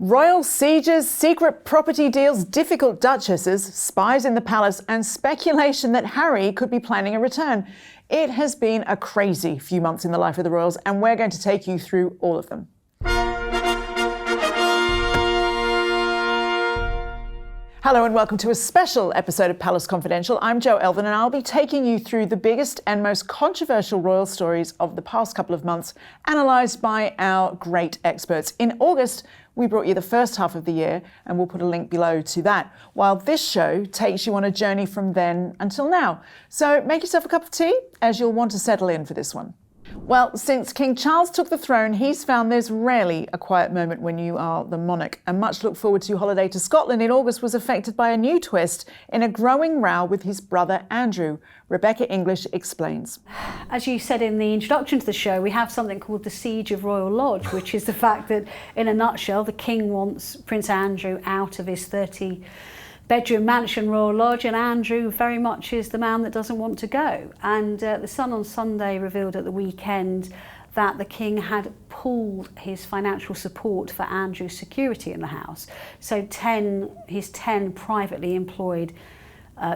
Royal sieges, secret property deals, difficult duchesses, spies in the palace, and speculation that Harry could be planning a return. It has been a crazy few months in the life of the royals, and we're going to take you through all of them. Hello and welcome to a special episode of Palace Confidential. I'm Jo Elvin and I'll be taking you through the biggest and most controversial royal stories of the past couple of months, analysed by our great experts. In August, we brought you the first half of the year, and we'll put a link below to that, while this show takes you on a journey from then until now. So make yourself a cup of tea, as you'll want to settle in for this one. Well, since King Charles took the throne, he's found there's rarely a quiet moment when you are the monarch. A much looked forward to holiday to Scotland in August was affected by a new twist in a growing row with his brother Andrew. Rebecca English explains. As you said in the introduction to the show, we have something called the Siege of Royal Lodge, which is the fact that, in a nutshell, the King wants Prince Andrew out of his 30-bedroom mansion Royal Lodge, and Andrew very much is the man that doesn't want to go. And the Sun on Sunday revealed at the weekend that the King had pulled his financial support for Andrew's security in the house. So his 10 privately employed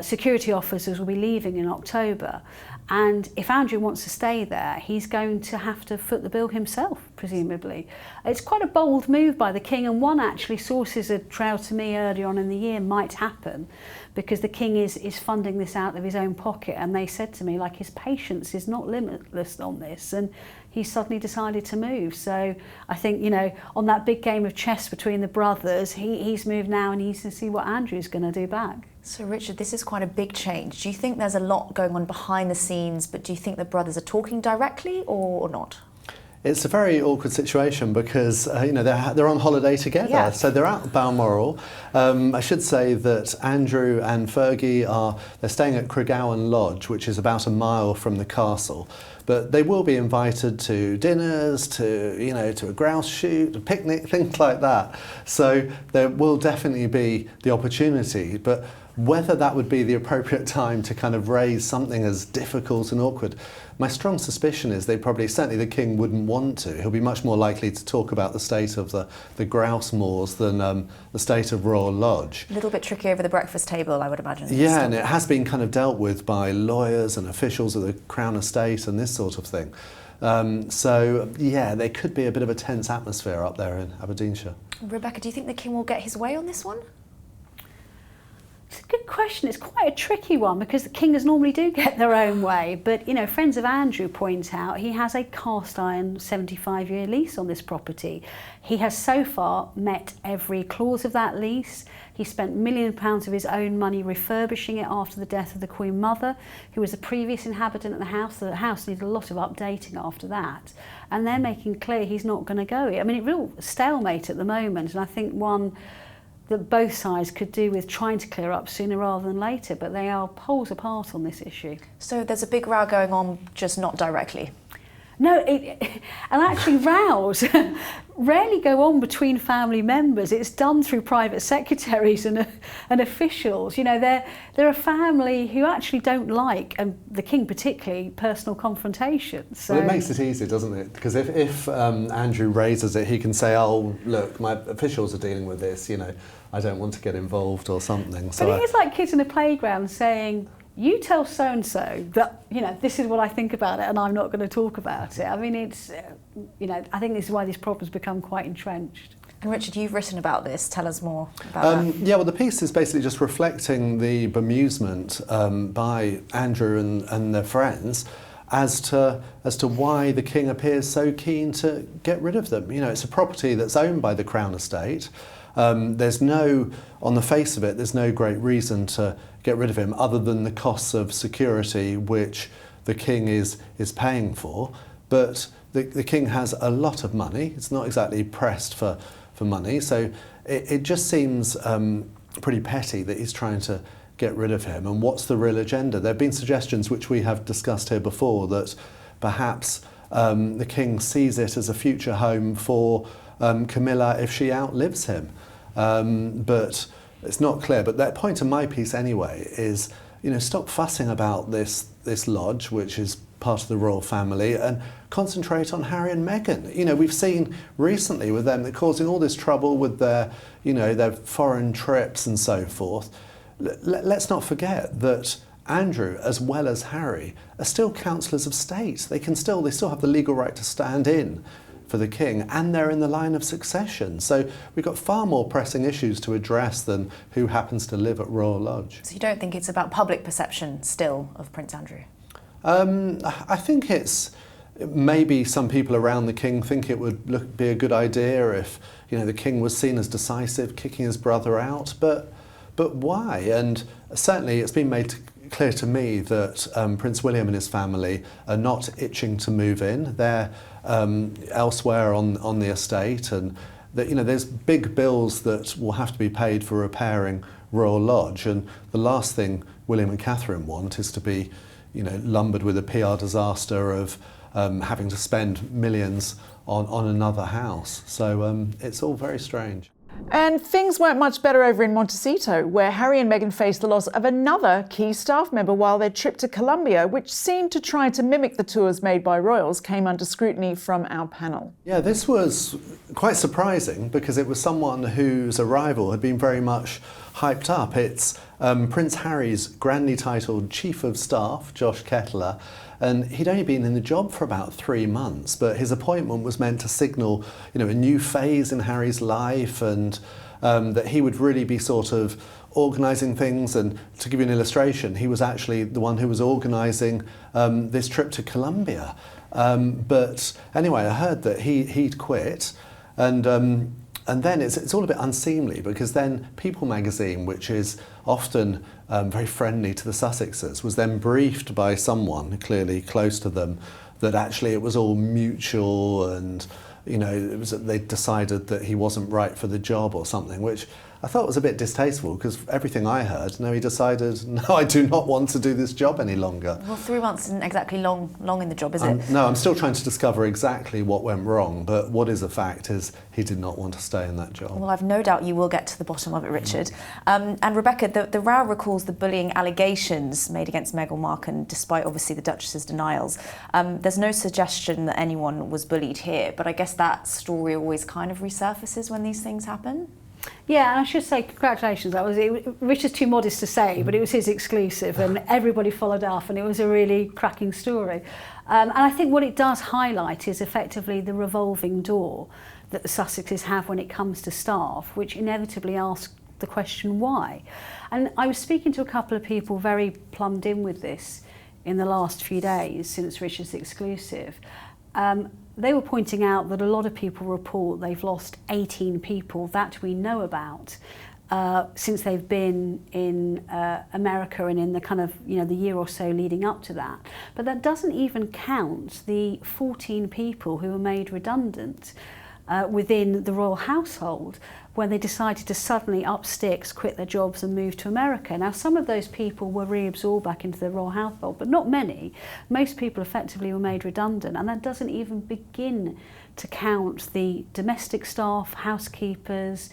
security officers will be leaving in October, and if Andrew wants to stay there, he's going to have to foot the bill himself, presumably. It's quite a bold move by the King, and one actually sources had trailed to me early on in the year might happen, because the King is funding this out of his own pocket, and they said to me, like, his patience is not limitless on this, and he suddenly decided to move. So I think, you know, on that big game of chess between the brothers, he's moved now and he's to see what Andrew's going to do back. So Richard, this is quite a big change. Do you think there's a lot going on behind the scenes, but do you think the brothers are talking directly or not? It's a very awkward situation because they're on holiday together, so they're at Balmoral. I should say that Andrew and Fergie they're staying at Craiggowan Lodge, which is about a mile from the castle. But they will be invited to dinners, to a grouse shoot, a picnic, things like that. So there will definitely be the opportunity, but whether that would be the appropriate time to kind of raise something as difficult and awkward, my strong suspicion is certainly the King wouldn't want to. He'll be much more likely to talk about the state of the grouse moors than the state of Royal Lodge. A little bit tricky over the breakfast table, I would imagine. Yeah, and it has been kind of dealt with by lawyers and officials of the Crown Estate and this sort of thing. There could be a bit of a tense atmosphere up there in Aberdeenshire. Rebecca, do you think the King will get his way on this one? It's a good question. It's quite a tricky one because the Kingers normally do get their own way. But, friends of Andrew point out he has a cast iron 75-year lease on this property. He has so far met every clause of that lease. He spent £1 million of his own money refurbishing it after the death of the Queen Mother, who was a previous inhabitant of the house. The house needed a lot of updating after that. And they're making clear he's not going to go. I mean, it's a real stalemate at the moment. And I think one that both sides could do with trying to clear up sooner rather than later, but they are poles apart on this issue. So there's a big row going on, just not directly? No, and actually rows rarely go on between family members. It's done through private secretaries and officials. They're a family who actually don't like, and the King particularly, personal confrontations. So. Well, it makes it easier, doesn't it? Because if Andrew raises it, he can say, "Oh, look, my officials are dealing with this. I don't want to get involved," or something. So but it is like kids in a playground saying, "You tell so-and-so that, this is what I think about it and I'm not going to talk about it." I mean, it's, I think this is why these problems become quite entrenched. And Richard, you've written about this. Tell us more about that. Yeah, well, the piece is basically just reflecting the bemusement by Andrew and their friends as to why the King appears so keen to get rid of them. It's a property that's owned by the Crown Estate. On the face of it, there's no great reason to get rid of him other than the costs of security which the King is paying for. But the King has a lot of money. It's not exactly pressed for money. So it just seems pretty petty that he's trying to get rid of him. And what's the real agenda? There have been suggestions which we have discussed here before that perhaps the King sees it as a future home for Camilla if she outlives him. But it's not clear. But the point of my piece anyway is, stop fussing about this lodge, which is part of the royal family and concentrate on Harry and Meghan. You know, we've seen recently with them, they're causing all this trouble with their, you know, their foreign trips and so forth. Let's not forget that Andrew, as well as Harry, are still councillors of state. They still have the legal right to stand in for the king, and they're in the line of succession. So we've got far more pressing issues to address than who happens to live at Royal Lodge. So you don't think it's about public perception still of Prince Andrew? I think it's maybe some people around the king think it would be a good idea if, you know, the king was seen as decisive, kicking his brother out, but why? And certainly it's been made clear to me that Prince William and his family are not itching to move in. They're elsewhere on the estate, and that, you know, there's big bills that will have to be paid for repairing Royal Lodge, and the last thing William and Catherine want is to be, you know, lumbered with a PR disaster of having to spend millions on another house. So it's all very strange. And things weren't much better over in Montecito, where Harry and Meghan faced the loss of another key staff member while their trip to Colombia, which seemed to try to mimic the tours made by royals, came under scrutiny from our panel. Yeah, this was quite surprising because it was someone whose arrival had been very much hyped up. It's Prince Harry's grandly titled Chief of Staff, Josh Kettler, and he'd only been in the job for about 3 months, but his appointment was meant to signal, you know, a new phase in Harry's life, and that he would really be sort of organising things. And to give you an illustration, he was actually the one who was organising this trip to Colombia. But anyway, I heard that he'd quit, and then it's all a bit unseemly because then People magazine, which is often very friendly to the Sussexes, was then briefed by someone clearly close to them that actually it was all mutual, and, you know, it was they decided that he wasn't right for the job or something, which I thought was a bit distasteful because everything I heard, no, he decided, no, I do not want to do this job any longer. Well, 3 months isn't exactly long in the job, is it? No, I'm still trying to discover exactly what went wrong, but what is a fact is he did not want to stay in that job. Well, I've no doubt you will get to the bottom of it, Richard. And Rebecca, the row recalls the bullying allegations made against Meghan Markle, despite obviously the Duchess's denials. There's no suggestion that anyone was bullied here, but I guess that story always kind of resurfaces when these things happen. Yeah, and I should say congratulations. Richard's too modest to say, but it was his exclusive, and everybody followed up, and it was a really cracking story. And I think what it does highlight is effectively the revolving door that the Sussexes have when it comes to staff, which inevitably ask the question why. And I was speaking to a couple of people very plumbed in with this in the last few days since Richard's exclusive. They were pointing out that a lot of people report they've lost 18 people that we know about since they've been in America and in the kind of, you know, the year or so leading up to that. But that doesn't even count the 14 people who were made redundant within the royal household when they decided to suddenly up sticks, quit their jobs and move to America. Now, some of those people were reabsorbed back into the royal household, but not many. Most people effectively were made redundant, and that doesn't even begin to count the domestic staff, housekeepers,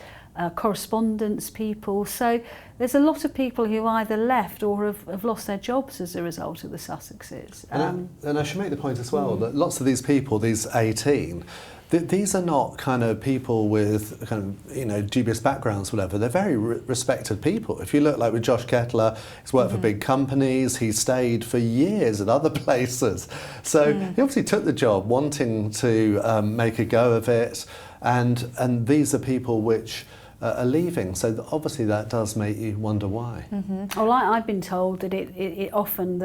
correspondence people. So there's a lot of people who either left or have lost their jobs as a result of the Sussexes. And I should make the point as well that lots of these people, these 18, these are not kind of people with kind of, you know, dubious backgrounds, whatever. They're very respected people. If you look like with Josh Kettler, he's worked for big companies, he's stayed for years at other places. So he obviously took the job wanting to make a go of it, and these are people which are leaving. So obviously that does make you wonder why. Well, I've been told that it often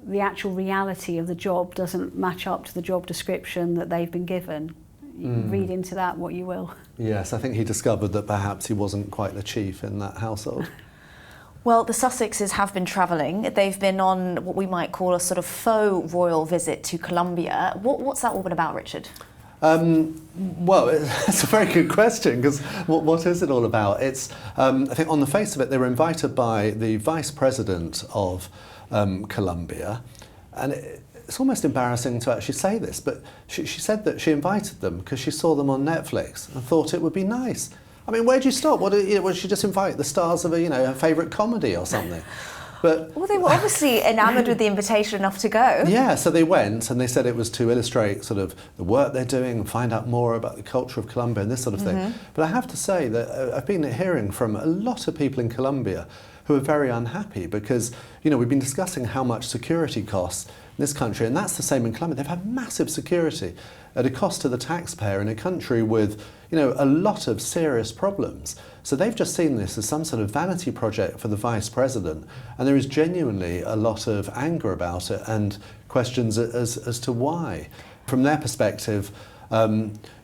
the actual reality of the job doesn't match up to the job description that they've been given. You read into that what you will. Yes, I think he discovered that perhaps he wasn't quite the chief in that household. Well, the Sussexes have been travelling. They've been on what we might call a sort of faux royal visit to Colombia. What's that all been about, Richard? Well, it's a very good question, because what is it all about? It's I think on the face of it, they were invited by the vice president of Colombia, and it's almost embarrassing to actually say this, but she said that she invited them because she saw them on Netflix and thought it would be nice. I mean, where do you stop? Would she just invite the stars of her favourite comedy or something? But well, they were obviously enamoured with the invitation enough to go. yeah, so they went and they said it was to illustrate sort of the work they're doing and find out more about the culture of Colombia and this sort of thing. But I have to say that I've been hearing from a lot of people in Colombia who are very unhappy because, you know, we've been discussing how much security costs in this country, and that's the same in Colombia. They've had massive security at a cost to the taxpayer in a country with, you know, a lot of serious problems. So they've just seen this as some sort of vanity project for the vice president, and there is genuinely a lot of anger about it and questions as to why. From their perspective,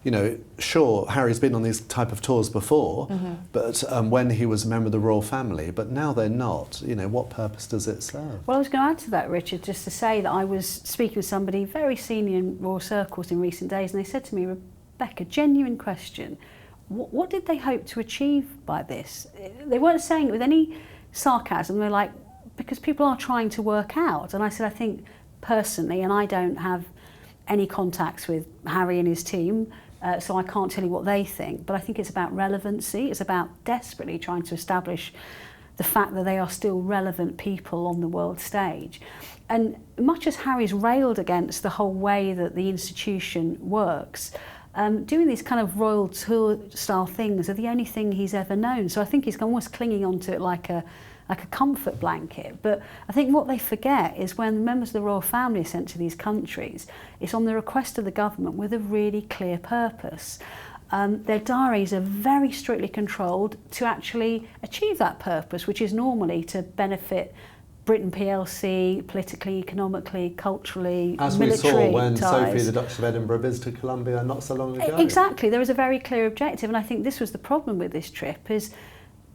you know, sure, Harry's been on these type of tours before, but when he was a member of the royal family, but now they're not. You know, what purpose does it serve? Well, I was going to add to that, Richard, just to say that I was speaking with somebody very senior in royal circles in recent days, and they said to me, Rebecca, genuine question, what did they hope to achieve by this? They weren't saying it with any sarcasm. They're like, because people are trying to work out. And I said, I think personally, and I don't have any contacts with Harry and his team, so I can't tell you what they think, but I think it's about relevancy. It's about desperately trying to establish the fact that they are still relevant people on the world stage. And much as Harry's railed against the whole way that the institution works, doing these kind of royal tour style things are the only thing he's ever known. So I think he's almost clinging onto it like a comfort blanket. But I think what they forget is when members of the royal family are sent to these countries, it's on the request of the government with a really clear purpose. Their diaries are very strictly controlled to actually achieve that purpose, which is normally to benefit Britain PLC, politically, economically, culturally, as military we saw when ties. Sophie, the Duchess of Edinburgh, visited Colombia not so long ago. Exactly, there was a very clear objective, and I think this was the problem with this trip, is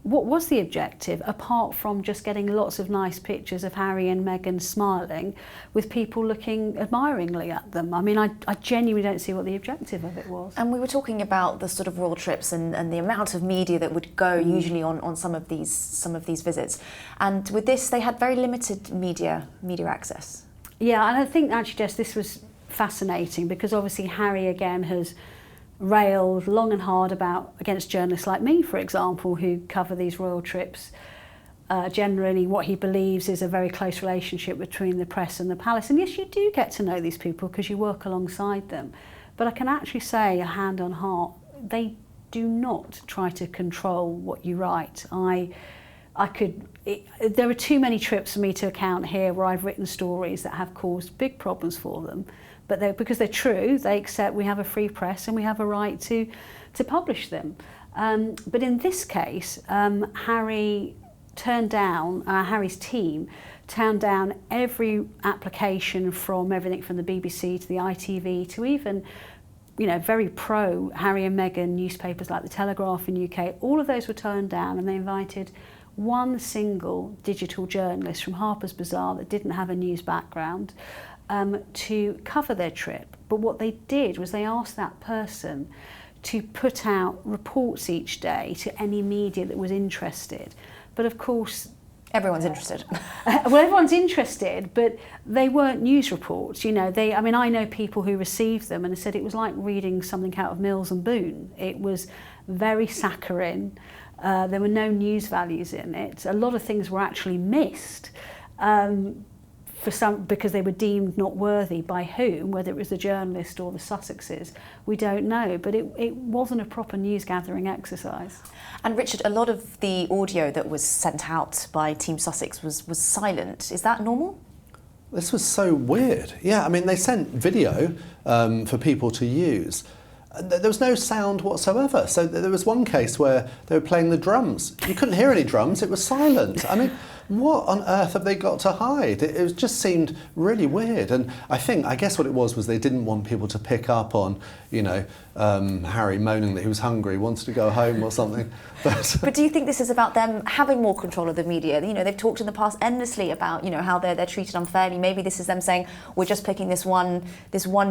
what was the objective, apart from just getting lots of nice pictures of Harry and Meghan smiling with people looking admiringly at them? I mean, I genuinely don't see what the objective of it was. And we were talking about the sort of royal trips and the amount of media that would go usually on some of these visits. And with this, they had very limited media access. Yeah, and I think actually, Jess, this was fascinating because obviously Harry again has railed long and hard against journalists like me, for example, who cover these royal trips. Generally, what he believes is a very close relationship between the press and the palace. And yes, you do get to know these people because you work alongside them. But I can actually say, a hand on heart, they do not try to control what you write. There are too many trips for me to account here where I've written stories that have caused big problems for them. But because they're true, they accept we have a free press and we have a right to publish them. But in this case, Harry's team turned down every application from everything from the BBC to the ITV to even, you know, very pro Harry and Meghan newspapers like the Telegraph in UK. All of those were turned down, and they invited one single digital journalist from Harper's Bazaar that didn't have a news background to cover their trip. But what they did was they asked that person to put out reports each day to any media that was interested. But of course, everyone's interested. Well, everyone's interested, but they weren't news reports. You know, I know people who received them and said it was like reading something out of Mills and Boon. It was very saccharine. There were no news values in it. A lot of things were actually missed. Because they were deemed not worthy by whom, whether it was the journalist or the Sussexes, we don't know. But it wasn't a proper news gathering exercise. And Richard, a lot of the audio that was sent out by Team Sussex was silent. Is that normal? This was so weird. Yeah, I mean, they sent video for people to use. There was no sound whatsoever. So there was one case where they were playing the drums. You couldn't hear any drums. It was silent. I mean, what on earth have they got to hide? It just seemed really weird. And I guess what it was they didn't want people to pick up on, you know, Harry moaning that he was hungry, wanted to go home or something. But do you think this is about them having more control of the media? You know, they've talked in the past endlessly about, you know, how they're treated unfairly. Maybe this is them saying, we're just picking this one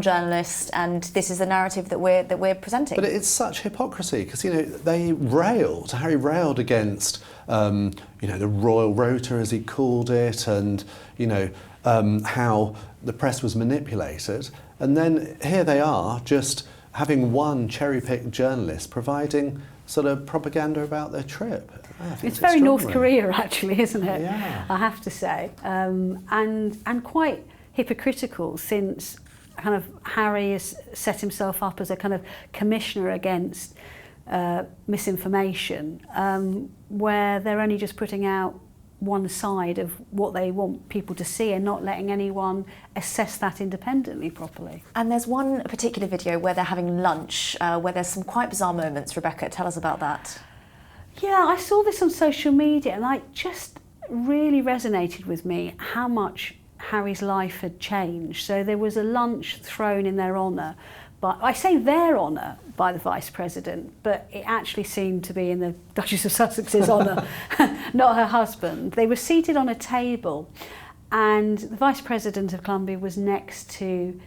journalist and this is the narrative that we're presenting. But it's such hypocrisy because, you know, Harry railed against, you know, the royal rota, as he called it, and, you know, how the press was manipulated. And then here they are just having one cherry-picked journalist providing sort of propaganda about their trip. I think It's very North extraordinary. Korea, actually, isn't it? Yeah. I have to say, and quite hypocritical, since kind of Harry has set himself up as a kind of commissioner against misinformation, where they're only just putting out one side of what they want people to see and not letting anyone assess that independently properly. And there's one particular video where they're having lunch, where there's some quite bizarre moments. Rebecca, tell us about that. Yeah, I saw this on social media and it just really resonated with me how much Harry's life had changed. So there was a lunch thrown in their honour, but I say their honour by the Vice President, but it actually seemed to be in the Duchess of Sussex's honour, not her husband. They were seated on a table and the Vice President of Columbia was next to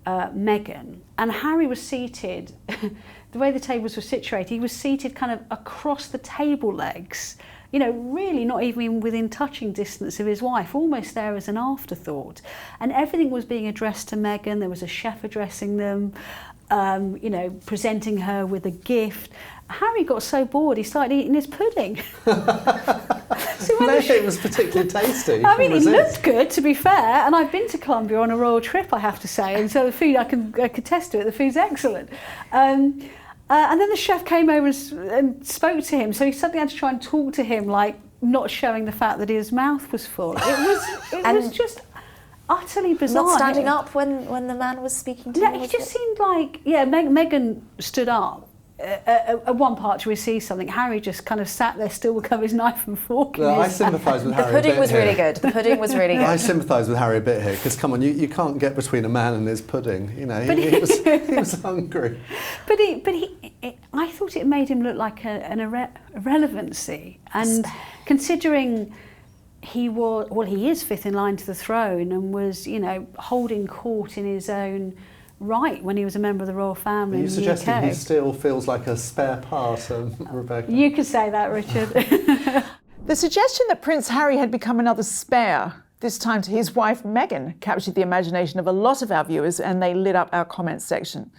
Meghan, and Harry was seated, the way the tables were situated, he was seated kind of across the table legs, you know, really not even within touching distance of his wife, almost there as an afterthought. And everything was being addressed to Meghan. There was a chef addressing them, you know, presenting her with a gift. Harry got so bored he started eating his pudding. So Maybe it was particularly tasty. I mean, it Was looked good, to be fair, and I've been to Colombia on a royal trip, I have to say, and so the food, I could test to it, the food's excellent. And then the chef came over and spoke to him, so he suddenly had to try and talk to him, like not showing the fact that his mouth was full. It was just utterly bizarre. Not standing up when the man was speaking to No, him? he just seemed like, Meghan stood up at one part to receive something. Harry just kind of sat there still with his knife and fork. No, I sympathise with Harry. The pudding a bit was here. really good. The pudding was really good. I sympathise with Harry a bit here, because come on, you can't get between a man and his pudding. You know, he was hungry. But I thought it made him look like an irrelevancy, and considering he is fifth in line to the throne and was, you know, holding court in his own right when he was a member of the royal family. Are you in the suggesting UK. he still feels like a spare part, Rebecca? You could say that, Richard. The suggestion that Prince Harry had become another spare, this time to his wife Meghan, captured the imagination of a lot of our viewers, and they lit up our comments section.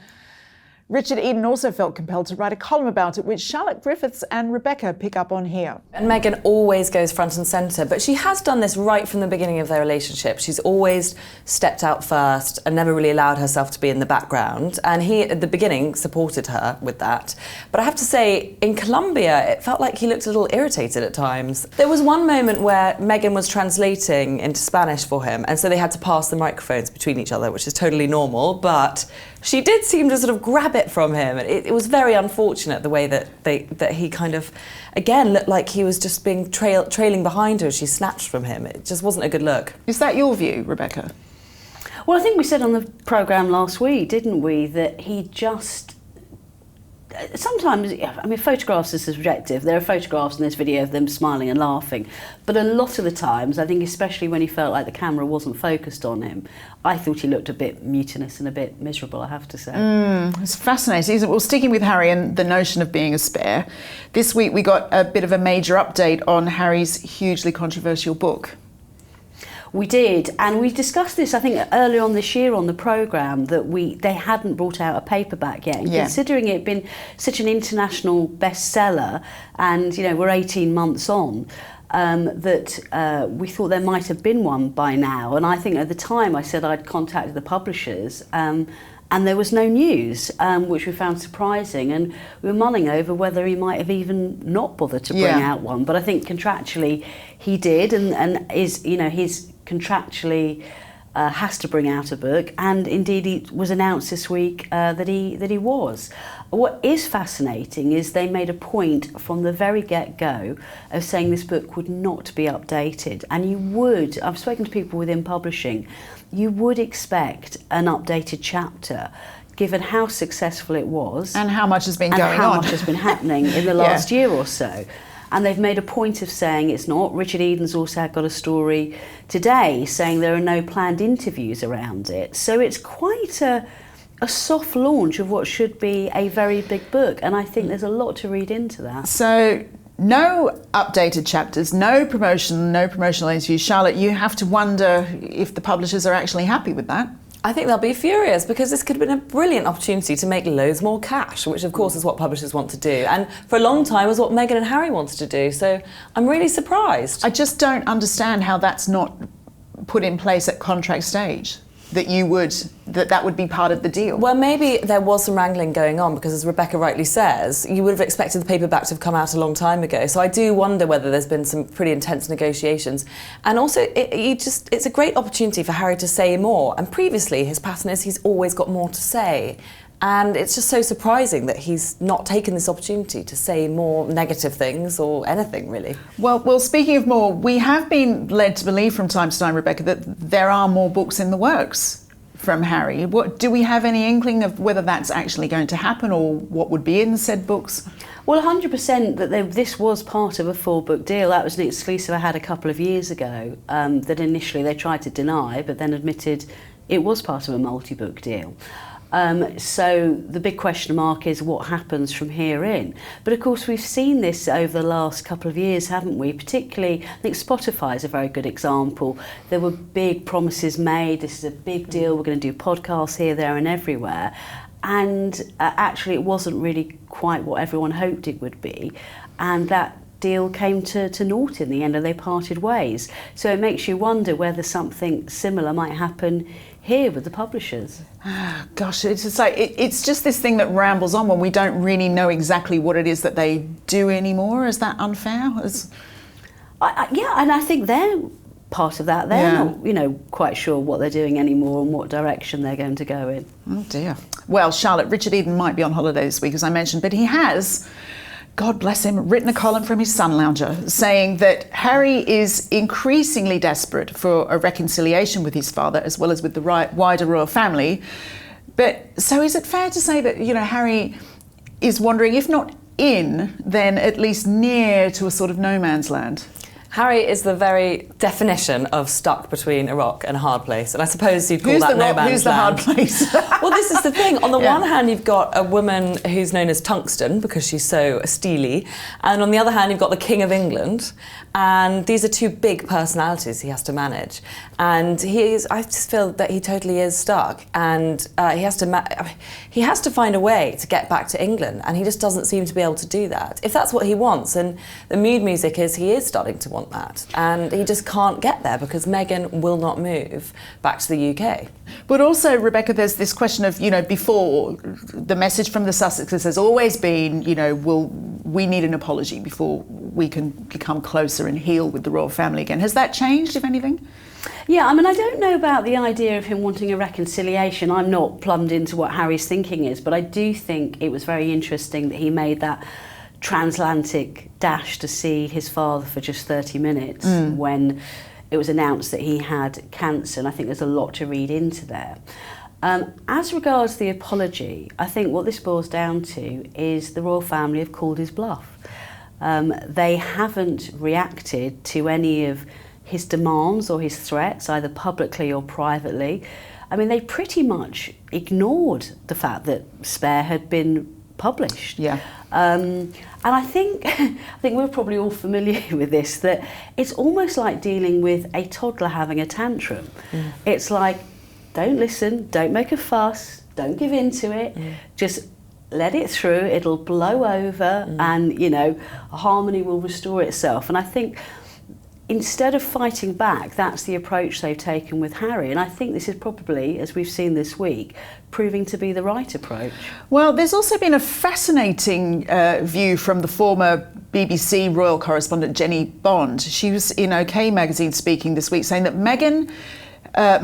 Richard Eden also felt compelled to write a column about it, which Charlotte Griffiths and Rebecca pick up on here. And Meghan always goes front and centre, but she has done this right from the beginning of their relationship. She's always stepped out first and never really allowed herself to be in the background. And he, at the beginning, supported her with that. But I have to say, in Colombia, it felt like he looked a little irritated at times. There was one moment where Meghan was translating into Spanish for him, and so they had to pass the microphones between each other, which is totally normal, but she did seem to sort of grab it from him. It was very unfortunate the way that he kind of, again, looked like he was just being trailing behind her as she snatched from him. It just wasn't a good look. Is that your view, Rebecca? Well, I think we said on the programme last week, didn't we, that he just... Sometimes, I mean, photographs are subjective. There are photographs in this video of them smiling and laughing. But a lot of the times, I think especially when he felt like the camera wasn't focused on him, I thought he looked a bit mutinous and a bit miserable, I have to say. It's fascinating, isn't it? Well, sticking with Harry and the notion of being a spare, this week we got a bit of a major update on Harry's hugely controversial book. We did, and we discussed this, I think, earlier on this year on the programme, that they hadn't brought out a paperback yet. And considering it had been such an international bestseller, and, you know, we're 18 months on, that we thought there might have been one by now. And I think at the time I said I'd contacted the publishers, and there was no news, which we found surprising. And we were mulling over whether he might have even not bothered to bring out one. But I think contractually he did, and is, you know, he's contractually has to bring out a book. And indeed, it was announced this week that he was. What is fascinating is they made a point from the very get-go of saying this book would not be updated. And you would, I've spoken to people within publishing, you would expect an updated chapter, given how successful it was. And how much has been going on. And how much has been happening in the last year or so. And they've made a point of saying it's not. Richard Eden's also got a story today saying there are no planned interviews around it. So it's quite a soft launch of what should be a very big book. And I think there's a lot to read into that. So no updated chapters, no promotional interviews. Charlotte, you have to wonder if the publishers are actually happy with that. I think they'll be furious because this could have been a brilliant opportunity to make loads more cash, which of course is what publishers want to do. And for a long time was what Meghan and Harry wanted to do. So I'm really surprised. I just don't understand how that's not put in place at contract stage. That would be part of the deal. Well, maybe there was some wrangling going on because, as Rebecca rightly says, you would have expected the paperback to have come out a long time ago. So I do wonder whether there's been some pretty intense negotiations. And also, it's a great opportunity for Harry to say more. And previously, his pattern is he's always got more to say. And it's just so surprising that he's not taken this opportunity to say more negative things or anything, really. Well, speaking of more, we have been led to believe from time to time, Rebecca, that there are more books in the works from Harry. Do we have any inkling of whether that's actually going to happen or what would be in said books? Well, 100% that this was part of a 4-book deal. That was an exclusive I had a couple of years ago that initially they tried to deny, but then admitted it was part of a multi-book deal. So the big question mark is what happens from here in. But of course we've seen this over the last couple of years, haven't we? Particularly, I think Spotify is a very good example. There were big promises made, this is a big deal, we're going to do podcasts here, there and everywhere. And actually it wasn't really quite what everyone hoped it would be. And that deal came to naught in the end and they parted ways. So it makes you wonder whether something similar might happen here with the publishers. Gosh, it's just like it's just this thing that rambles on when we don't really know exactly what it is that they do anymore. Is that unfair? Yeah, and I think they're part of that. They're not, quite sure what they're doing anymore and what direction they're going to go in. Oh dear. Well, Charlotte, Richard Eden might be on holiday this week, as I mentioned, but he has, God bless him, written a column from his Sun Lounger saying that Harry is increasingly desperate for a reconciliation with his father as well as with the wider royal family. But so is it fair to say that, Harry is wandering, if not in, then at least near to a sort of no man's land? Harry is the very definition of stuck between a rock and a hard place, and I suppose you'd call that no man's land. Who's the hard place? Well, this is the thing. On the one hand, you've got a woman who's known as Tungsten because she's so steely, and on the other hand, you've got the King of England, and these are two big personalities he has to manage. And I just feel that he totally is stuck, and he has to find a way to get back to England, and he just doesn't seem to be able to do that. If that's what he wants, and the mood music is he is starting to want that, and he just can't get there because Meghan will not move back to the UK. But also, Rebecca, there's this question of, before, the message from the Sussexes has always been, we need an apology before we can become closer and heal with the royal family again. Has that changed, if anything? Yeah, I mean, I don't know about the idea of him wanting a reconciliation. I'm not plumbed into what Harry's thinking is, but I do think it was very interesting that he made that transatlantic dash to see his father for just 30 minutes when it was announced that he had cancer, and I think there's a lot to read into there. As regards the apology, I think what this boils down to is the royal family have called his bluff. They haven't reacted to any of his demands or his threats, either publicly or privately. I mean, they pretty much ignored the fact that Spare had been published. Yeah. And I think we're probably all familiar with this, that it's almost like dealing with a toddler having a tantrum. It's like, don't listen, don't make a fuss, don't give in to it, just let it through, it'll blow over and, harmony will restore itself. And I think instead of fighting back, that's the approach they've taken with Harry. And I think this is probably, as we've seen this week, proving to be the right approach. Well, there's also been a fascinating view from the former BBC royal correspondent Jenny Bond. She was in OK Magazine speaking this week saying that Meghan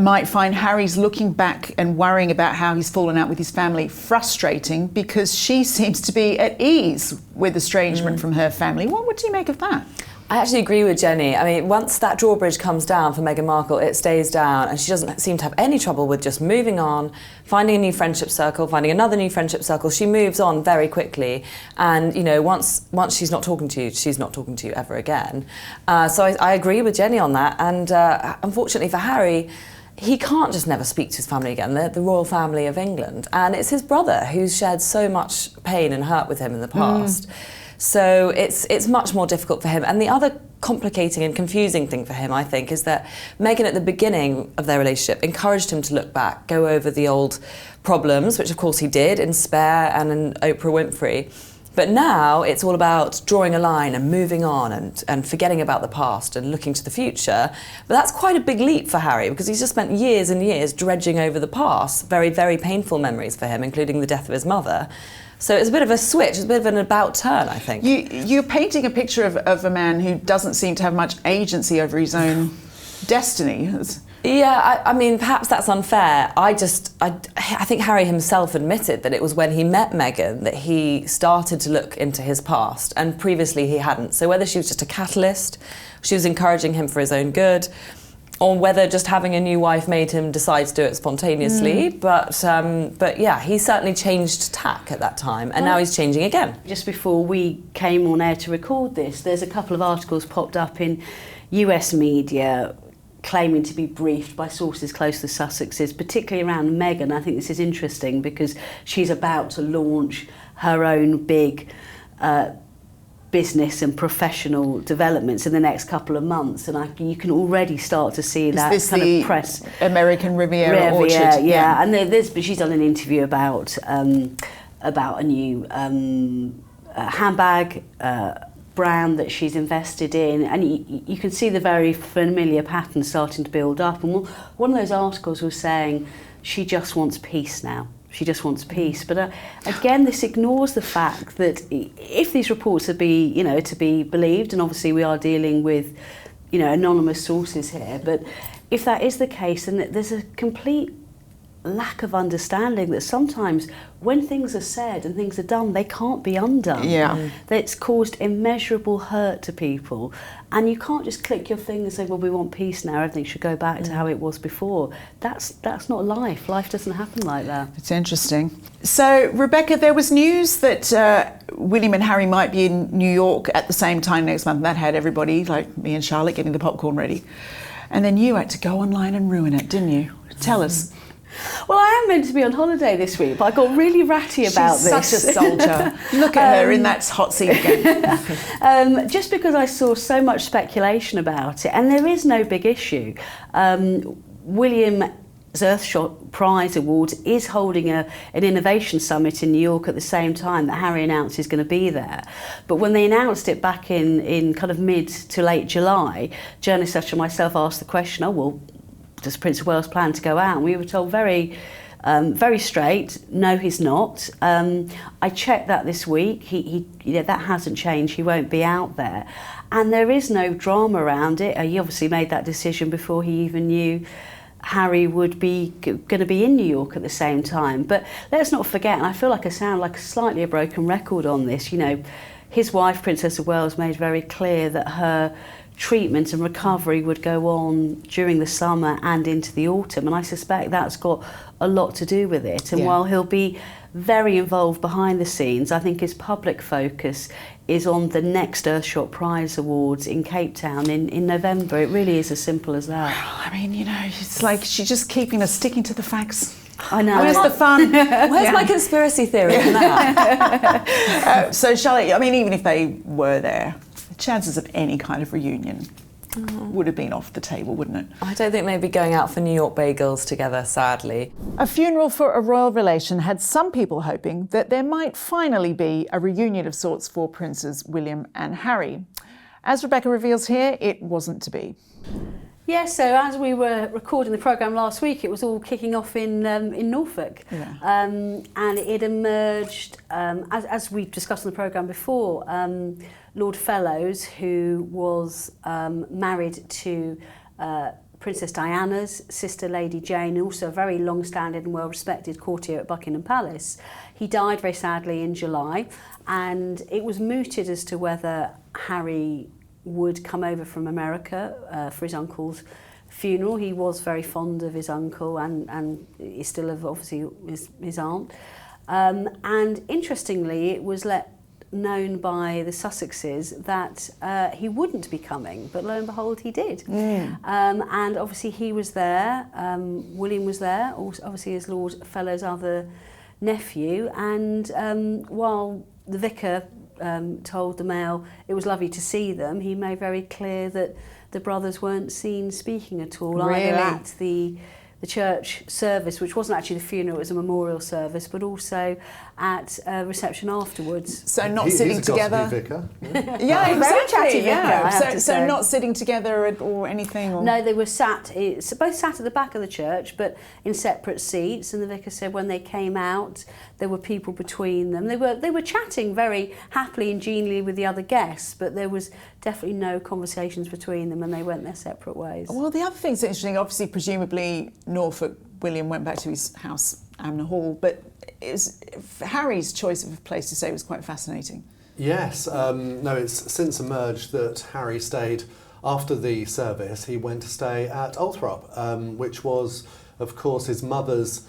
might find Harry's looking back and worrying about how he's fallen out with his family frustrating because she seems to be at ease with estrangement from her family. What do you make of that? I actually agree with Jenny. I mean, once that drawbridge comes down for Meghan Markle, it stays down, and she doesn't seem to have any trouble with just moving on, finding a new friendship circle, finding another new friendship circle. She moves on very quickly, and once she's not talking to you, she's not talking to you ever again. So I agree with Jenny on that, and unfortunately for Harry, he can't just never speak to his family again. They're the royal family of England, and it's his brother who's shared so much pain and hurt with him in the past. So it's much more difficult for him. And the other complicating and confusing thing for him, I think, is that Meghan at the beginning of their relationship encouraged him to look back, go over the old problems, which of course he did in Spare and in Oprah Winfrey. But now it's all about drawing a line and moving on and forgetting about the past and looking to the future. But that's quite a big leap for Harry, because he's just spent years and years dredging over the past, very, very painful memories for him, including the death of his mother. So it's a bit of a switch, it's a bit of an about turn, I think. You're painting a picture of a man who doesn't seem to have much agency over his own destiny. Yeah, I mean, perhaps that's unfair. I think Harry himself admitted that it was when he met Meghan that he started to look into his past, and previously he hadn't. So whether she was just a catalyst, she was encouraging him for his own good, or whether just having a new wife made him decide to do it spontaneously. But yeah, he certainly changed tack at that time, and now he's changing again. Just before we came on air to record this, there's a couple of articles popped up in US media claiming to be briefed by sources close to the Sussexes, particularly around Meghan. I think this is interesting because she's about to launch her own big business and professional developments in the next couple of months, and you can already start to see that kind of press. American Riviera Orchard. Yeah. And she's done an interview about a new handbag brand that she's invested in, and you can see the very familiar pattern starting to build up. And one of those articles was saying she just wants peace now. She just wants peace. But again, this ignores the fact that if these reports are to be believed, and obviously we are dealing with anonymous sources here, but if that is the case, then there's a complete lack of understanding that sometimes when things are said and things are done, they can't be undone. Yeah. That's caused immeasurable hurt to people, and you can't just click your finger and say, well, we want peace now, everything should go back to how it was before. That's not life. Life doesn't happen like that. It's interesting. So, Rebecca, there was news that William and Harry might be in New York at the same time next month, and that had everybody, like me and Charlotte, getting the popcorn ready. And then you had to go online and ruin it, didn't you? Tell us. Well, I am meant to be on holiday this week, but I got really ratty about She's this. such a soldier. Look at her in that hot seat again. Just because I saw so much speculation about it, and there is no big issue. William's Earthshot Prize Awards is holding an innovation summit in New York at the same time that Harry announced he's going to be there. But when they announced it back in kind of mid to late July, journalists such as myself asked the question, does Prince of Wales plan to go out? And we were told very straight, no, he's not. I checked that this week. He that hasn't changed. He won't be out there, and there is no drama around it. He obviously made that decision before he even knew Harry would be going to be in New York at the same time. But let's not forget, and I feel like I sound like slightly a broken record on this. His wife, Princess of Wales, made very clear that her treatment and recovery would go on during the summer and into the autumn, and I suspect that's got a lot to do with it. And while he'll be very involved behind the scenes, I think his public focus is on the next Earthshot Prize Awards in Cape Town in November. It really is as simple as that. I mean, it's like she's just sticking to the facts. I know. Where's the fun? Where's my conspiracy theory in that? So, Charlotte, I mean, even if they were there, the chances of any kind of reunion would have been off the table, wouldn't it? I don't think they'd be going out for New York bagels together, sadly. A funeral for a royal relation had some people hoping that there might finally be a reunion of sorts for Princes William and Harry. As Rebecca reveals here, it wasn't to be. Yes, so as we were recording the programme last week, it was all kicking off in Norfolk. Yeah. And it emerged, as we discussed on the programme before, Lord Fellows, who was married to Princess Diana's sister, Lady Jane, also a very long-standing and well-respected courtier at Buckingham Palace. He died very sadly in July, and it was mooted as to whether Harry would come over from America for his uncle's funeral. He was very fond of his uncle and is still obviously his aunt. And interestingly, it was known by the Sussexes that he wouldn't be coming, but lo and behold, he did. And obviously he was there, William was there, obviously as Lord Fellowes' other nephew, and while the vicar told the Mail it was lovely to see them, he made very clear that the brothers weren't seen speaking at all, either at the church service, which wasn't actually the funeral, it was a memorial service, but also at a reception afterwards. So not sitting together. Vicar. Yeah, Very chatty exactly. Yeah. vicar, So not sitting together or anything. Or... No, they were both sat at the back of the church, but in separate seats. And the vicar said when they came out, there were people between them. They were chatting very happily and genially with the other guests, but there was definitely no conversations between them, and they went their separate ways. Well, the other thing that's interesting, obviously, presumably Norfolk William went back to his house, Amner Hall, but Harry's choice of a place to stay was quite fascinating. Yes, no, it's since emerged that Harry stayed after the service. He went to stay at Althorp, which was, of course, his mother's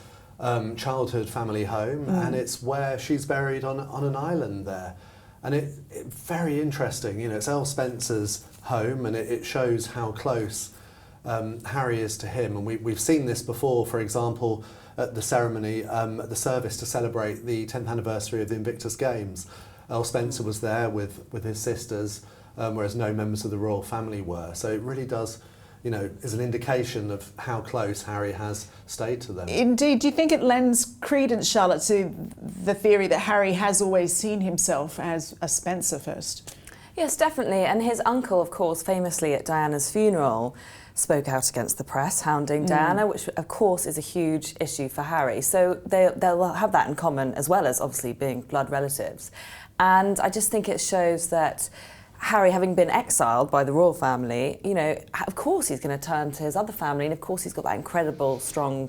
childhood family home, and it's where she's buried on an island there. And it very interesting, you know, it's Earl Spencer's home, and it shows how close Harry is to him. And we've seen this before, for example, at the ceremony, at the service to celebrate the 10th anniversary of the Invictus Games. Earl Spencer was there with his sisters, whereas no members of the royal family were. So it really does, you know, is an indication of how close Harry has stayed to them. Indeed. Do you think it lends credence, Charlotte, to the theory that Harry has always seen himself as a Spencer first? Yes, definitely. And his uncle, of course, famously at Diana's funeral, spoke out against the press, hounding Diana, which of course is a huge issue for Harry. So they'll have that in common, as well as obviously being blood relatives. And I just think it shows that Harry, having been exiled by the royal family, you know, of course he's going to turn to his other family, and of course he's got that incredible, strong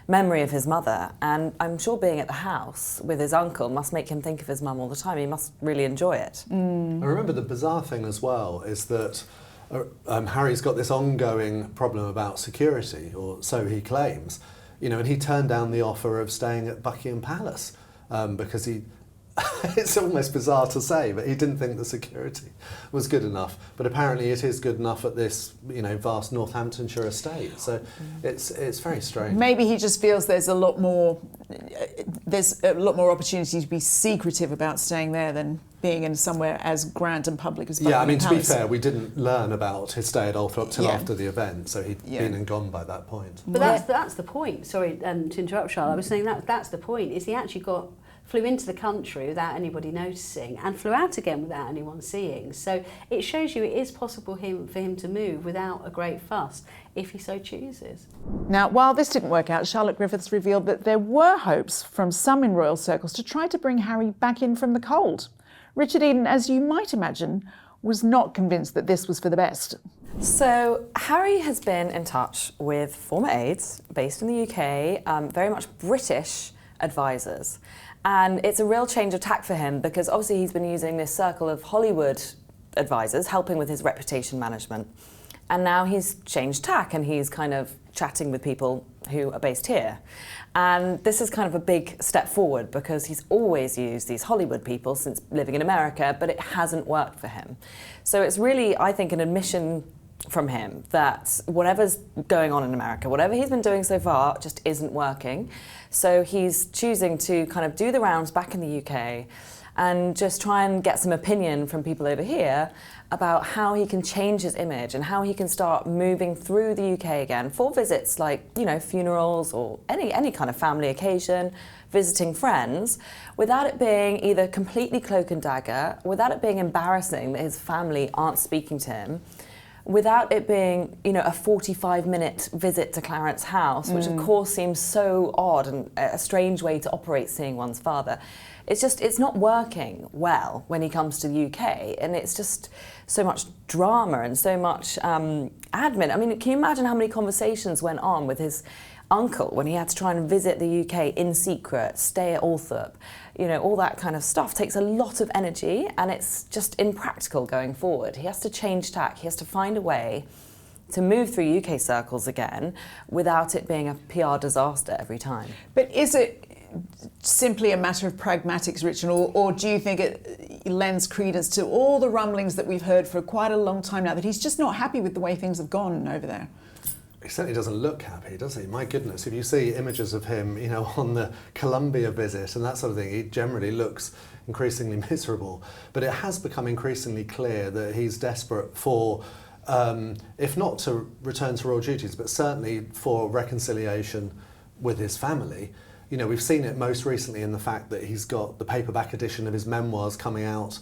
memory of his mother. And I'm sure being at the house with his uncle must make him think of his mum all the time. He must really enjoy it. I remember the bizarre thing as well is that Harry's got this ongoing problem about security, or so he claims, you know, and he turned down the offer of staying at Buckingham Palace because he, it's almost bizarre to say, but he didn't think the security was good enough. But apparently it is good enough at this, you know, vast Northamptonshire estate. So it's very strange. Maybe he just feels there's a lot more opportunity to be secretive about staying there than being in somewhere as grand and public as Buckingham Yeah, I mean, to Palace. be fair, we didn't learn about his stay at Althorp till after the event, so he'd been and gone by that point. But that's the point. Sorry to interrupt, Charlotte. I was saying that's the point. Is he actually flew into the country without anybody noticing and flew out again without anyone seeing. So it shows you it is possible for him to move without a great fuss if he so chooses. Now, while this didn't work out, Charlotte Griffiths revealed that there were hopes from some in royal circles to try to bring Harry back in from the cold. Richard Eden, as you might imagine, was not convinced that this was for the best. So Harry has been in touch with former aides based in the UK, very much British advisors. And it's a real change of tack for him because obviously he's been using this circle of Hollywood advisors, helping with his reputation management. And now he's changed tack and he's kind of chatting with people who are based here. And this is kind of a big step forward because he's always used these Hollywood people since living in America, but it hasn't worked for him. So it's really, I think, an admission from him that whatever's going on in America, whatever he's been doing so far, just isn't working. So he's choosing to kind of do the rounds back in the UK and just try and get some opinion from people over here about how he can change his image and how he can start moving through the UK again for visits like, you know, funerals or any kind of family occasion, visiting friends, without it being either completely cloak and dagger, without it being embarrassing that his family aren't speaking to him, without it being, you know, a 45-minute visit to Clarence's house, which of course seems so odd and a strange way to operate seeing one's father. It's not working well when he comes to the UK, and it's just so much drama and so much admin. I mean, can you imagine how many conversations went on with his uncle when he had to try and visit the UK in secret, stay at Althorp? You know, all that kind of stuff takes a lot of energy, and it's just impractical going forward. He has to change tack. He has to find a way to move through UK circles again without it being a PR disaster every time. But is it simply a matter of pragmatics, Richard, or do you think it lends credence to all the rumblings that we've heard for quite a long time now that he's just not happy with the way things have gone over there? He certainly doesn't look happy, does he? My goodness, if you see images of him, you know, on the Colombia visit and that sort of thing, he generally looks increasingly miserable. But it has become increasingly clear that he's desperate for, if not to return to royal duties, but certainly for reconciliation with his family. You know, we've seen it most recently in the fact that he's got the paperback edition of his memoirs coming out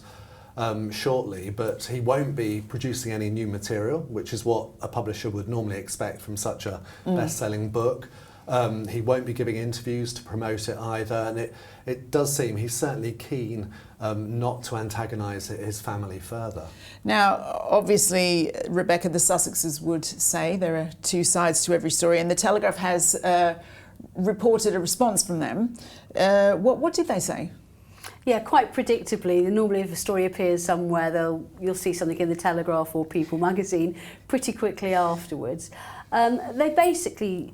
shortly, but he won't be producing any new material, which is what a publisher would normally expect from such a best-selling book. He won't be giving interviews to promote it either, and it does seem he's certainly keen not to antagonise his family further. Now, obviously, Rebecca, the Sussexes would say there are two sides to every story, and the Telegraph has reported a response from them. What did they say? Yeah, quite predictably. Normally if a story appears somewhere, you'll see something in the Telegraph or People magazine pretty quickly afterwards. They basically,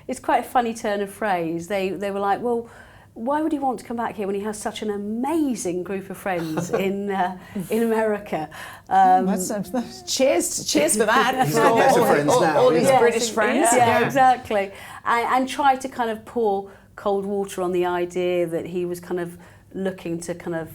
it's quite a funny turn of phrase. They were like, well, why would he want to come back here when he has such an amazing group of friends in America? Cheers for that. He's got better friends now. All these British friends. Yeah, exactly. And try to kind of pour cold water on the idea that he was kind of looking to kind of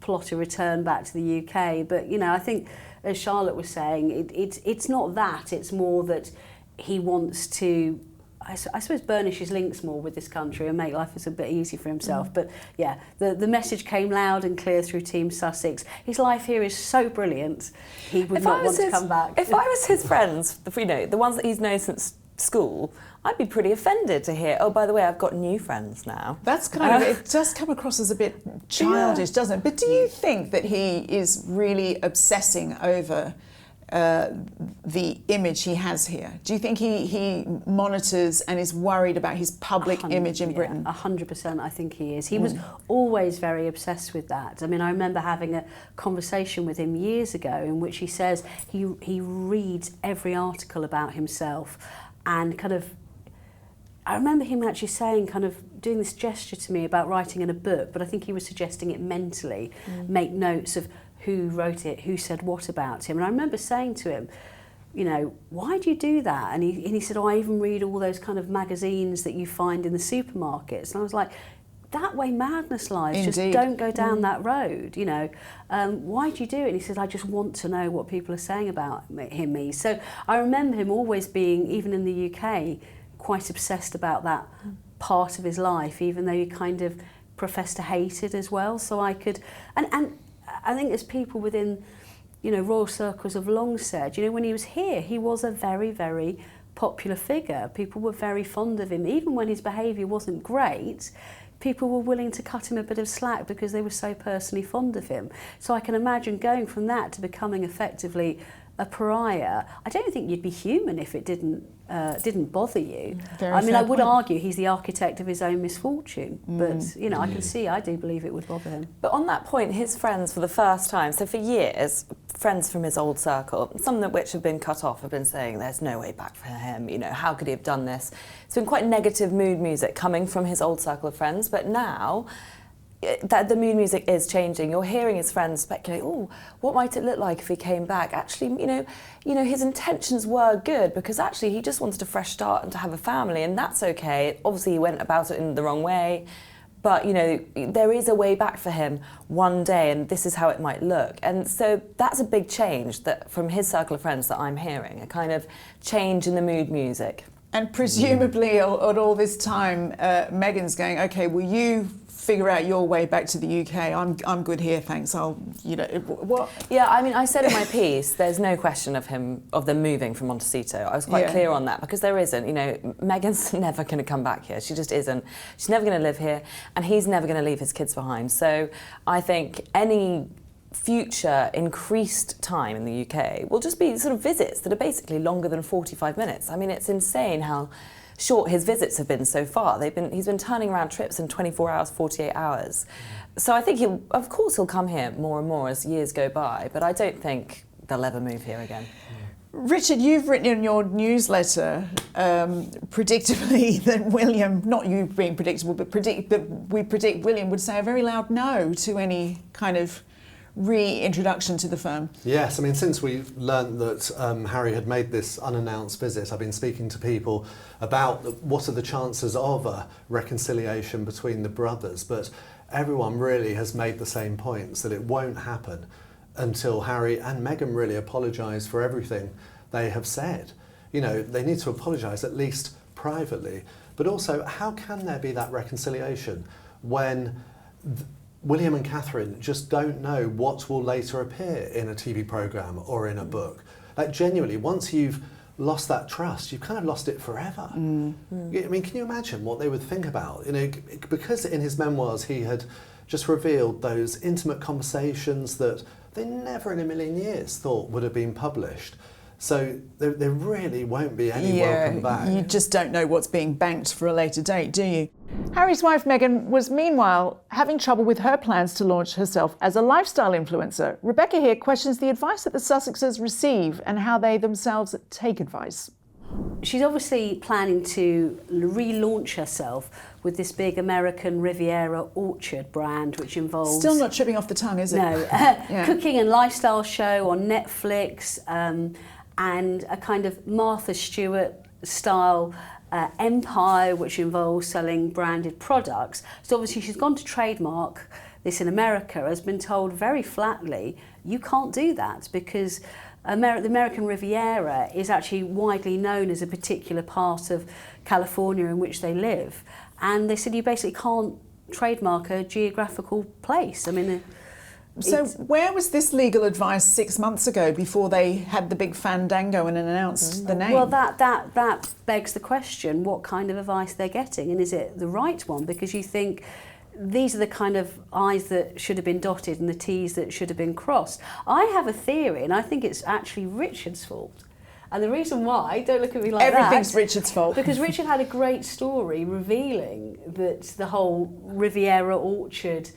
plot a return back to the UK. But, you know, I think, as Charlotte was saying, it's not that. It's more that he wants to, I suppose, burnish his links more with this country and make life a bit easier for himself. But, yeah, the message came loud and clear through Team Sussex. His life here is so brilliant, he would not want to come back. If I was his friends, you know, the ones that he's known since school, I'd be pretty offended to hear, oh, by the way, I've got new friends now. That's kind of, it does come across as a bit childish, doesn't it? But do you think that he is really obsessing over the image he has here? Do you think he monitors and is worried about his public image in Britain? 100% I think he is. He was always very obsessed with that. I mean, I remember having a conversation with him years ago in which he says he reads every article about himself and kind of, I remember him actually saying, kind of doing this gesture to me about writing in a book, but I think he was suggesting it mentally, make notes of who wrote it, who said what about him. And I remember saying to him, you know, why do you do that? And he said, oh, I even read all those kind of magazines that you find in the supermarkets. And I was like, that way madness lies. Indeed. Just don't go down that road, you know. Why do you do it? And he said, I just want to know what people are saying about me. So I remember him always being, even in the UK, quite obsessed about that part of his life, even though he kind of professed to hate it as well. So I could, and I think as people within, you know, royal circles have long said, you know, when he was here, he was a very, very popular figure. People were very fond of him. Even when his behaviour wasn't great, people were willing to cut him a bit of slack because they were so personally fond of him. So I can imagine going from that to becoming effectively a pariah. I don't think you'd be human if it didn't bother you. I mean, I would argue he's the architect of his own misfortune, but, you know, I do believe it would bother him. But on that point, his friends for the first time, so for years, friends from his old circle, some of which have been cut off, have been saying there's no way back for him, you know, how could he have done this? It's been quite negative mood music coming from his old circle of friends, but now that the mood music is changing. You're hearing his friends speculate, oh, what might it look like if he came back? Actually, you know, his intentions were good because actually he just wanted a fresh start and to have a family, and that's okay. Obviously, he went about it in the wrong way, but, you know, there is a way back for him one day, and this is how it might look. And so that's a big change that from his circle of friends that I'm hearing, a kind of change in the mood music. And presumably at all this time, Meghan's going, okay, will you figure out your way back to the UK? I'm good here, thanks. What? Yeah, I mean, I said in my piece, there's no question of them moving from Montecito. I was quite clear on that because there isn't. You know, Meghan's never going to come back here. She just isn't. She's never going to live here, and he's never going to leave his kids behind. So I think any future increased time in the UK will just be sort of visits that are basically longer than 45 minutes. I mean, it's insane how short his visits have been so far. He's been turning around trips in 24 hours, 48 hours. So I think of course he'll come here more and more as years go by, but I don't think they'll ever move here again. Richard, you've written in your newsletter, predictably, that William, not you being predictable, but we predict William would say a very loud no to any kind of reintroduction to the firm. Yes, I mean, since we learnt that Harry had made this unannounced visit, I've been speaking to people about what are the chances of a reconciliation between the brothers, but everyone really has made the same points, that it won't happen until Harry and Meghan really apologise for everything they have said. You know, they need to apologise at least privately. But also, how can there be that reconciliation when William and Catherine just don't know what will later appear in a TV programme or in a book? Like, genuinely, once you've lost that trust, you've kind of lost it forever. I mean, can you imagine what they would think about? You know, because in his memoirs he had just revealed those intimate conversations that they never in a million years thought would have been published. So there really won't be any welcome back. You just don't know what's being banked for a later date, do you? Harry's wife Meghan was meanwhile having trouble with her plans to launch herself as a lifestyle influencer. Rebecca here questions the advice that the Sussexes receive and how they themselves take advice. She's obviously planning to relaunch herself with this big American Riviera orchard brand, which involves... Still not tripping off the tongue, is it? No. Cooking and lifestyle show on Netflix, and a kind of Martha Stewart-style empire, which involves selling branded products. So obviously she's gone to trademark this in America, has been told very flatly, you can't do that because the American Riviera is actually widely known as a particular part of California in which they live. And they said you basically can't trademark a geographical place. I mean... So where was this legal advice 6 months ago before they had the big fandango and announced the name? Well, that begs the question, what kind of advice they're getting, and is it the right one? Because you think these are the kind of I's that should have been dotted and the T's that should have been crossed. I have a theory, and I think it's actually Richard's fault. And the reason why, don't look at me like Everything's Richard's fault. Because Richard had a great story revealing that the whole Riviera Orchard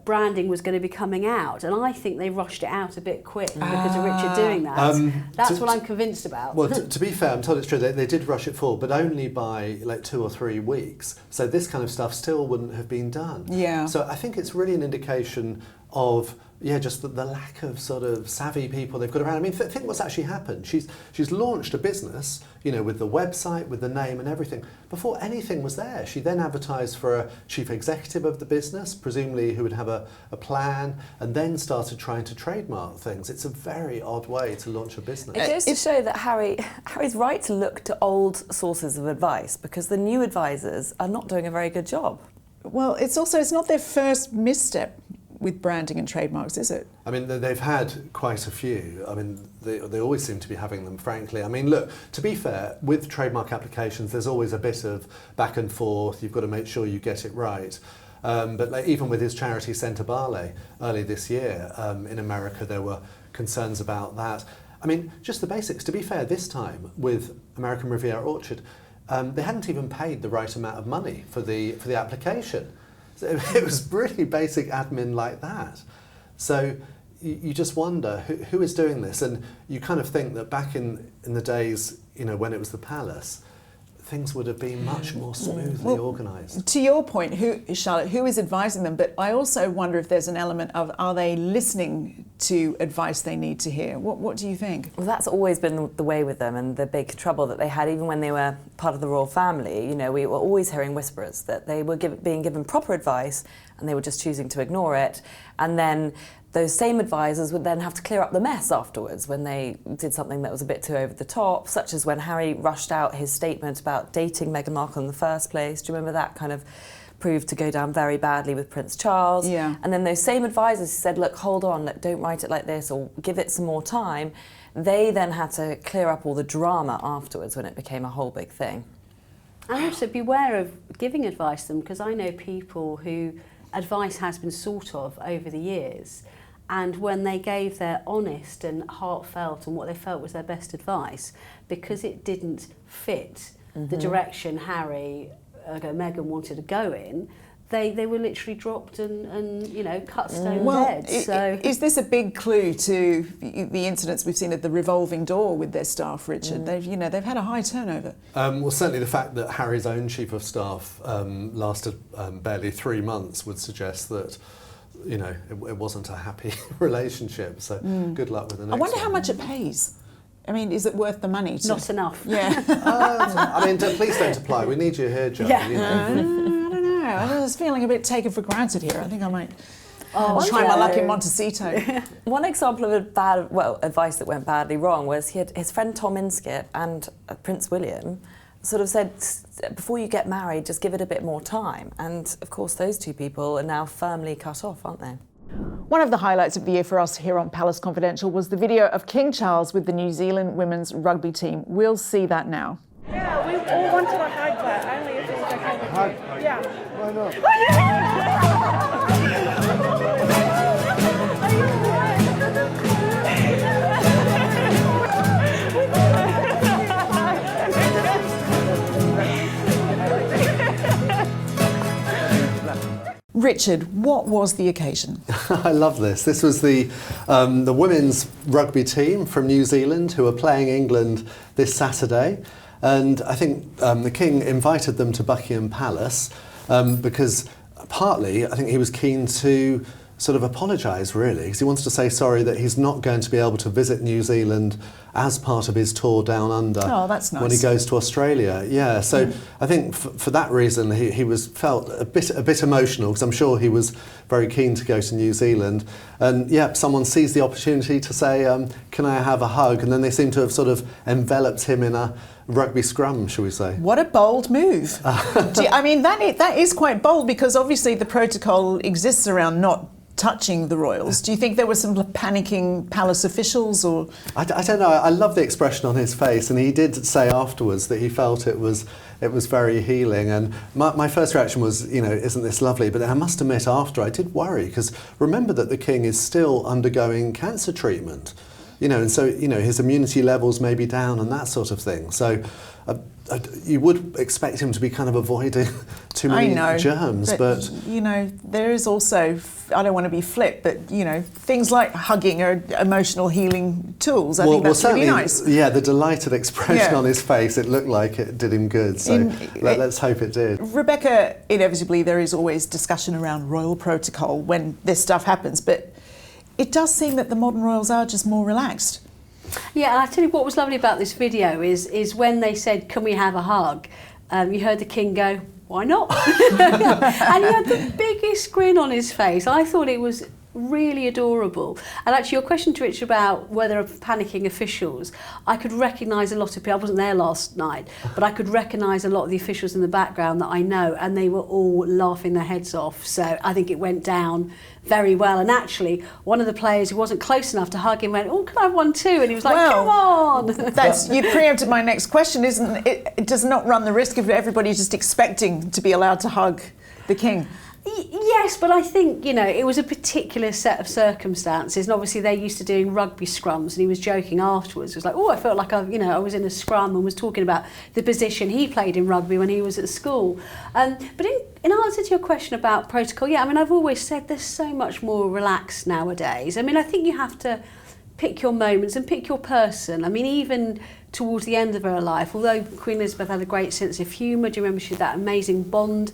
branding was going to be coming out, and I think they rushed it out a bit quick because of Richard doing that. That's what I'm convinced about. Well, to be fair, I'm told it's true, they did rush it forward, but only by like 2 or 3 weeks. So this kind of stuff still wouldn't have been done. Yeah. So I think it's really an indication of just the lack of sort of savvy people they've got around. I mean, think what's actually happened. She's launched a business, you know, with the website, with the name and everything. Before anything was there, she then advertised for a chief executive of the business, presumably who would have a plan, and then started trying to trademark things. It's a very odd way to launch a business. It goes to show that Harry's right to look to old sources of advice because the new advisors are not doing a very good job. Well, it's not their first misstep with branding and trademarks, is it? I mean, they've had quite a few. I mean, they always seem to be having them, frankly. I mean, look, to be fair, with trademark applications, there's always a bit of back and forth. You've got to make sure you get it right. But like, even with his charity Centre Barley early this year, in America, there were concerns about that. I mean, just the basics. To be fair, this time with American Riviera Orchard, they hadn't even paid the right amount of money for the application. So it was really basic admin like that. So you just wonder who is doing this, and you kind of think that back in the days, you know, when it was the palace, things would have been much more smoothly organised. To your point, Charlotte, who is advising them? But I also wonder if there's an element of, are they listening to advice they need to hear? What do you think? Well, that's always been the way with them, and the big trouble that they had, even when they were part of the royal family. You know, we were always hearing whispers that they were being given proper advice, and they were just choosing to ignore it. And then those same advisors would then have to clear up the mess afterwards when they did something that was a bit too over the top, such as when Harry rushed out his statement about dating Meghan Markle in the first place. Do you remember that kind of proved to go down very badly with Prince Charles? Yeah. And then those same advisors who said, look, hold on, look, don't write it like this, or give it some more time, they then had to clear up all the drama afterwards when it became a whole big thing. And also beware of giving advice to them, because I know people who advice has been sought of over the years, and when they gave their honest and heartfelt and what they felt was their best advice, because it didn't fit the direction Meghan wanted to go in, they were literally dropped and you know, cut stone dead. So is this a big clue to the incidents we've seen at the revolving door with their staff, Richard? They've had a high turnover. Well, certainly the fact that Harry's own chief of staff lasted barely 3 months would suggest that, you know, it wasn't a happy relationship. So good luck with the next one. I wonder how much it pays. I mean, is it worth the money? Not enough. Yeah. I mean, please don't apply. We need you here, Jo. Yeah. You know. I don't know. I was feeling a bit taken for granted here. I think I might try my luck in Montecito. One example of advice that went badly wrong was his friend Tom Inskip and Prince William sort of said, before you get married, just give it a bit more time. And of course, those two people are now firmly cut off, aren't they? One of the highlights of the year for us here on Palace Confidential was the video of King Charles with the New Zealand women's rugby team. We'll see that now. Yeah, we all wanted a hug, but only if it was okay with you. Yeah. Why not? Richard, what was the occasion? I love this. This was the women's rugby team from New Zealand who are playing England this Saturday. And I think the King invited them to Buckingham Palace because partly I think he was keen to sort of apologise, really, because he wanted to say sorry that he's not going to be able to visit New Zealand as part of his tour down under. Oh, that's nice. When he goes to Australia. Yeah, so I think for that reason he felt a bit emotional, because I'm sure he was very keen to go to New Zealand. And yeah, someone seized the opportunity to say, can I have a hug? And then they seem to have sort of enveloped him in a rugby scrum, shall we say. What a bold move. I mean, that is quite bold, because obviously the protocol exists around not touching the royals. Do you think there were some panicking palace officials, or? I don't know. I love the expression on his face, and he did say afterwards that he felt it was very healing. And my first reaction was, isn't this lovely? But then I must admit, after, I did worry, because remember that the King is still undergoing cancer treatment, and so his immunity levels may be down and that sort of thing. So you would expect him to be kind of avoiding too many germs, but there is also, I don't want to be flip, but things like hugging are emotional healing tools. I think that's really nice. Yeah, the delighted expression on his face, it looked like it did him good. So let's hope it did. Rebecca, inevitably there is always discussion around royal protocol when this stuff happens, but it does seem that the modern royals are just more relaxed. Yeah, and I tell you what was lovely about this video is when they said, can we have a hug? You heard the King go, why not? And he had the biggest grin on his face. I thought it was really adorable. And actually your question to Rich about whether panicking officials, I could recognise a lot of people. I wasn't there last night, but I could recognise a lot of the officials in the background that I know, and they were all laughing their heads off. So I think it went down very well. And actually one of the players who wasn't close enough to hug him went, oh, can I have one too? And he was like, come on. You preempted my next question, isn't it? It does not run the risk of everybody just expecting to be allowed to hug the King. Yes, but I think, it was a particular set of circumstances, and obviously they're used to doing rugby scrums, and he was joking afterwards. It was like, I felt like I was in a scrum, and was talking about the position he played in rugby when he was at school. But in answer to your question about protocol, I've always said there's so much more relaxed nowadays. I think you have to pick your moments and pick your person. Even towards the end of her life, although Queen Elizabeth had a great sense of humour, do you remember she had that amazing Bond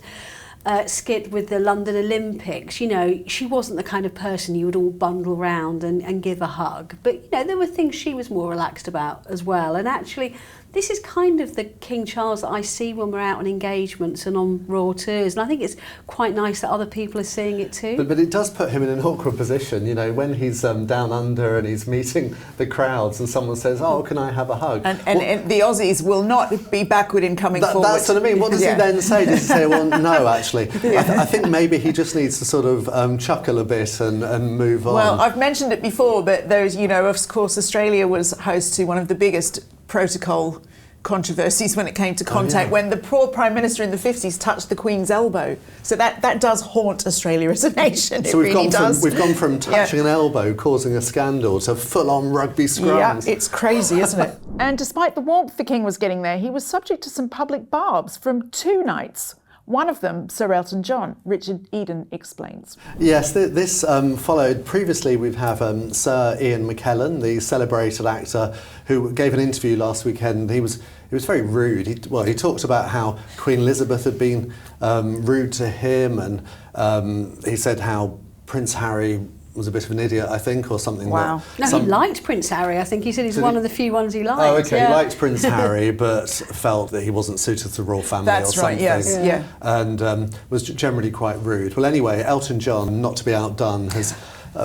skit with the London Olympics? She wasn't the kind of person you would all bundle round and give a hug. But, there were things she was more relaxed about as well. And actually, this is kind of the King Charles that I see when we're out on engagements and on royal tours. And I think it's quite nice that other people are seeing it too. But it does put him in an awkward position, when he's down under and he's meeting the crowds and someone says, oh, can I have a hug? And the Aussies will not be backward in coming forward. That's what I mean. What does he then say? Does he say, well, no, actually? I think maybe he just needs to sort of chuckle a bit and move on. Well, I've mentioned it before, but there's, of course, Australia was host to one of the biggest protocol controversies when it came to contact, when the poor Prime Minister in the 50s touched the Queen's elbow. So that does haunt Australia as a nation. So we've gone from touching an elbow causing a scandal to full-on rugby scrums. Yeah, it's crazy, isn't it? And despite the warmth the King was getting there, he was subject to some public barbs from two knights. One of them, Sir Elton John. Richard Eden explains. Yes, this followed. Previously, we've had Sir Ian McKellen, the celebrated actor, who gave an interview last weekend. He was very rude. He talked about how Queen Elizabeth had been rude to him, and he said how Prince Harry was a bit of an idiot, I think, or something. Wow. No, he liked Prince Harry. I think he said he's one of the few ones he liked. Oh, okay. Yeah. He liked Prince Harry, but felt that he wasn't suited to the royal family That's or something. right, yes. Yeah. And was generally quite rude. Well, anyway, Elton John, not to be outdone, has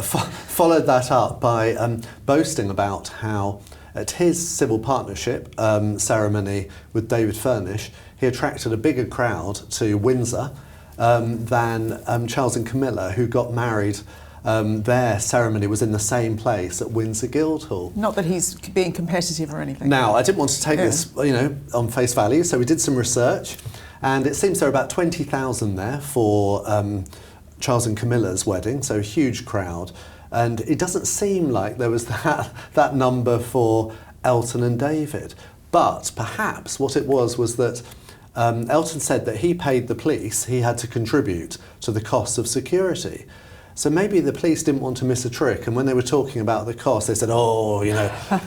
followed that up by boasting about how at his civil partnership ceremony with David Furnish, he attracted a bigger crowd to Windsor than Charles and Camilla, who got married. Their ceremony was in the same place at Windsor Guildhall. Not that he's being competitive or anything. Now, I didn't want to take this, on face value, so we did some research, and it seems there are about 20,000 there for Charles and Camilla's wedding, so a huge crowd. And it doesn't seem like there was that number for Elton and David. But perhaps what it was that Elton said that he paid the police, he had to contribute to the costs of security. So maybe the police didn't want to miss a trick, and when they were talking about the cost, they said,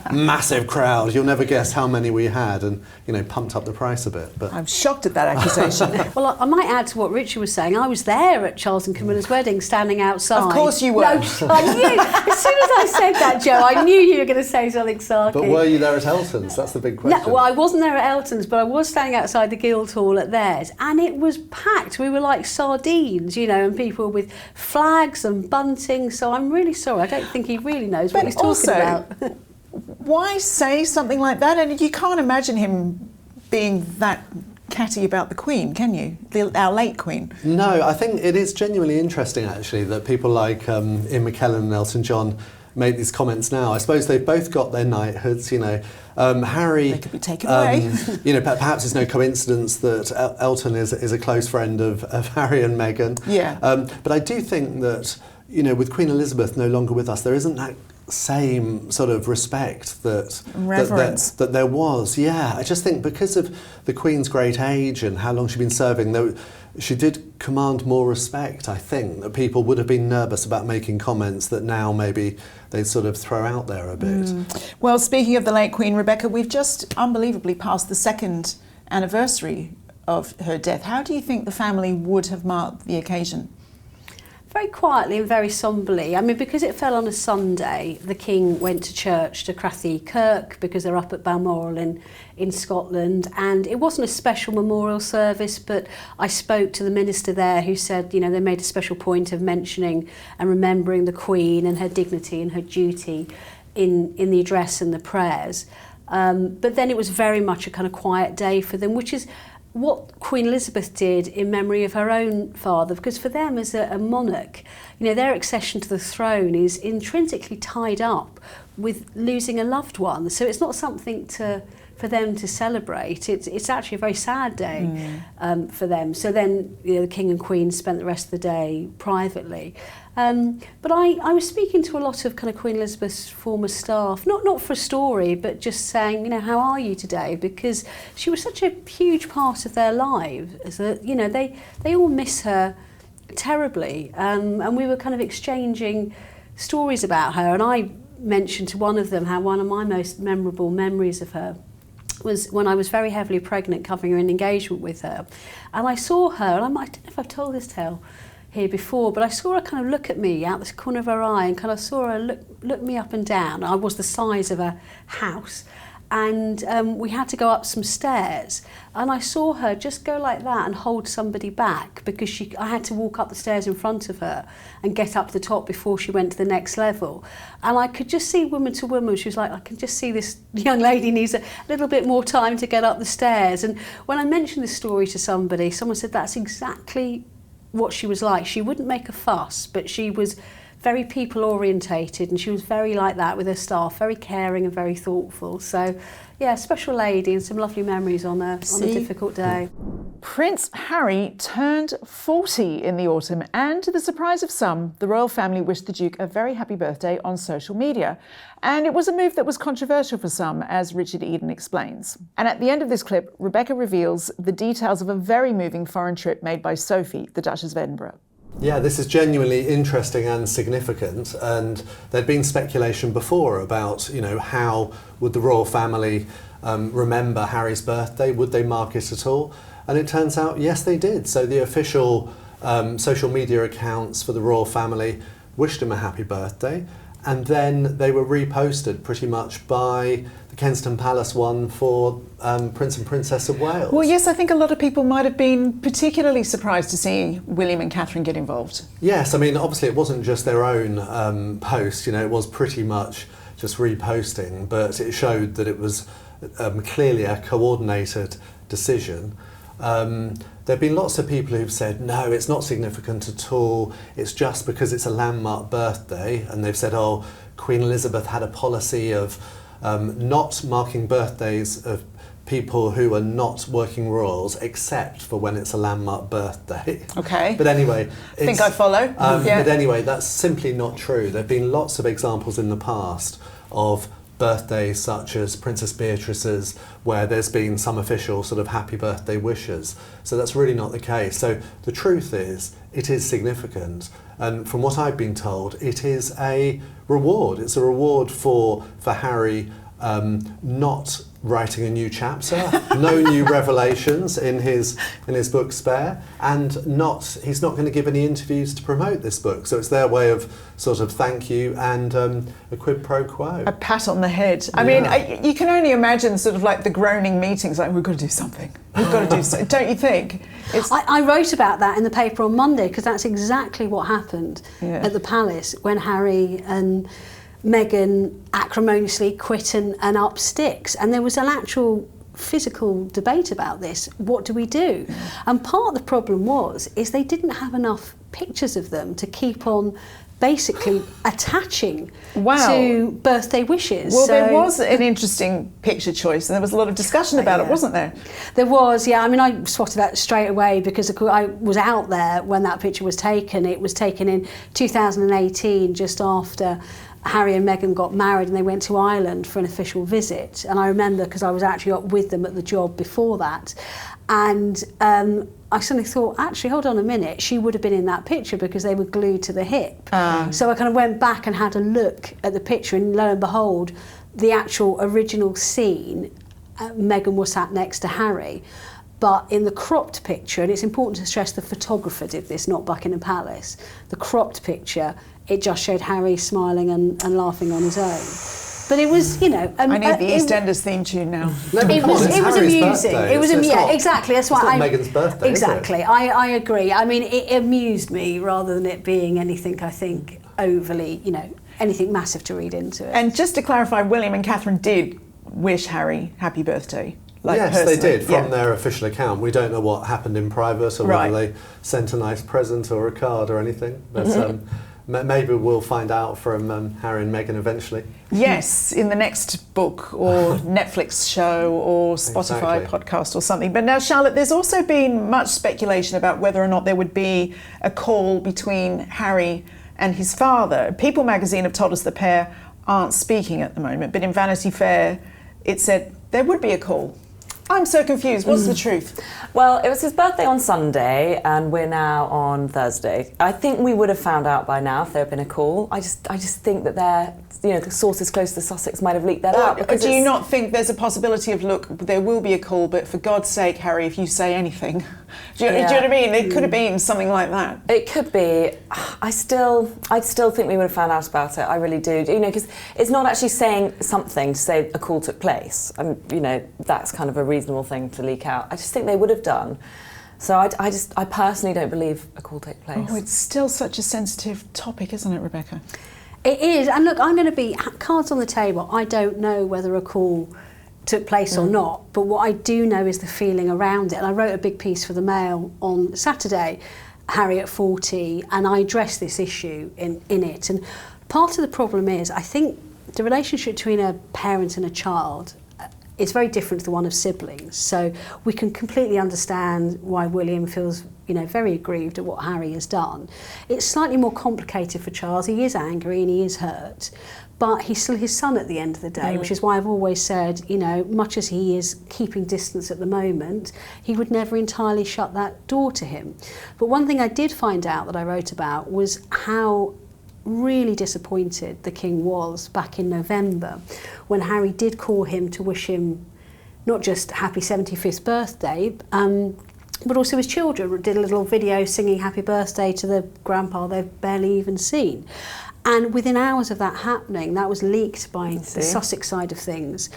massive crowd, you'll never guess how many we had, and, pumped up the price a bit. But I'm shocked at that accusation. Well, I might add to what Richard was saying. I was there at Charles and Camilla's wedding, standing outside. Of course you were. No, I knew. As soon as I said that, Joe, I knew you were going to say something sarky. But were you there at Elton's? That's the big question. No, well, I wasn't there at Elton's, but I was standing outside the Guildhall at theirs, and it was packed. We were like sardines, and people with flags and bunting. So I'm really sorry. I don't think he really knows what he's talking about. Why say something like that? And you can't imagine him being that catty about the Queen, can you? Our late Queen. No, I think it is genuinely interesting, actually, that people like Ian McKellen and Elton John make these comments now. I suppose they've both got their knighthoods, Harry... They could be taken away. Perhaps it's no coincidence that Elton is a close friend of Harry and Meghan. Yeah. But I do think that, with Queen Elizabeth no longer with us, there isn't that same sort of respect reverence that there was. Yeah, I just think because of the Queen's great age and how long she'd been serving, she did command more respect. I think that people would have been nervous about making comments that now maybe they sort of throw out there a bit. Well, speaking of the late Queen, Rebecca, we've just unbelievably passed the 2nd anniversary of her death. How do you think the family would have marked the occasion? Very quietly and very somberly. I mean, because it fell on a Sunday, the King went to church to Crathy Kirk because they're up at Balmoral in Scotland, and it wasn't a special memorial service, but I spoke to the minister there who said, they made a special point of mentioning and remembering the Queen and her dignity and her duty in the address and the prayers. But then it was very much a kind of quiet day for them, which is what Queen Elizabeth did in memory of her own father, because for them as a monarch, their accession to the throne is intrinsically tied up with losing a loved one. So it's not something for them to celebrate. It's actually a very sad day for them. So then the King and Queen spent the rest of the day privately. But I was speaking to a lot of kind of Queen Elizabeth's former staff, not for a story, but just saying, how are you today? Because she was such a huge part of their lives that, they all miss her terribly. And we were kind of exchanging stories about her. And I mentioned to one of them how one of my most memorable memories of her was when I was very heavily pregnant, covering an engagement with her. And I saw her, and I don't know if I've told this tale here before, but I saw her kind of look at me out the corner of her eye, and kind of saw her look me up and down. I was the size of a house, and we had to go up some stairs, and I saw her just go like that and hold somebody back, because I had to walk up the stairs in front of her and get up to the top before she went to the next level. And I could just see woman to woman, she was like, I can just see this young lady needs a little bit more time to get up the stairs. And when I mentioned this story to somebody, someone said that's exactly what she was like. She wouldn't make a fuss, but she was very people orientated, and she was very like that with her staff, very caring and very thoughtful. So yeah, special lady, and some lovely memories on a difficult day. Prince Harry turned 40 in the autumn, and to the surprise of some, the royal family wished the Duke a very happy birthday on social media. And it was a move that was controversial for some, as Richard Eden explains. And at the end of this clip, Rebecca reveals the details of a very moving foreign trip made by Sophie, the Duchess of Edinburgh. Yeah, this is genuinely interesting and significant, and there'd been speculation before about, how would the royal family remember Harry's birthday? Would they mark it at all? And it turns out, yes, they did. So the official social media accounts for the royal family wished him a happy birthday, and then they were reposted pretty much by the Kensington Palace one for Prince and Princess of Wales. Well, yes, I think a lot of people might have been particularly surprised to see William and Catherine get involved. Yes, I mean, obviously it wasn't just their own post, it was pretty much just reposting, but it showed that it was clearly a coordinated decision. There have been lots of people who've said, no, it's not significant at all, it's just because it's a landmark birthday, and they've said, oh, Queen Elizabeth had a policy of not marking birthdays of people who are not working royals, except for when it's a landmark birthday. Okay. But anyway... I think I follow. But anyway, that's simply not true. There have been lots of examples in the past of birthdays such as Princess Beatrice's, where there's been some official sort of happy birthday wishes. So that's really not the case. So the truth is, it is significant. And from what I've been told, it is a reward. It's a reward for Harry not writing a new chapter, no new revelations in his book Spare, and he's not going to give any interviews to promote this book. So it's their way of sort of thank you and a quid pro quo. A pat on the head. I mean, you can only imagine sort of like the groaning meetings, like, we've got to do something. We've got to do something. Don't you think? I wrote about that in the paper on Monday, because that's exactly what happened at the palace when Harry and Meghan acrimoniously quit and up sticks, and there was an actual physical debate about this. What do we do? And part of the problem is they didn't have enough pictures of them to keep on basically attaching to birthday wishes. Well, there was an interesting picture choice, and there was a lot of discussion about it, wasn't there? There was, yeah. I mean, I spotted that straight away because I was out there when that picture was taken. It was taken in 2018, just after Harry and Meghan got married, and they went to Ireland for an official visit. And I remember, because I was actually up with them at the job before that, and I suddenly thought, actually, hold on a minute, she would have been in that picture because they were glued to the hip. So I kind of went back and had a look at the picture, and lo and behold, the actual original scene, Meghan was sat next to Harry. But in the cropped picture, and it's important to stress the photographer did this, not Buckingham Palace, the cropped picture, it just showed Harry smiling and laughing on his own. But it was, I need the EastEnders theme tune now. It was amusing. It was exactly. That's why it's not Meghan's birthday. Exactly. I agree. I mean, it amused me rather than it being anything, I think, overly, anything massive to read into it. And just to clarify, William and Catherine did wish Harry happy birthday. Yes, personally. they did, from their official account. We don't know what happened in private, or whether they sent a nice present or a card or anything. But maybe we'll find out from Harry and Meghan eventually. Yes, in the next book or Netflix show or Spotify podcast or something. But now, Charlotte, there's also been much speculation about whether or not there would be a call between Harry and his father. People magazine have told us the pair aren't speaking at the moment, but in Vanity Fair it said there would be a call. I'm so confused. What's the truth? Well, it was his birthday on Sunday, and we're now on Thursday. I think we would have found out by now if there had been a call. I just think that the sources close to Sussex might have leaked that out. Do you not think there's a possibility of, look, there will be a call, but for God's sake, Harry, if you say anything. Do you know what I mean? It could have been something like that. It could be. I still think we would have found out about it. I really do. Because it's not actually saying something to say a call took place. That's kind of a reasonable thing to leak out. I just think they would have done. So I personally don't believe a call took place. Oh, it's still such a sensitive topic, isn't it, Rebecca? It is. And look, I'm going to be cards on the table. I don't know whether a call took place or not, but what I do know is the feeling around it. And I wrote a big piece for the Mail on Saturday, Harry at 40, and I addressed this issue in it. And part of the problem is, I think the relationship between a parent and a child is very different to the one of siblings. So we can completely understand why William feels, very aggrieved at what Harry has done. It's slightly more complicated for Charles. He is angry and he is hurt, but he's still his son at the end of the day, which is why I've always said, much as he is keeping distance at the moment, he would never entirely shut that door to him. But one thing I did find out that I wrote about was how really disappointed the King was back in November when Harry did call him to wish him not just happy 75th birthday, but also his children did a little video singing happy birthday to the grandpa they've barely even seen. And within hours of that happening, that was leaked by the Sussex side of things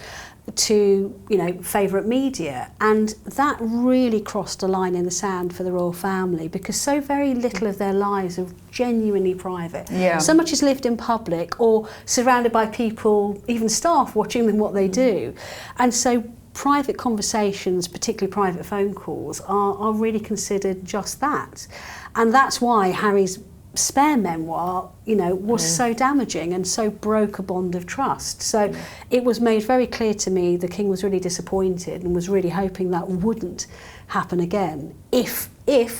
to, you know, favourite media, and that really crossed a line in the sand for the royal family, because so very little of their lives are genuinely private. Yeah. So much is lived in public or surrounded by people, even staff, watching them what they do. And so private conversations, particularly private phone calls, are really considered just that. And that's why Harry's spare memoir, you know, was so damaging and so broke a bond of trust. So it was made very clear to me the King was really disappointed and was really hoping that wouldn't happen again. If,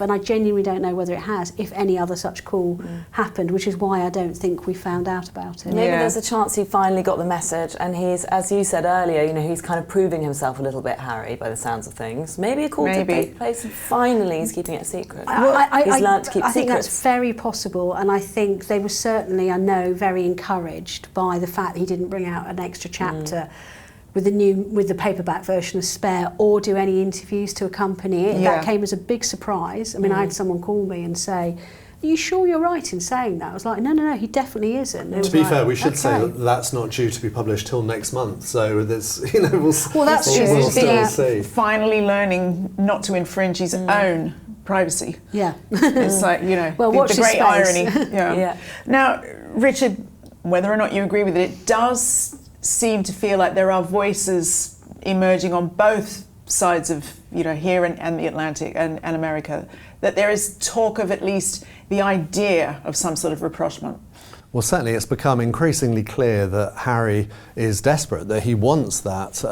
and I genuinely don't know whether it has, if any other such call happened, which is why I don't think we found out about it. Maybe there's a chance he finally got the message, and he's, as you said earlier, you know, he's kind of proving himself a little bit, Harry, by the sounds of things. Maybe a call to take place, and finally he's keeping it a secret. He's learnt to keep I think secrets. that's very possible, and I think they were certainly, I know, very encouraged by the fact that he didn't bring out an extra chapter with the paperback version of Spare, or do any interviews to accompany it. That came as a big surprise. I mean, I had someone call me and say, "Are you sure you're right in saying that?" I was like, no, he definitely isn't. To be fair, we should say that that's not due to be published till next month, so there's, you know, well, that's true. We'll still see. Finally learning not to infringe his own privacy. Yeah. It's like, you know, well, the watch great space. irony. Yeah. Now, Richard, whether or not you agree with it, it does seem to feel like there are voices emerging on both sides of, you know, here and the Atlantic and America, that there is talk of at least the idea of some sort of rapprochement. Well, certainly it's become increasingly clear that Harry is desperate, that he wants that,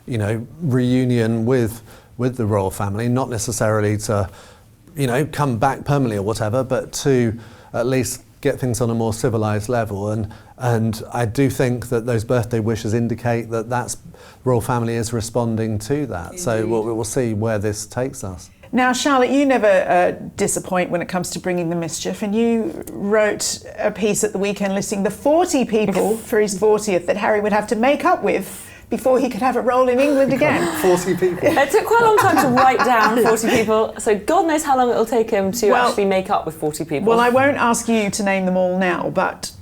you know, reunion with the royal family, not necessarily to, you know, come back permanently or whatever, but to at least get things on a more civilised level. And I do think that those birthday wishes indicate that the royal family is responding to that. Indeed. So we'll see where this takes us. Now, Charlotte, you never disappoint when it comes to bringing the mischief, and you wrote a piece at the weekend listing the 40 people for his 40th that Harry would have to make up with before he could have a role in England again. 40 people. It took quite a long time to write down 40 people, so God knows how long it'll take him to actually make up with 40 people. Well, I won't ask you to name them all now, but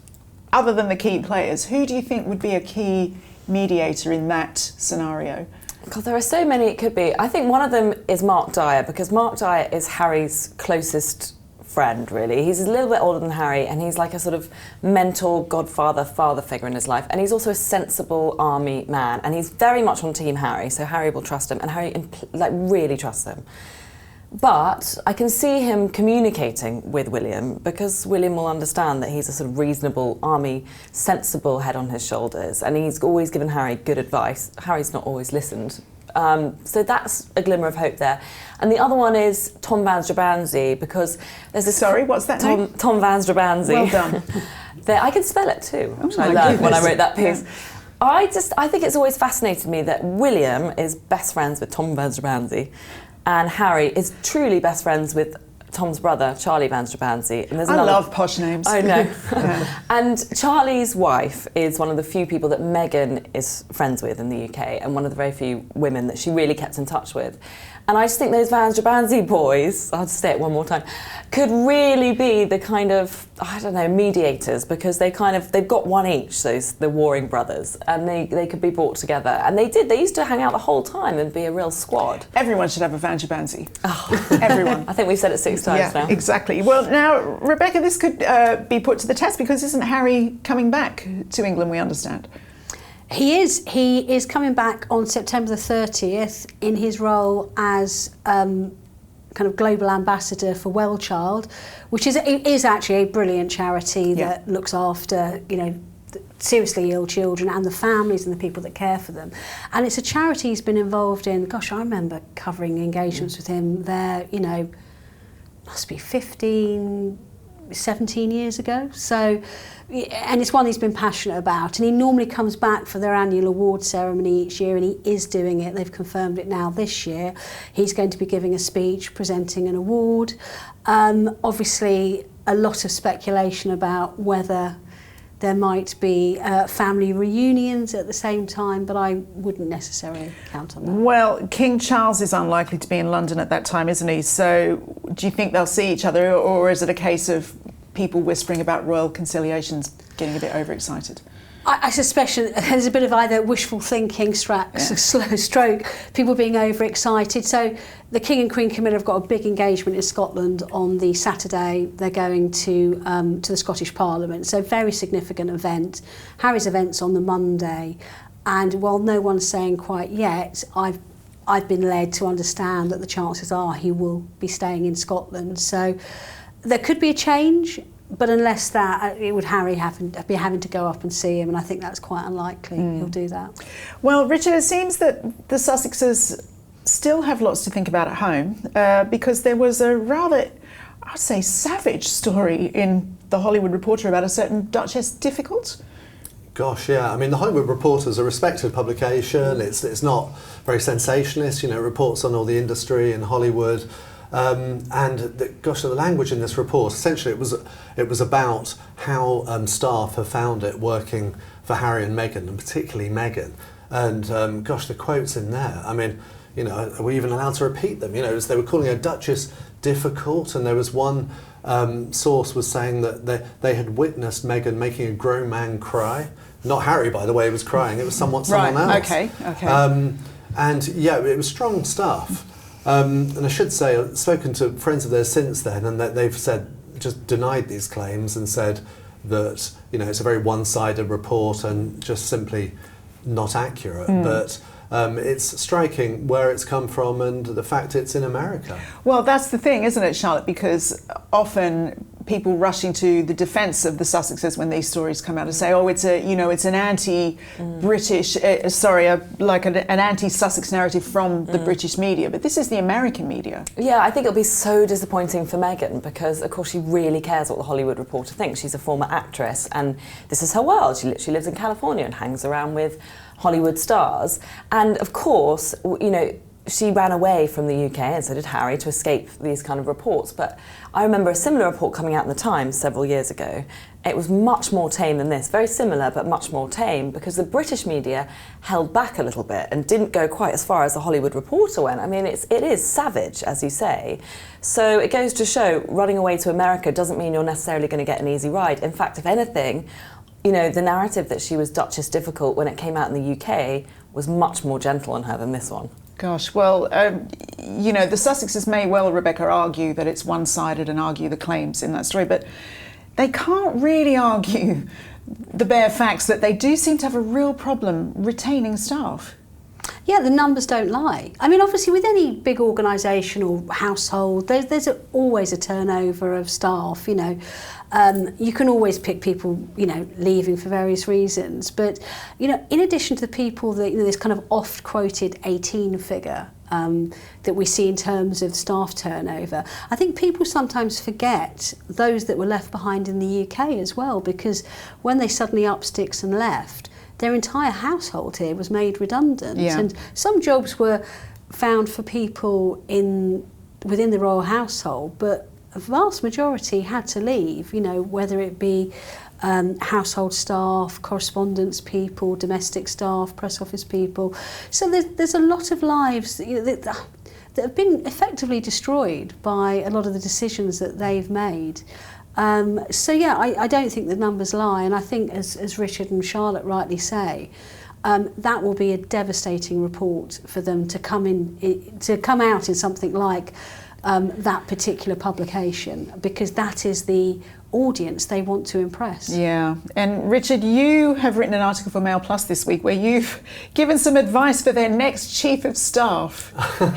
other than the key players, who do you think would be a key mediator in that scenario? God, there are so many it could be. I think one of them is Mark Dyer, because Mark Dyer is Harry's closest friend, really. He's a little bit older than Harry, and he's like a sort of mentor, godfather, father figure in his life, and he's also a sensible army man, and he's very much on Team Harry, so Harry will trust him, and Harry really trusts him. But I can see him communicating with William, because William will understand that he's a sort of reasonable army, sensible head on his shoulders, and he's always given Harry good advice. Harry's not always listened. So that's a glimmer of hope there. And the other one is Tom Van Strabansy, because there's this... Sorry, what's that name? Tom Van Strabansy. Well done. I can spell it too, which I learned when I wrote that piece. Yeah. I think it's always fascinated me that William is best friends with Tom Van Strabansy, and Harry is truly best friends with Tom's brother, Charlie Van Strabansy. And I love posh names. I know. And Charlie's wife is one of the few people that Meghan is friends with in the UK, and one of the very few women that she really kept in touch with. And I just think those Van Strabansy boys, I'll just say it one more time, could really be the kind of, I don't know, mediators, because they've got one each, the warring brothers, and they could be brought together. And they used to hang out the whole time and be a real squad. Everyone should have a Van Strabansy. Oh. Everyone. I think we've said it 6 times now. Exactly. Well, now, Rebecca, this could be put to the test, because isn't Harry coming back to England, we understand? He is coming back on September the 30th in his role as kind of global ambassador for Well Child, which is actually a brilliant charity that looks after, you know, seriously ill children and the families and the people that care for them. And it's a charity he's been involved in. Gosh, I remember covering engagements with him there, you know, must be 15, 17 years ago. So, and it's one he's been passionate about, and he normally comes back for their annual award ceremony each year, and he is doing it. They've confirmed it now this year. He's going to be giving a speech, presenting an award. Obviously, a lot of speculation about whether There might be family reunions at the same time, but I wouldn't necessarily count on that. Well, King Charles is unlikely to be in London at that time, isn't he? So do you think they'll see each other, or is it a case of people whispering about royal conciliations getting a bit overexcited? I suspect there's a bit of either wishful thinking, slow stroke, people being overexcited. So the King and Queen Camilla have got a big engagement in Scotland on the Saturday. They're going to the Scottish Parliament, so very significant event. Harry's event's on the Monday, and while no one's saying quite yet, I've been led to understand that the chances are he will be staying in Scotland. So there could be a change. But unless that, it would Harry be having to go up and see him, and I think that's quite unlikely he'll do that. Well, Richard, it seems that the Sussexes still have lots to think about at home because there was a rather, I'd say, savage story in The Hollywood Reporter about a certain Duchess Difficult. Gosh, yeah. I mean, the Hollywood Reporter is a respected publication. It's not very sensationalist. You know, it reports on all the industry in Hollywood. The language in this report, essentially it was about how staff have found it working for Harry and Meghan, and particularly Meghan. And the quotes in there, I mean, you know, are we even allowed to repeat them? You know, they were calling a Duchess difficult, and there was one source was saying that they had witnessed Meghan making a grown man cry. Not Harry, by the way, was crying, it was someone else. Okay. And yeah, it was strong stuff. And I should say, I've spoken to friends of theirs since then, and that they've just denied these claims and said that, you know, it's a very one-sided report and just simply not accurate. But it's striking where it's come from and the fact it's in America. Well, that's the thing, isn't it, Charlotte? Because often people rushing to the defence of the Sussexes when these stories come out and say, oh, it's an anti-British, an anti-Sussex narrative from the British media. But this is the American media. Yeah, I think it'll be so disappointing for Meghan because, of course, she really cares what the Hollywood Reporter thinks. She's a former actress and this is her world. She literally lives in California and hangs around with Hollywood stars. And, of course, you know, she ran away from the UK, and so did Harry, to escape these kind of reports. But I remember a similar report coming out in the Times several years ago. It was much more tame than this, very similar but much more tame, because the British media held back a little bit and didn't go quite as far as the Hollywood Reporter went. I mean, it is savage, as you say. So it goes to show running away to America doesn't mean you're necessarily going to get an easy ride. In fact, if anything, you know, the narrative that she was Duchess Difficult when it came out in the UK was much more gentle on her than this one. Gosh, well, you know, the Sussexes may well, Rebecca, argue that it's one-sided and argue the claims in that story, but they can't really argue the bare facts that they do seem to have a real problem retaining staff. Yeah, the numbers don't lie. I mean, obviously, with any big organisation or household, there's always a turnover of staff, you know. You can always pick people, you know, leaving for various reasons. But, you know, in addition to the people that, you know, this kind of oft-quoted 18 figure that we see in terms of staff turnover, I think people sometimes forget those that were left behind in the UK as well, because when they suddenly upped sticks and left, their entire household here was made redundant. Yeah. And some jobs were found for people within the royal household, but a vast majority had to leave, you know, whether it be household staff, correspondence people, domestic staff, press office people. So there's a lot of lives that have been effectively destroyed by a lot of the decisions that they've made. So yeah, I don't think the numbers lie, and I think as Richard and Charlotte rightly say, that will be a devastating report for them to come out in something like that particular publication, because that is the audience they want to impress. Yeah, and Richard, you have written an article for Mail Plus this week where you've given some advice for their next chief of staff.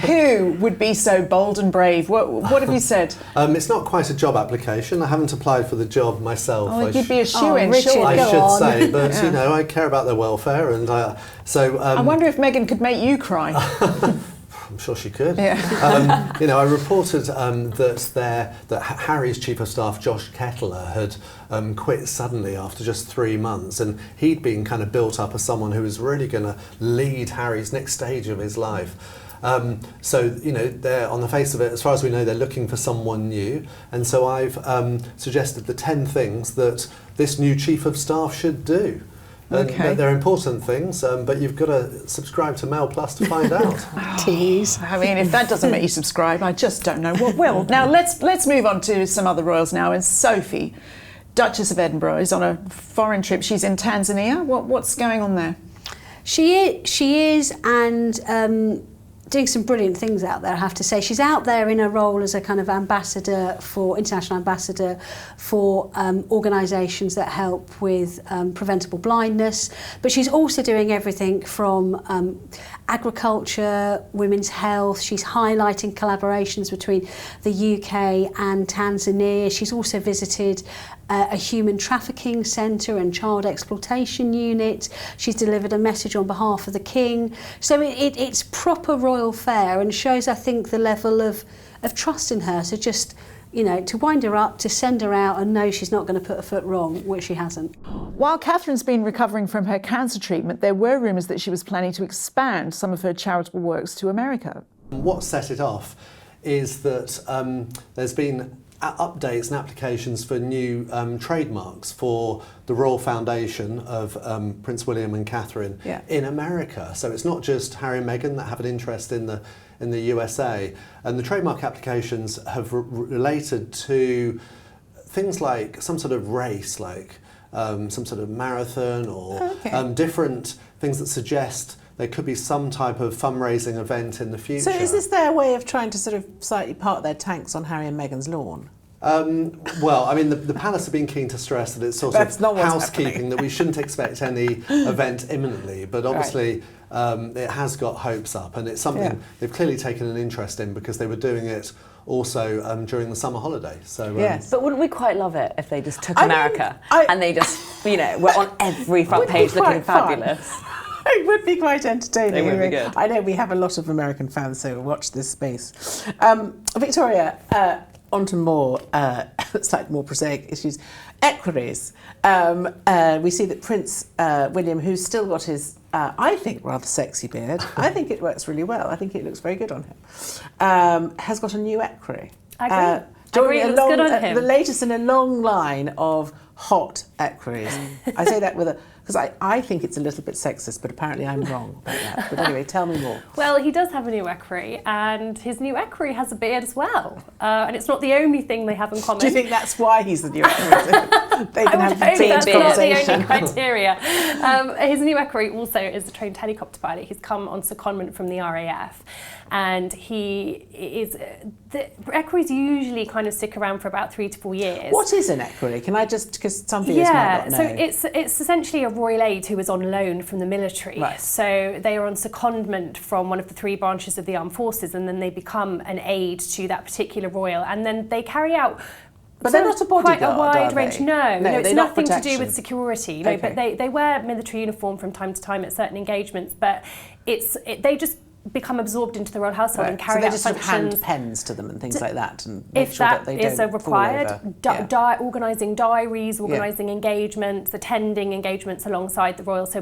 Who would be so bold and brave? What have you said? It's not quite a job application. I haven't applied for the job myself. Oh, you'd be a shoo-in, Richard, surely. I should on. say, but Yeah. you know, I care about their welfare, and I wonder if Meghan could make you cry. I'm sure she could. Yeah. You know, I reported that Harry's chief of staff, Josh Kettler, had quit suddenly after just 3 months, and he'd been kind of built up as someone who was really going to lead Harry's next stage of his life. So, they're, on the face of it, as far as we know, they're looking for someone new. And so I've suggested the 10 things that this new Chief of Staff should do. Okay. They're important things, but you've got to subscribe to Mail Plus to find out. Tease. I mean, if that doesn't make you subscribe, I just don't know what will. Now, let's move on to some other royals now. And Sophie, Duchess of Edinburgh, is on a foreign trip. She's in Tanzania. What's going on there? She is, and doing some brilliant things out there, I have to say. She's out there in a role as a kind of international ambassador for organisations that help with preventable blindness. But she's also doing everything from agriculture, women's health. She's highlighting collaborations between the UK and Tanzania. She's also visited a human trafficking centre and child exploitation unit. She's delivered a message on behalf of the King. So it's proper royal fare, and shows, I think, the level of trust in her. So just, to wind her up, to send her out and know she's not going to put a foot wrong, which she hasn't. While Catherine's been recovering from her cancer treatment, there were rumours that she was planning to expand some of her charitable works to America. What set it off is that there's been updates and applications for new trademarks for the Royal Foundation of Prince William and Catherine in America. So it's not just Harry and Meghan that have an interest in the USA, and the trademark applications have related to things like some sort of race, like some sort of marathon, or different things that suggest there could be some type of fundraising event in the future. So is this their way of trying to sort of slightly park their tanks on Harry and Meghan's lawn? Well, I mean, the palace have been keen to stress that it's sort of housekeeping, that we shouldn't expect any event imminently, but obviously it has got hopes up, and it's something they've clearly taken an interest in, because they were doing it also during the summer holiday. So yes. But wouldn't we quite love it if they just took America and they just, were on every front page looking fabulous? It would be quite entertaining. It would be good. I know we have a lot of American fans, so watch this space. Victoria, on to more, slightly more prosaic issues. Equerries. We see that Prince William, who's still got his, I think, rather sexy beard, I think it works really well, I think it looks very good on him, has got a new equerry. I agree. It looks good on him. The latest in a long line of hot equerries. I say that with because I think it's a little bit sexist, but apparently I'm wrong about that. But anyway, tell me more. Well, he does have a new equerry, and his new equerry has a beard as well. And it's not the only thing they have in common. Do you think that's why he's the new equerry? They can have that's the not the only criteria. His new equerry also is a trained helicopter pilot. He's come on secondment from the RAF, and he is. The equerries usually kind of stick around for about 3 to 4 years. What is an equerry? Can I just, because some viewers might not know. So it's essentially a royal aide who is on loan from the military. Right. So they are on secondment from one of the 3 branches of the armed forces, and then they become an aide to that particular royal, and then they carry out. But they're not a bodyguard, quite a wide are range. they? No, it's nothing to do with protection. security. Okay. No, but they wear military uniform from time to time at certain engagements. But they just become absorbed into the royal household and carry out functions. So they just hand pens to them and things like that, and make if sure that they is don't required, fall over. organising diaries, organising engagements, attending engagements alongside the royal. So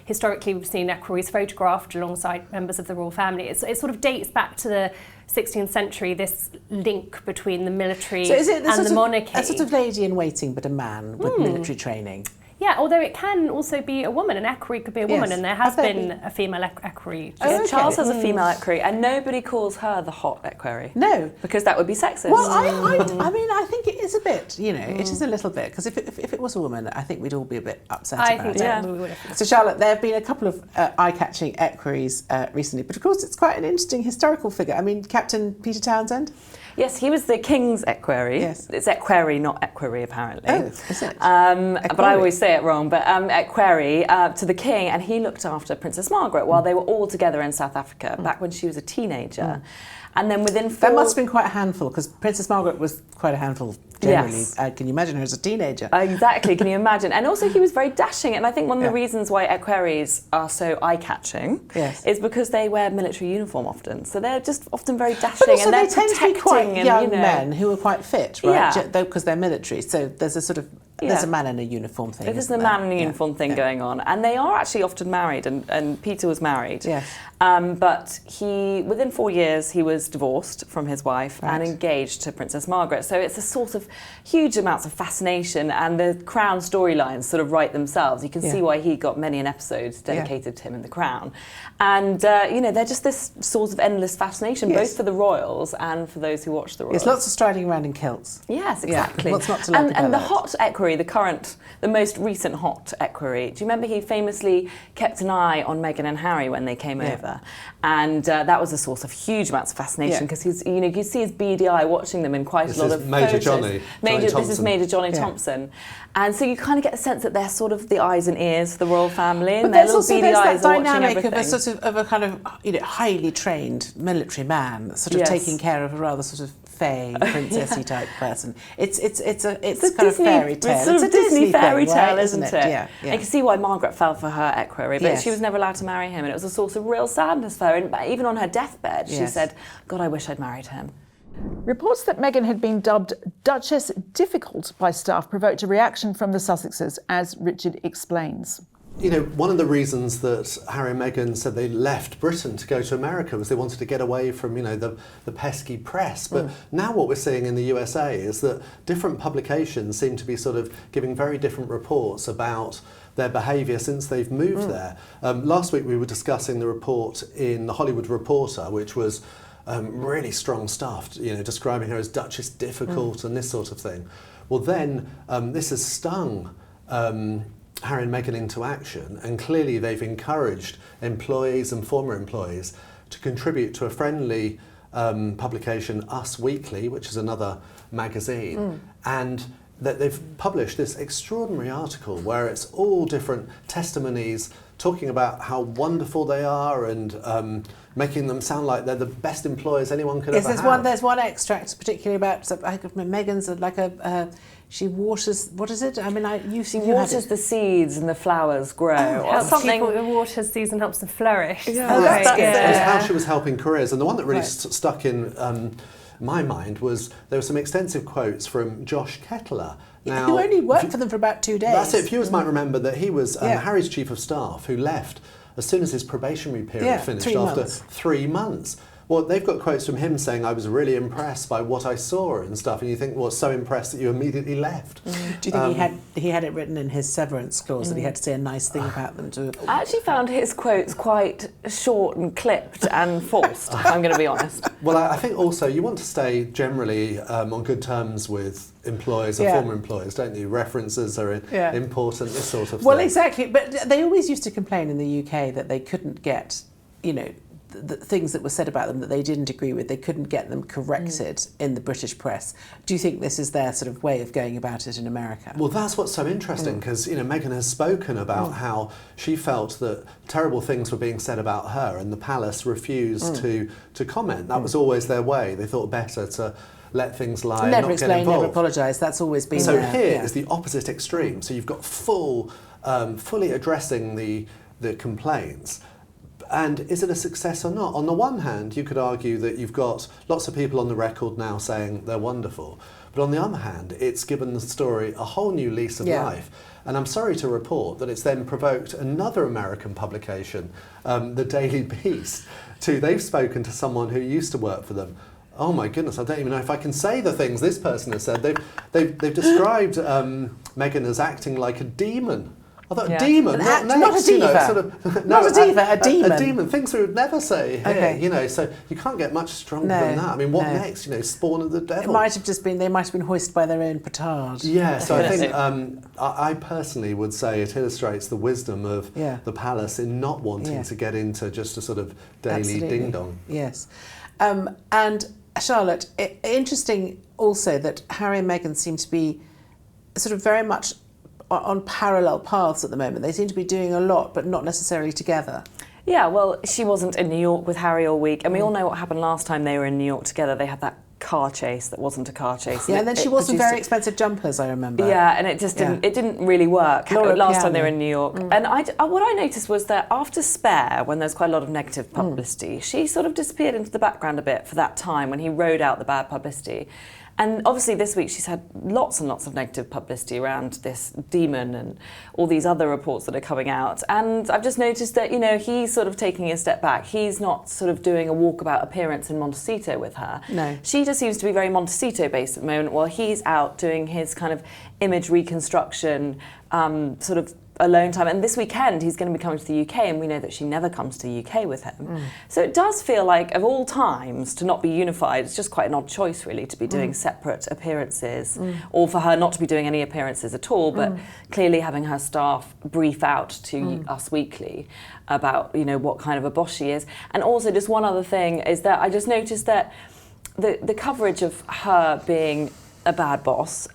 historically we've seen equerries photographed alongside members of the royal family. It sort of dates back to the 16th century, this link between the military and the monarchy. A sort of lady in waiting, but a man with military training. Yeah, although it can also be a woman. An equerry could be a woman, and there has been a female equerry. Charles has a female equerry, and nobody calls her the hot equerry. No. Because that would be sexist. Well, I mean, I think it is a bit, it is a little bit, because if it was a woman, I think we'd all be a bit upset about it. We would have. So, Charlotte, there have been a couple of eye-catching equerries recently, but of course it's quite an interesting historical figure. I mean, Captain Peter Townsend? Yes, he was the king's equerry. Yes. It's equerry, not equerry, apparently. Oh, is it? But I always say it wrong. But equerry to the king, and he looked after Princess Margaret while they were all together in South Africa, back when she was a teenager. And then within 4... That must have been quite a handful, because Princess Margaret was quite a handful generally. Yes. Can you imagine her as a teenager? Exactly, can you imagine? And also he was very dashing, and I think one of the reasons why equerries are so eye-catching is because they wear military uniform often. So they're just often very dashing, but also and they're they tend to be quite and, young men who are quite fit, right? Yeah. Because they're military. So there's a sort of There's a man in a uniform thing. There's a man in a uniform thing going on. And they are actually often married, and Peter was married. Yes. But within 4 years, he was divorced from his wife and engaged to Princess Margaret. So it's a sort of huge amounts of fascination, and the Crown storylines sort of write themselves. You can see why he got many an episode dedicated to him in the Crown. And, they're just this sort of endless fascination, both for the royals and for those who watch the royals. There's lots of striding around in kilts. Yes, exactly. What's not to like about and the that? hot equerry, the most recent hot equerry, do you remember he famously kept an eye on Meghan and Harry when they came over? And that was a source of huge amounts of fascination because you could see his beady eye watching them in quite a lot of Major photos. Johnny. This is Major Johnny Thompson. And so you kind of get the sense that they're sort of the eyes and ears of the royal family, and their little beady eyes are watching everything. But there's also that dynamic of a kind of highly trained military man, sort of taking care of a rather sort of fey, princessy type person. It's kind of fairy tale. It's a Disney fairy tale, isn't it? Yeah. And you can see why Margaret fell for her equerry, but she was never allowed to marry him, and it was a source of real sadness for her. And even on her deathbed, she said, "God, I wish I'd married him." Reports that Meghan had been dubbed Duchess Difficult by staff provoked a reaction from the Sussexes, as Richard explains. One of the reasons that Harry and Meghan said they left Britain to go to America was they wanted to get away from, the pesky press. But now what we're seeing in the USA is that different publications seem to be sort of giving very different reports about their behaviour since they've moved there. Last week we were discussing the report in The Hollywood Reporter, which was really strong stuff, describing her as Duchess Difficult and this sort of thing. Well then, this has stung Harry and Meghan into action, and clearly they've encouraged employees and former employees to contribute to a friendly publication, Us Weekly, which is another magazine, and that they've published this extraordinary article where it's all different testimonies talking about how wonderful they are and making them sound like they're the best employers anyone could ever have. There's one extract particularly about Meghan's like she waters, what is it? I mean, she waters the seeds and the flowers grow. Helps people, it waters seeds and helps them flourish. That's how she was helping careers. And the one that really stuck in my mind was there were some extensive quotes from Josh Kettler. Now, who only worked for them for about 2 days. That's it. Viewers might remember that he was Harry's chief of staff who left as soon as his probationary period finished after 3 months. Well, they've got quotes from him saying, "I was really impressed by what I saw," and stuff, and you think, well, so impressed that you immediately left. Do you think he had it written in his severance clause that he had to say a nice thing about them too? I actually found his quotes quite short and clipped and forced, if I'm going to be honest. Well, I think also you want to stay generally on good terms with employers and former employers, don't you? References are important, this sort of thing. Well, exactly, but they always used to complain in the UK that they couldn't get, the things that were said about them that they didn't agree with, they couldn't get them corrected in the British press. Do you think this is their sort of way of going about it in America? Well, that's what's so interesting, because Meghan has spoken about how she felt that terrible things were being said about her and the palace refused to comment. That was always their way. They thought better to let things lie and never not explain, get involved. never apologise. That's always been so here is the opposite extreme. So you've got fully addressing the complaints. And is it a success or not? On the one hand, you could argue that you've got lots of people on the record now saying they're wonderful. But on the other hand, it's given the story a whole new lease of life. And I'm sorry to report that it's then provoked another American publication, the Daily Beast, they've spoken to someone who used to work for them. Oh my goodness, I don't even know if I can say the things this person has said. They've described Meghan as acting like a demon. I thought a demon, not a diva. Not a diva, a demon. A demon, things we would never say here, so you can't get much stronger than that. I mean, what next? Spawn of the devil. It might have just been, they might have been hoisted by their own petard. Yeah, so I think, I personally would say it illustrates the wisdom of the palace in not wanting to get into just a sort of daily ding-dong. Yes. And Charlotte, interesting also that Harry and Meghan seem to be sort of very much on parallel paths at the moment. They seem to be doing a lot, but not necessarily together. Yeah, well, she wasn't in New York with Harry all week, and we all know what happened last time they were in New York together. They had that car chase that wasn't a car chase. Yeah, and then she wore some very expensive jumpers, I remember. Yeah, and it just didn't. It didn't really work last time they were in New York. And what I noticed was that after Spare, when there's quite a lot of negative publicity, she sort of disappeared into the background a bit for that time when he rode out the bad publicity. And obviously this week she's had lots and lots of negative publicity around this demon and all these other reports that are coming out. And I've just noticed that, you know, he's sort of taking a step back. He's not sort of doing a walkabout appearance in Montecito with her. No. She just seems to be very Montecito based at the moment, while he's out doing his kind of image reconstruction, sort of alone time. And this weekend he's going to be coming to the UK, and we know that she never comes to the UK with him. So it does feel like, of all times to not be unified, it's just quite an odd choice really, to be doing separate appearances, or for her not to be doing any appearances at all, but clearly having her staff brief out to Us Weekly about, you know, what kind of a boss she is. And also just one other thing is that I just noticed that the coverage of her being a bad boss,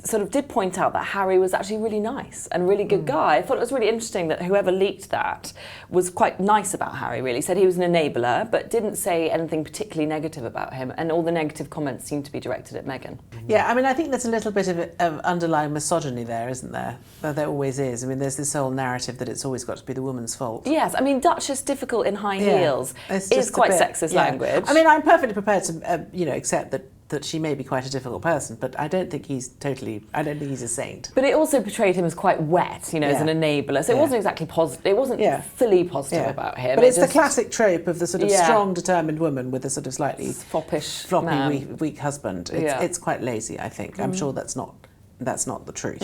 sort of did point out that Harry was actually really nice and a really good guy. I thought it was really interesting that whoever leaked that was quite nice about Harry, really. Said he was an enabler, but didn't say anything particularly negative about him, and all the negative comments seemed to be directed at Meghan. Yeah, I mean, I think there's a little bit of underlying misogyny there, isn't there? There always is. I mean, there's this whole narrative that it's always got to be the woman's fault. Yes, I mean, Duchess difficult in high heels is quite sexist language. I mean, I'm perfectly prepared to, you know, accept that she may be quite a difficult person, but I don't think he's a saint. But it also portrayed him as quite wet, you know, as an enabler. So it wasn't exactly positive. It wasn't fully positive about him. But it's the classic trope of the sort of strong, determined woman with a sort of slightly floppy, weak husband. It's quite lazy, I think. I'm sure that's not the truth.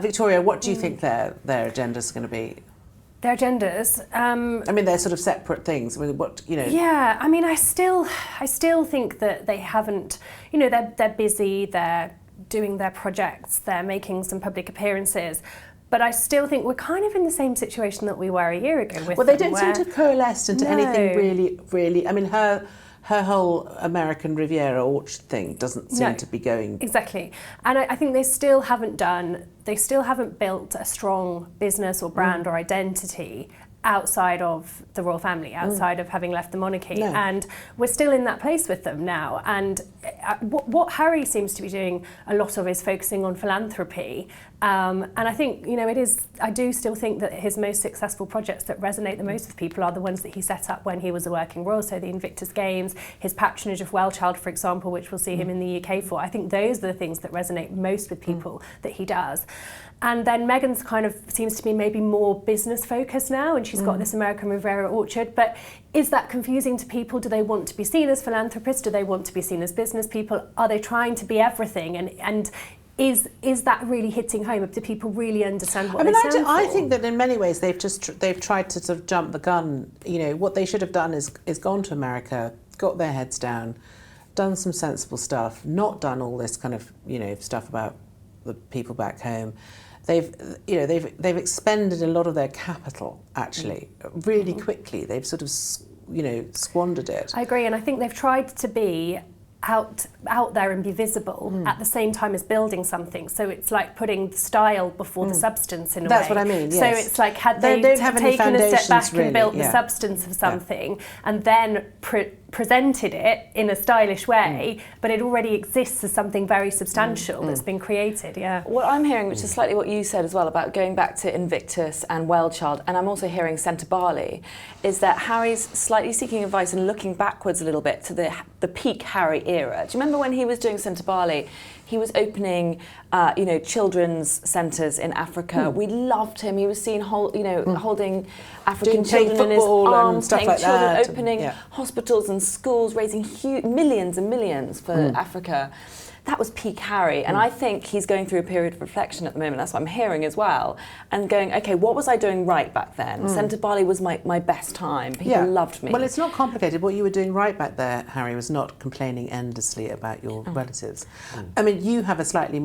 Victoria, what do you think their agenda's going to be? Their agendas. I mean, they're sort of separate things. I mean, what, you know? Yeah, I mean, I still think that they haven't. You know, they're busy. They're doing their projects. They're making some public appearances. But I still think we're kind of in the same situation that we were a year ago with. Well, they don't seem to have coalesced into anything really. I mean, her whole American Riviera orchard thing doesn't seem to be going... Exactly. And I think they still haven't built a strong business or brand or identity outside of the royal family, outside of having left the monarchy. No. And we're still in that place with them now. And what Harry seems to be doing a lot of is focusing on philanthropy. And I think, you know, I do still think that his most successful projects that resonate the most with people are the ones that he set up when he was a working royal, so the Invictus Games, his patronage of Wellchild, for example, which we'll see him in the UK for. I think those are the things that resonate most with people that he does. And then Meghan's kind of seems to be maybe more business focused now, and she's got this American Riviera orchard. But is that confusing to people? Do they want to be seen as philanthropists? Do they want to be seen as business people? Are they trying to be everything? And is that really hitting home? Do people really understand what they stand for? I think that in many ways they've tried to sort of jump the gun. You know, what they should have done is gone to America, got their heads down, done some sensible stuff, not done all this kind of, you know, stuff about the people back home. They've expended a lot of their capital actually really quickly. They've sort of, you know, squandered it. I agree, and I think they've tried to be out there and be visible at the same time as building something. So it's like putting the style before the substance in a way. That's what I mean, yes. So it's like had they taken a step back and built the substance of something and then presented it in a stylish way, but it already exists as something very substantial that's been created, What I'm hearing, which is slightly what you said as well, about going back to Invictus and Wellchild, and I'm also hearing Centre Barley, is that Harry's slightly seeking advice and looking backwards a little bit to the peak Harry era. Do you remember when he was doing Centre Barley? He was opening, children's centres in Africa. We loved him. He was seen, holding African children in his arms, playing children, opening hospitals and schools, raising millions and millions for Africa. That was peak Harry, and I think he's going through a period of reflection at the moment. That's what I'm hearing as well, and going, okay, what was I doing right back then? Centre Barley was my best time. People loved me. Well, it's not complicated. What you were doing right back there, Harry, was not complaining endlessly about your relatives. I mean, you have a slightly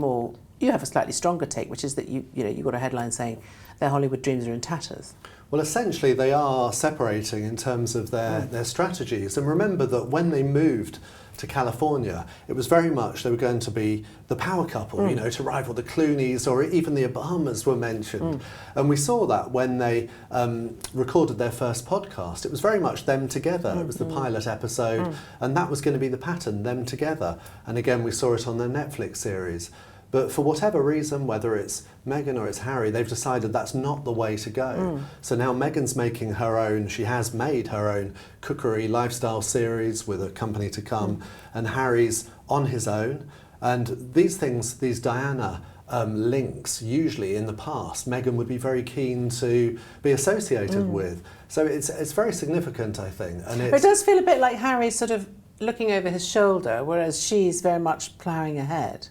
stronger take, which is that you got a headline saying their Hollywood dreams are in tatters. Well, essentially, they are separating in terms of their strategies. And remember that when they moved to California, it was very much they were going to be the power couple, you know, to rival the Clooneys, or even the Obamas were mentioned. And we saw that when they recorded their first podcast. It was very much them together. It was the pilot episode, and that was going to be the pattern, them together. And again, we saw it on their Netflix series. But for whatever reason, whether it's Meghan or it's Harry, they've decided that's not the way to go. So now Meghan's making her own, she has made her own cookery lifestyle series with a company to come, and Harry's on his own. And these things, these Diana links, usually in the past, Meghan would be very keen to be associated with. So it's very significant, I think. And it does feel a bit like Harry's sort of looking over his shoulder, whereas she's very much ploughing ahead.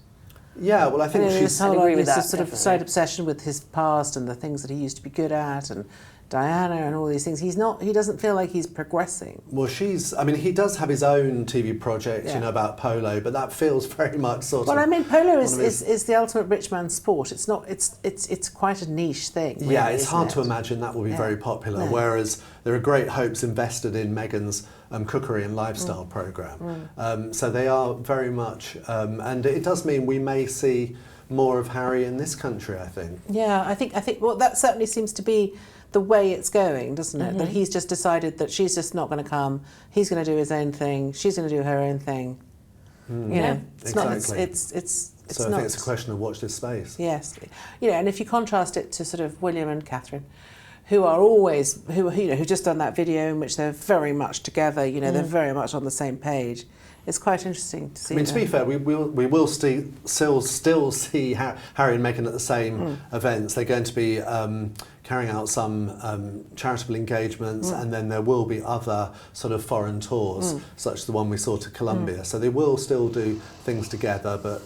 Yeah, well, I think she's... I'd agree with that, sort of slight obsession with his past and the things that he used to be good at, and Diana and all these things. He doesn't feel like he's progressing. Well, he does have his own TV project, about polo, but that feels very much sort of... Well, I mean, polo is the ultimate rich man's sport. It's not. It's quite a niche thing. Really, yeah, it's hard to imagine that will be very popular. No. Whereas there are great hopes invested in Meghan's cookery and lifestyle programme. So they are very much, and it does mean we may see more of Harry in this country, I think. Yeah, I think. Well, that certainly seems to be the way it's going, doesn't it? That he's just decided that she's just not going to come. He's going to do his own thing. She's going to do her own thing. You know, it's exactly. not. It's so not. I think it's a question of watch this space. Yes, and if you contrast it to sort of William and Catherine, who just done that video in which they're very much together. They're very much on the same page. It's quite interesting to see. I mean, to be fair, we will still see Harry and Meghan at the same events. They're going to be carrying out some charitable engagements, and then there will be other sort of foreign tours, such as the one we saw to Colombia. So they will still do things together, but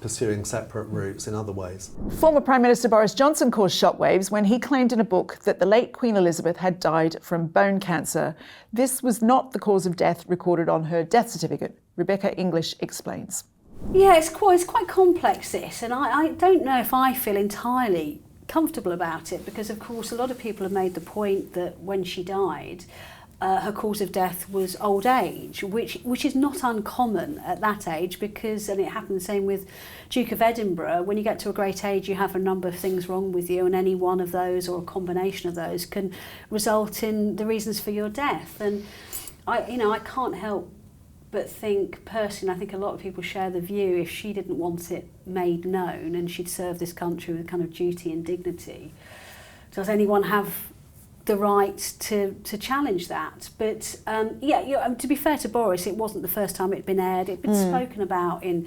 pursuing separate routes in other ways. Former Prime Minister Boris Johnson caused shockwaves when he claimed in a book that the late Queen Elizabeth had died from bone cancer. This was not the cause of death recorded on her death certificate. Rebecca English explains. Yeah, it's quite complex, this, and I don't know if I feel entirely comfortable about it, because of course a lot of people have made the point that when she died, her cause of death was old age, which is not uncommon at that age, because, and it happened the same with Duke of Edinburgh, when you get to a great age you have a number of things wrong with you, and any one of those or a combination of those can result in the reasons for your death. And I can't help but think personally, I think a lot of people share the view, if she didn't want it made known and she'd served this country with kind of duty and dignity, does anyone have the right to challenge that? But to be fair to Boris, it wasn't the first time it'd been aired. It'd been spoken about in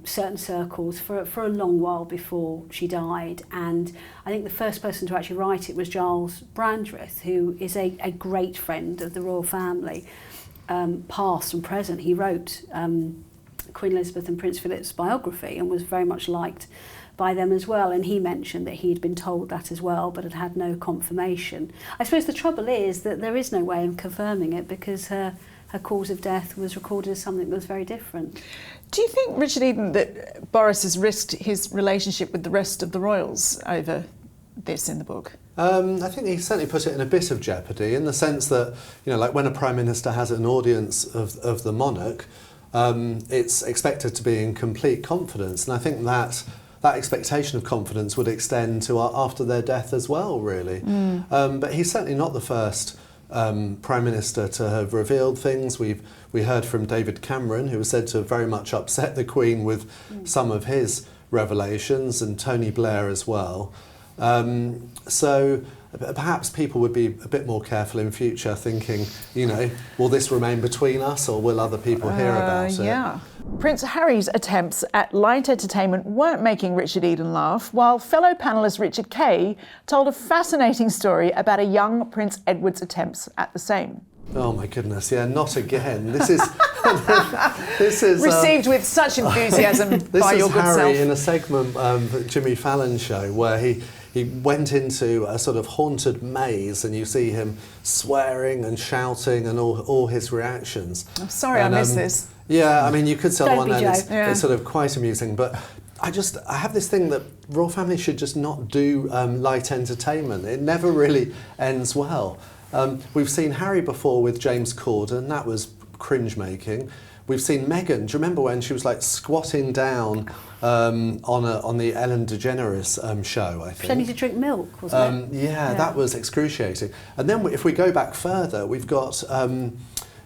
certain circles for a long while before she died, and I think the first person to actually write it was Giles Brandreth, who is a great friend of the royal family, past and present. He wrote Queen Elizabeth and Prince Philip's biography and was very much liked by them as well, and he mentioned that he'd been told that as well but had had no confirmation. I suppose the trouble is that there is no way of confirming it, because her cause of death was recorded as something that was very different. Do you think, Richard Eden, that Boris has risked his relationship with the rest of the royals over this in the book? I think he certainly put it in a bit of jeopardy, in the sense that, like when a Prime Minister has an audience of the monarch, it's expected to be in complete confidence, and I think that expectation of confidence would extend to after their death as well, really. But he's certainly not the first Prime Minister to have revealed things. We heard from David Cameron, who was said to have very much upset the Queen with some of his revelations, and Tony Blair as well. So perhaps people would be a bit more careful in future, thinking, will this remain between us, or will other people hear about it? Yeah. Prince Harry's attempts at light entertainment weren't making Richard Eden laugh, while fellow panellist Richard Kay told a fascinating story about a young Prince Edward's attempts at the same. Oh my goodness, yeah, not again. This is received with such enthusiasm by your good self. This is Harry in a segment at Jimmy Fallon's show, where he went into a sort of haunted maze, and you see him swearing and shouting and all his reactions. I'm sorry, I missed this. Yeah, I mean, you could sell one, and it's sort of quite amusing, but I have this thing that royal family should just not do light entertainment. It never really ends well. We've seen Harry before with James Corden, that was cringe-making. We've seen Meghan. Do you remember when she was like squatting down on the Ellen DeGeneres show, I think? Pretending to drink milk, wasn't it? Yeah, that was excruciating. And then if we go back further, we've got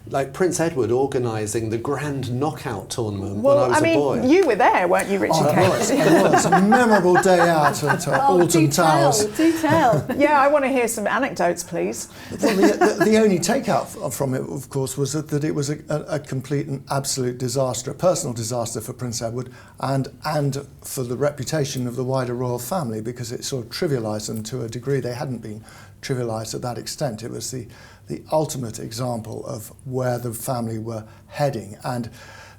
like Prince Edward organising the grand knockout tournament Well, when I was a boy. you were there, weren't you, Richard? It was a memorable day out at Alton Towers. Do tell. Yeah, I want to hear some anecdotes, please. Well, the only takeout from it, of course, was that it was a complete and absolute disaster, a personal disaster for Prince Edward and for the reputation of the wider royal family, because it sort of trivialised them to a degree they hadn't been trivialised at that extent. It was the ultimate example of where the family were heading, and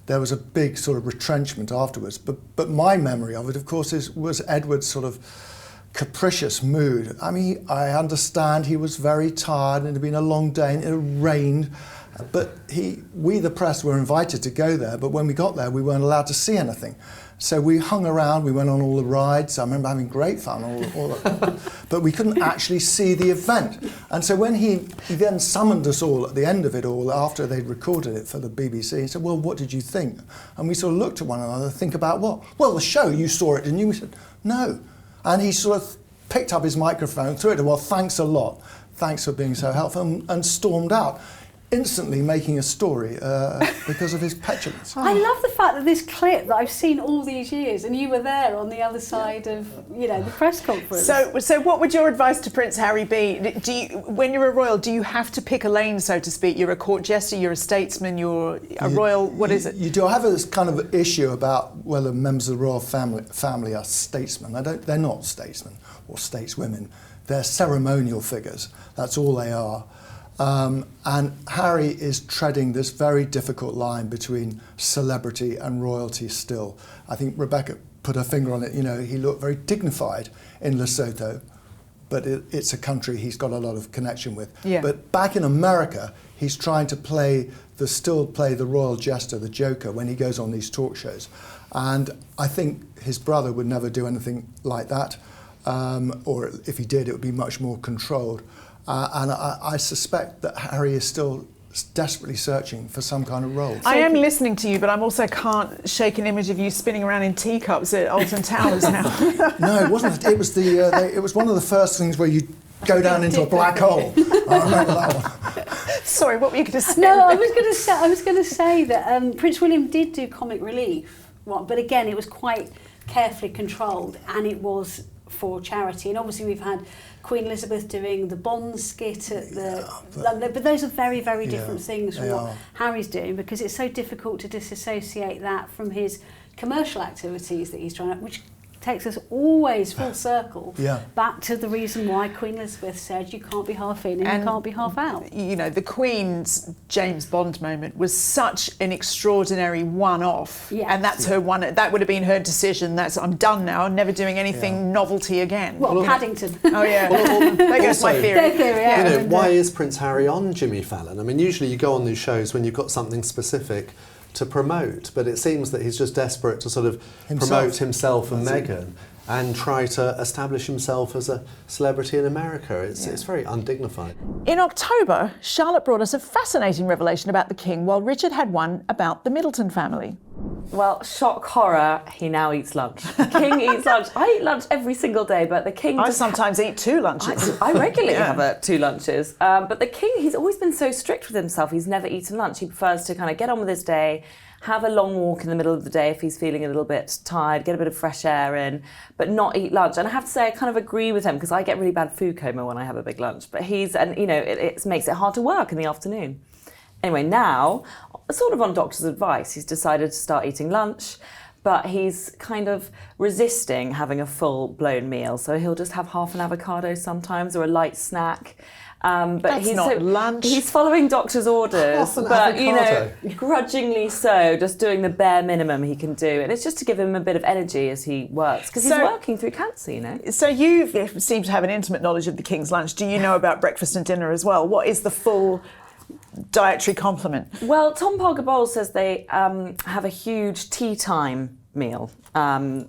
there was a big sort of retrenchment afterwards. But my memory of it, of course, was Edward's sort of capricious mood. I mean, I understand he was very tired and it had been a long day and it had rained, but we, the press, were invited to go there, but when we got there, we weren't allowed to see anything. So we hung around, we went on all the rides. I remember having great fun, but we couldn't actually see the event. And so when he then summoned us all at the end of it all, after they'd recorded it for the BBC, he said, well, what did you think? And we sort of looked at one another, think about what? Well, the show, you saw it, didn't you? We said, no. And he sort of picked up his microphone, threw it, well, thanks a lot. Thanks for being so helpful, and stormed out, instantly making a story because of his petulance. I love the fact that this clip that I've seen all these years, and you were there on the other side of, the press conference. So what would your advice to Prince Harry be? When you're a royal, do you have to pick a lane, so to speak? You're a court jester, you're a statesman, you're a royal, what is it? You do have this kind of issue about whether members of the royal family are statesmen. They're not statesmen or stateswomen. They're ceremonial figures. That's all they are. And Harry is treading this very difficult line between celebrity and royalty still. I think Rebecca put her finger on it. He looked very dignified in Lesotho, but it's a country he's got a lot of connection with. Yeah. But back in America, he's trying to still play the royal jester, the Joker, when he goes on these talk shows. And I think his brother would never do anything like that, or if he did, it would be much more controlled. And I suspect that Harry is still desperately searching for some kind of role. I am listening to you, but I also can't shake an image of you spinning around in teacups at Alton Towers now. No, it wasn't. It was it was one of the first things where you go down into a black hole. I remember that one. Sorry, what were you going to say? No, I was going to say that Prince William did do comic relief, but again, it was quite carefully controlled, and it was for charity. And obviously, we've had Queen Elizabeth doing the Bond skit at but those are very, very different things from what Harry's doing, because it's so difficult to disassociate that from his commercial activities that he's trying to, which takes us always full circle back to the reason why Queen Elizabeth said you can't be half in and you can't be half out. The Queen's James Bond moment was such an extraordinary one-off, and that's her one. That would have been her decision. I'm done now. I'm never doing anything novelty again. Well, Paddington. Oh yeah, there goes my theory. Their theory, why is Prince Harry on Jimmy Fallon? I mean, usually you go on these shows when you've got something specific to promote, but it seems that he's just desperate to sort of promote himself and Meghan and try to establish himself as a celebrity in America. It's very undignified. In October, Charlotte brought us a fascinating revelation about the King, while Richard had one about the Middleton family. Well, shock horror, he now eats lunch. The King eats lunch. I eat lunch every single day, but the King... I sometimes eat 2 lunches. I regularly have 2 lunches. But the King, he's always been so strict with himself. He's never eaten lunch. He prefers to kind of get on with his day, have a long walk in the middle of the day if he's feeling a little bit tired, get a bit of fresh air in, but not eat lunch. And I have to say, I kind of agree with him, because I get really bad food coma when I have a big lunch. But it makes it hard to work in the afternoon. Anyway, now, sort of on doctor's advice, he's decided to start eating lunch, but he's kind of resisting having a full-blown meal. So he'll just have half an avocado sometimes, or a light snack. But That's not lunch. He's following doctor's orders, but grudgingly so, just doing the bare minimum he can do, and it's just to give him a bit of energy as he works, because he's working through cancer, So you seem to have an intimate knowledge of the King's lunch. Do you know about breakfast and dinner as well? What is the full dietary complement? Well, Tom Parker Bowles says they have a huge tea time meal.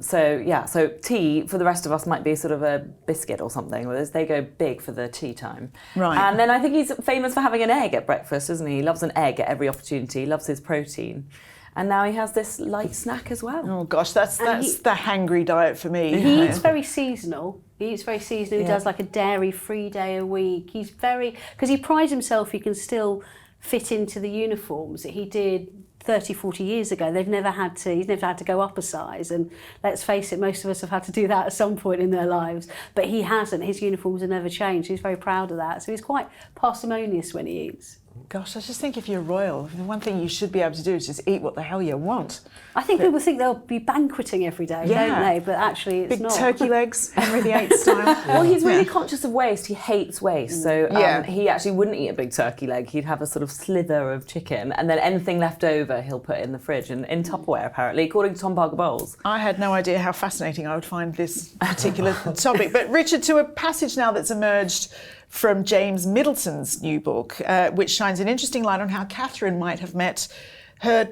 So tea for the rest of us might be sort of a biscuit or something, whereas they go big for the tea time. Right. And then I think he's famous for having an egg at breakfast, isn't he? He loves an egg at every opportunity. He loves his protein. And now he has this light snack as well. Oh gosh, that's the hangry diet for me. He eats very seasonal. He does like a dairy-free day a week. He's because he prides himself, he can still fit into the uniforms that he did 30, 40 years ago. He's never had to go up a size, and let's face it, most of us have had to do that at some point in their lives, but he hasn't. His uniforms have never changed. He's very proud of that, so he's quite parsimonious when he eats. Gosh, I just think if you're royal, the one thing you should be able to do is just eat what the hell you want. I think people think they'll be banqueting every day, don't they? But actually it's big not. Turkey legs, Henry VIII style. Well, he's really conscious of waste. He hates waste. So he actually wouldn't eat a big turkey leg. He'd have a sort of slither of chicken, and then anything left over he'll put in the fridge and in Tupperware, apparently, according to Tom Parker Bowles. I had no idea how fascinating I would find this particular topic. But Richard, to a passage now that's emerged from James Middleton's new book, which shines an interesting light on how Catherine might have met her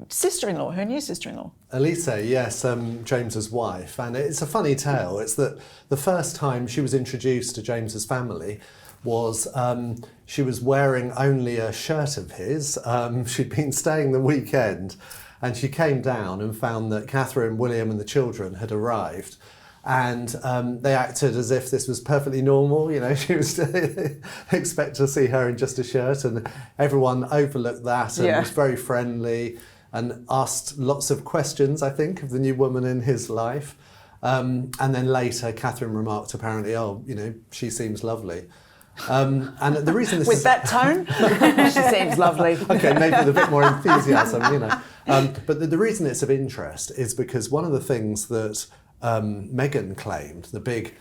sister-in-law, her new sister-in-law. Elisa, yes, James's wife. And it's a funny tale. It's that the first time she was introduced to James's family was she was wearing only a shirt of his. She'd been staying the weekend, and she came down and found that Catherine, William and the children had arrived. And they acted as if this was perfectly normal. You know, she was expect to see her in just a shirt, and everyone overlooked that and was very friendly and asked lots of questions, I think, of the new woman in his life. And then later, Catherine remarked, apparently, oh, you know, she seems lovely. And the reason this with that tone, she seems lovely. Okay, maybe with a bit more enthusiasm, you know. But the reason it's of interest is because one of the things that Meghan claimed, the big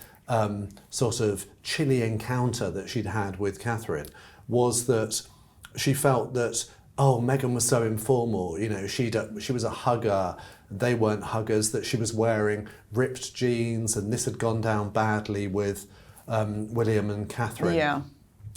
sort of chilly encounter that she'd had with Catherine, was that she felt that, oh, Meghan was so informal, you know, she was a hugger, they weren't huggers, that she was wearing ripped jeans, and this had gone down badly with William and Catherine. Yeah.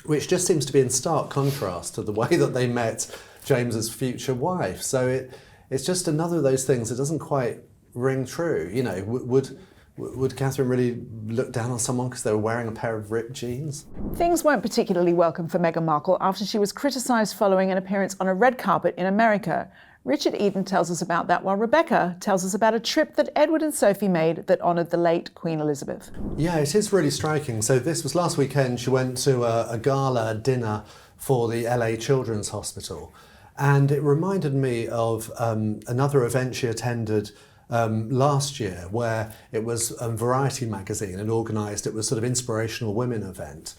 Which just seems to be in stark contrast to the way that they met James's future wife. So it's just another of those things that doesn't quite ring true. You know, would Catherine really look down on someone because they were wearing a pair of ripped jeans? Things weren't particularly welcome for Meghan Markle after she was criticised following an appearance on a red carpet in America. Richard Eden tells us about that, while Rebecca tells us about a trip that Edward and Sophie made that honoured the late Queen Elizabeth. Yeah, it is really striking. So this was last weekend. She went to a gala dinner for the LA Children's Hospital, and it reminded me of another event she attended last year, where it was Variety magazine had organised. It was sort of inspirational women event,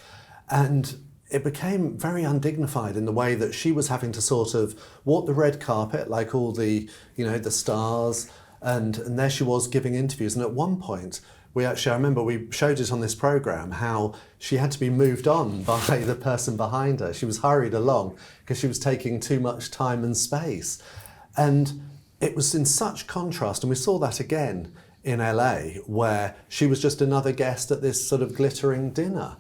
and it became very undignified in the way that she was having to sort of walk the red carpet like all the, you know, the stars, and there she was giving interviews. And at one point, I remember we showed it on this programme, how she had to be moved on by the person behind her. She was hurried along because she was taking too much time and space. And it was in such contrast, and we saw that again in LA, where she was just another guest at this sort of glittering dinner.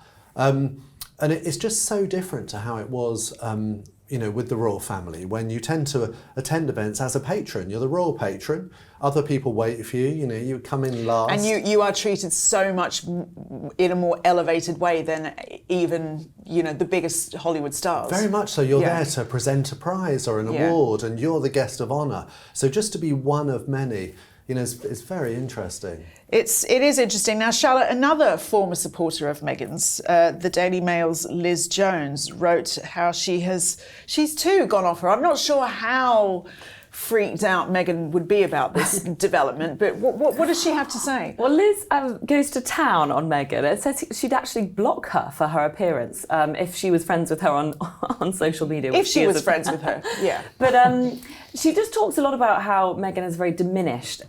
And it's just so different to how it was, you know, with the royal family, when you tend to attend events as a patron. You're the royal patron. Other people wait for you. You know, you come in last. And you are treated so much in a more elevated way than even, you know, the biggest Hollywood stars. Very much so. You're there to present a prize or an award, and you're the guest of honour. So just to be one of many, you know, it's very interesting. It is interesting. Now, Charlotte, another former supporter of Meghan's, the Daily Mail's Liz Jones, wrote how she's too gone off her. I'm not sure how freaked out Meghan would be about this development, but what does she have to say? Well, Liz goes to town on Meghan. It says she'd actually block her for her appearance if she was friends with her on social media. If she was friends with her, yeah. But she just talks a lot about how Meghan is very diminished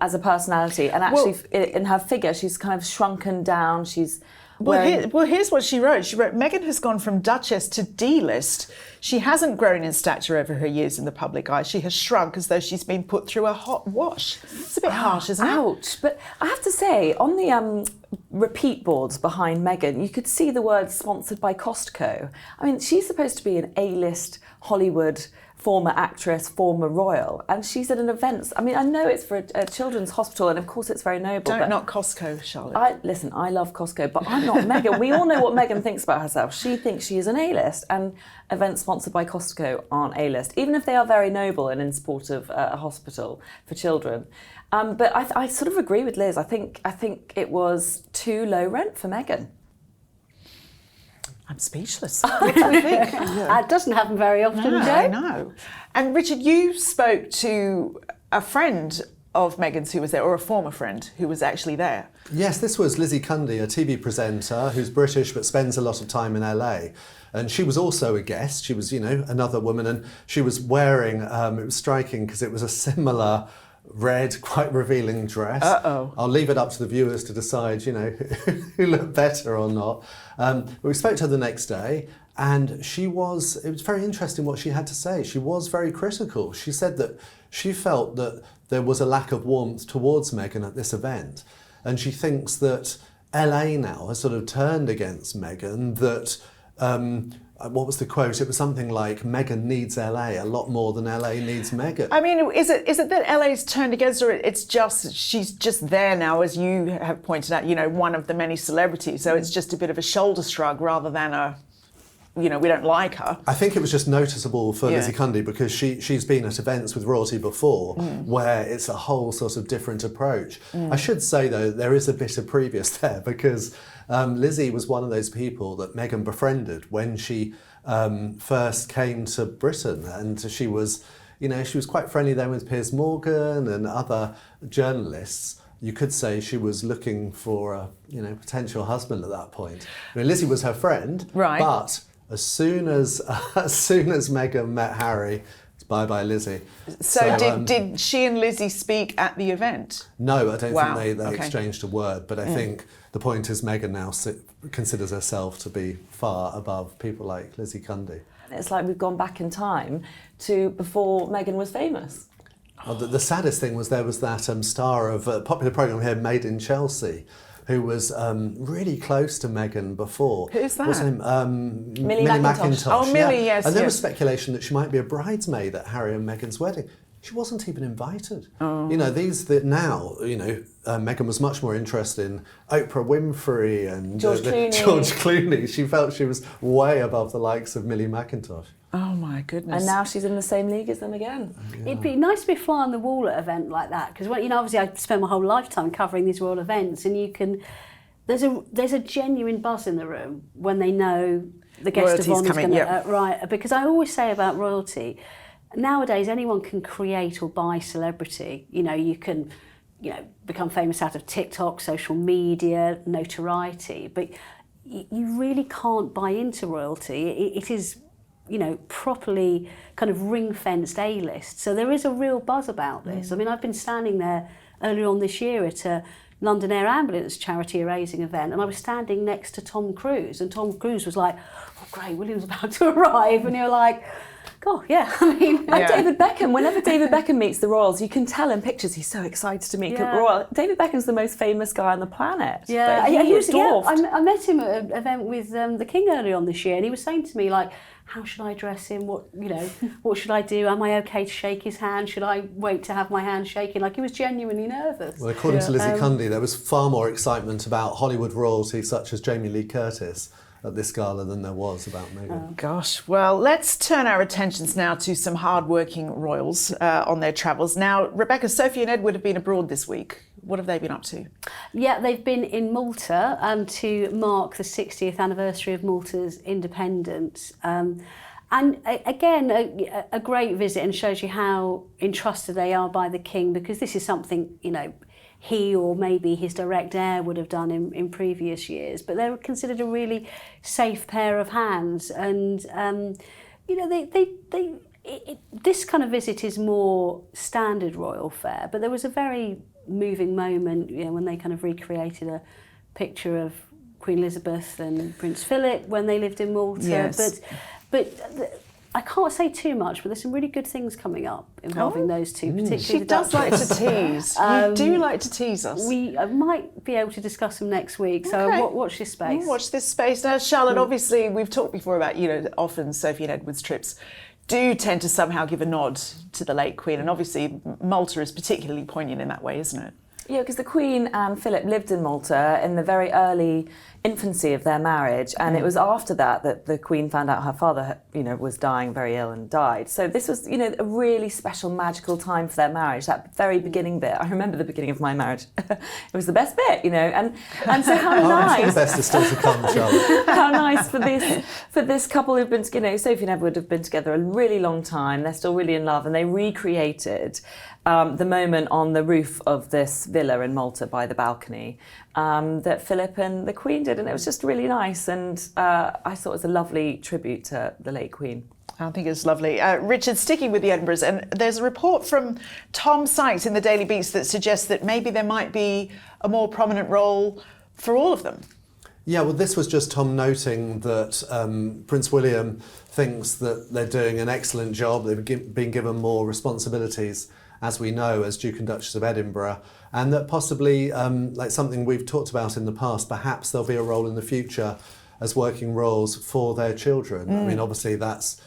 as a personality, and actually in her figure she's kind of shrunken down. She's here's what she wrote. She wrote, Meghan has gone from Duchess to D-list. She hasn't grown in stature over her years in the public eye. She has shrunk as though she's been put through a hot wash. It's a bit harsh, isn't it? Ouch. But I have to say, on the repeat boards behind Meghan, you could see the words sponsored by Costco. I mean, she's supposed to be an A-list Hollywood former actress, former royal, and she's at an event. I mean, I know it's for a children's hospital, and of course it's very noble. Don't knock Costco, Charlotte. I love Costco, but I'm not Meghan. We all know what Meghan thinks about herself. She thinks she is an A-list, and events sponsored by Costco aren't A-list, even if they are very noble and in support of a hospital for children. But I sort of agree with Liz. I think it was too low rent for Meghan. I'm speechless. What do we think? That doesn't happen very often, No, Jo. I know. And Richard, you spoke to a friend of Meghan's who was there, or a former friend who was actually there. Yes, this was Lizzie Cundy, a TV presenter who's British but spends a lot of time in LA. And she was also a guest. She was, another woman, and she was wearing, it was striking because it was a similar red, quite revealing dress. Uh-oh. I'll leave it up to the viewers to decide, who looked better or not. But we spoke to her the next day, and it was very interesting what she had to say. She was very critical. She said that she felt that there was a lack of warmth towards Meghan at this event. And she thinks that LA now has sort of turned against Meghan, that what was the quote? It was something like, Meghan needs LA a lot more than LA needs Meghan. I mean, is it that LA's turned against her? It's just, she's just there now, as you have pointed out, one of the many celebrities. So it's just a bit of a shoulder shrug rather than a, we don't like her. I think it was just noticeable for Lizzie Cundy because she's been at events with royalty before where it's a whole sort of different approach. I should say, though, there is a bit of previous there because Lizzie was one of those people that Meghan befriended when she first came to Britain, and she was quite friendly then with Piers Morgan and other journalists. You could say she was looking for a potential husband at that point. Lizzie was her friend, right? But as soon as Meghan met Harry, it's bye-bye Lizzie. So did she and Lizzie speak at the event? No, I don't think they Okay. exchanged a word, but I think the point is Meghan now considers herself to be far above people like Lizzie Cundy. It's like we've gone back in time to before Meghan was famous. Well, the saddest thing was there was that star of a popular programme here, Made in Chelsea, who was really close to Meghan before. Who's that? What's her name? Millie McIntosh. Oh, Millie, yes. And there was speculation that she might be a bridesmaid at Harry and Meghan's wedding. She wasn't even invited. Oh. Meghan was much more interested in Oprah Winfrey and George Clooney. She felt she was way above the likes of Millie McIntosh. Oh my goodness. And now she's in the same league as them again. Yeah. It'd be nice to be a fly on the wall at an event like that, because obviously I spent my whole lifetime covering these royal events, and there's a genuine buzz in the room when they know the guest Royalty's of honour is coming, going to right. Because I always say about royalty, nowadays anyone can create or buy celebrity. You can become famous out of TikTok, social media, notoriety, but you really can't buy into royalty. It is properly kind of ring-fenced A-list. So there is a real buzz about this. I mean, I've been standing there earlier on this year at a London Air Ambulance charity raising event, and I was standing next to Tom Cruise, and Tom Cruise was like, oh great, William's about to arrive, and you're like, God, yeah, I mean... Like David Beckham, whenever David Beckham meets the royals, you can tell in pictures he's so excited to meet the royal. David Beckham's the most famous guy on the planet. Yeah, he was dwarfed. I met him at an event with the King earlier on this year, and he was saying to me, like, how should I dress him? What should I do? Am I okay to shake his hand? Should I wait to have my hand shaken? Like, he was genuinely nervous. Well, according to Lizzie Cundy, there was far more excitement about Hollywood royalty such as Jamie Lee Curtis at this gala than there was about Meghan. Oh, gosh. Well, let's turn our attentions now to some hard-working royals on their travels. Now, Rebecca, Sophie and Edward have been abroad this week. What have they been up to? Yeah, they've been in Malta to mark the 60th anniversary of Malta's independence. And again, a great visit, and shows you how entrusted they are by the King, because this is something, he or maybe his direct heir would have done in previous years. But they're considered a really safe pair of hands. And, this kind of visit is more standard royal fare, but there was a very moving moment, when they kind of recreated a picture of Queen Elizabeth and Prince Philip when they lived in Malta. Yes. But I can't say too much, but there's some really good things coming up involving those two, particularly She the does like Duchess. to tease. You do like to tease us. We might be able to discuss them next week, so Okay. watch this space. Watch this space. Now, Charlotte, obviously, we've talked before about, often Sophie and Edward's trips do tend to somehow give a nod to the late Queen, and obviously Malta is particularly poignant in that way, isn't it? Yeah, because the Queen and Philip lived in Malta in the very early infancy of their marriage, and it was after that the Queen found out her father, was dying very ill and died. So this was, a really special, magical time for their marriage. That very beginning bit, I remember the beginning of my marriage. It was the best bit, and so how nice. The best is still to come, Charlotte. How nice for this couple who've been, Sophie and Edward have been together a really long time. They're still really in love, and they recreated the moment on the roof of this villa in Malta by the balcony that Philip and the Queen did, and it was just really nice, and I thought it was a lovely tribute to the late Queen. I think it's lovely. Richard, sticking with the Edinburghs, and there's a report from Tom Sykes in the Daily Beast that suggests that maybe there might be a more prominent role for all of them. Yeah, well, this was just Tom noting that Prince William thinks that they're doing an excellent job. They've been given more responsibilities, as we know, as Duke and Duchess of Edinburgh, and that possibly, like something we've talked about in the past, perhaps there'll be a role in the future as working roles for their children. I mean, obviously that's,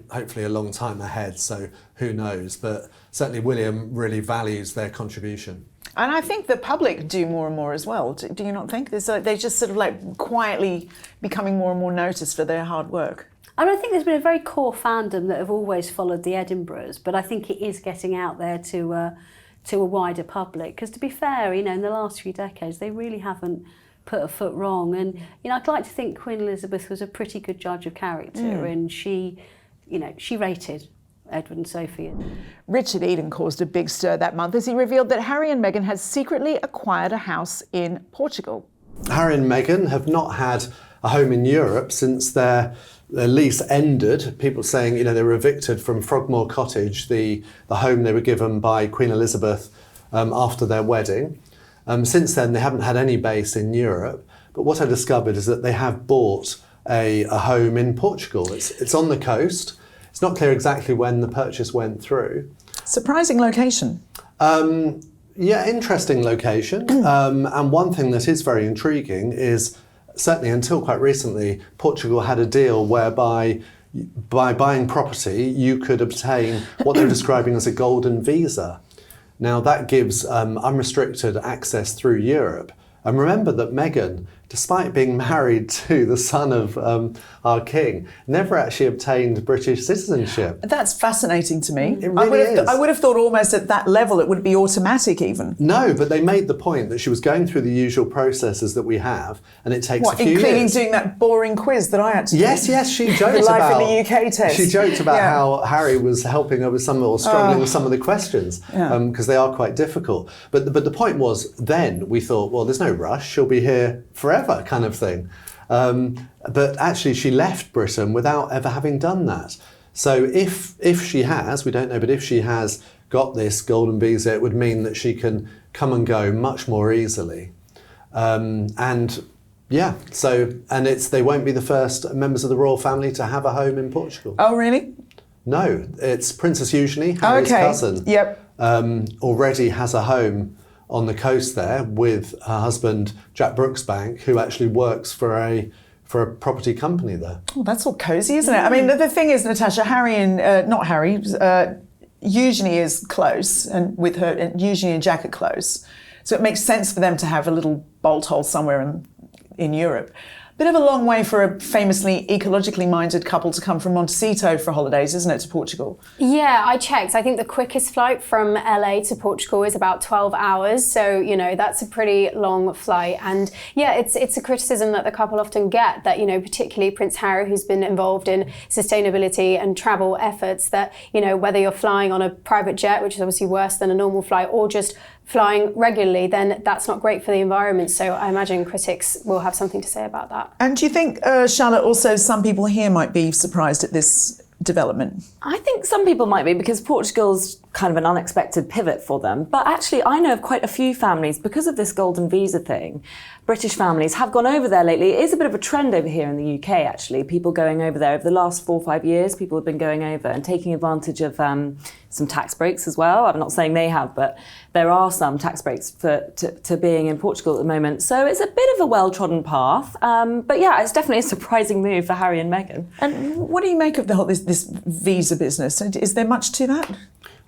hopefully a long time ahead, so who knows, but certainly William really values their contribution. And I think the public do more and more as well. Do you not think? They're just sort of like quietly becoming more and more noticed for their hard work. And I think there's been a very core fandom that have always followed the Edinburghs, but I think it is getting out there to a wider public. Because to be fair, in the last few decades, they really haven't put a foot wrong. And, I'd like to think Queen Elizabeth was a pretty good judge of character, and she rated Edward and Sophie. Richard Eden caused a big stir that month as he revealed that Harry and Meghan had secretly acquired a house in Portugal. Harry and Meghan have not had a home in Europe since their lease ended. People saying, they were evicted from Frogmore Cottage, the home they were given by Queen Elizabeth after their wedding. Since then, they haven't had any base in Europe. But what I discovered is that they have bought a home in Portugal. It's on the coast. It's not clear exactly when the purchase went through. Surprising location. Yeah, interesting location. And one thing that is very intriguing is, certainly until quite recently, Portugal had a deal whereby by buying property, you could obtain what they're describing as a golden visa. Now that gives unrestricted access through Europe. And remember that Meghan, despite being married to the son of our king, never actually obtained British citizenship. That's fascinating to me. It really is. I would have thought almost at that level it would be automatic even. No, but they made the point that she was going through the usual processes that we have, and it takes a few years. Including doing that boring quiz that I had to do? Yes, she joked the about... Life in the UK test. She joked about how Harry was helping her with struggling with some of the questions, because they are quite difficult. But the point was, then we thought, well, there's no rush, she'll be here forever kind of thing. But actually she left Britain without ever having done that. So if she has, we don't know, but if she has got this golden visa, it would mean that she can come and go much more easily. They won't be the first members of the royal family to have a home in Portugal. Oh, really? No, it's Princess Eugenie, Harry's cousin. Yep. Already has a home on the coast there with her husband Jack Brooksbank, who actually works for a property company there. Oh, that's all cosy, isn't it? I mean, the thing is, Natasha, Eugenie is close, and with her, and Eugenie and Jack are close. So it makes sense for them to have a little bolt hole somewhere in Europe. Bit of a long way for a famously ecologically minded couple to come from Montecito for holidays, isn't it, to Portugal? Yeah, I checked. I think the quickest flight from LA to Portugal is about 12 hours. So, that's a pretty long flight. And yeah, it's a criticism that the couple often get that, particularly Prince Harry, who's been involved in sustainability and travel efforts, that, whether you're flying on a private jet, which is obviously worse than a normal flight, or just flying regularly, then that's not great for the environment. So I imagine critics will have something to say about that. And do you think, Charlotte, also some people here might be surprised at this development? I think some people might be, because Portugal's kind of an unexpected pivot for them. But actually, I know of quite a few families, because of this golden visa thing, British families have gone over there lately. It is a bit of a trend over here in the UK, actually. People going over there. Over the last 4 or 5 years, people have been going over and taking advantage of some tax breaks as well. I'm not saying they have, but there are some tax breaks to being in Portugal at the moment. So it's a bit of a well-trodden path. But yeah, it's definitely a surprising move for Harry and Meghan. And what do you make of this visa business? Is there much to that?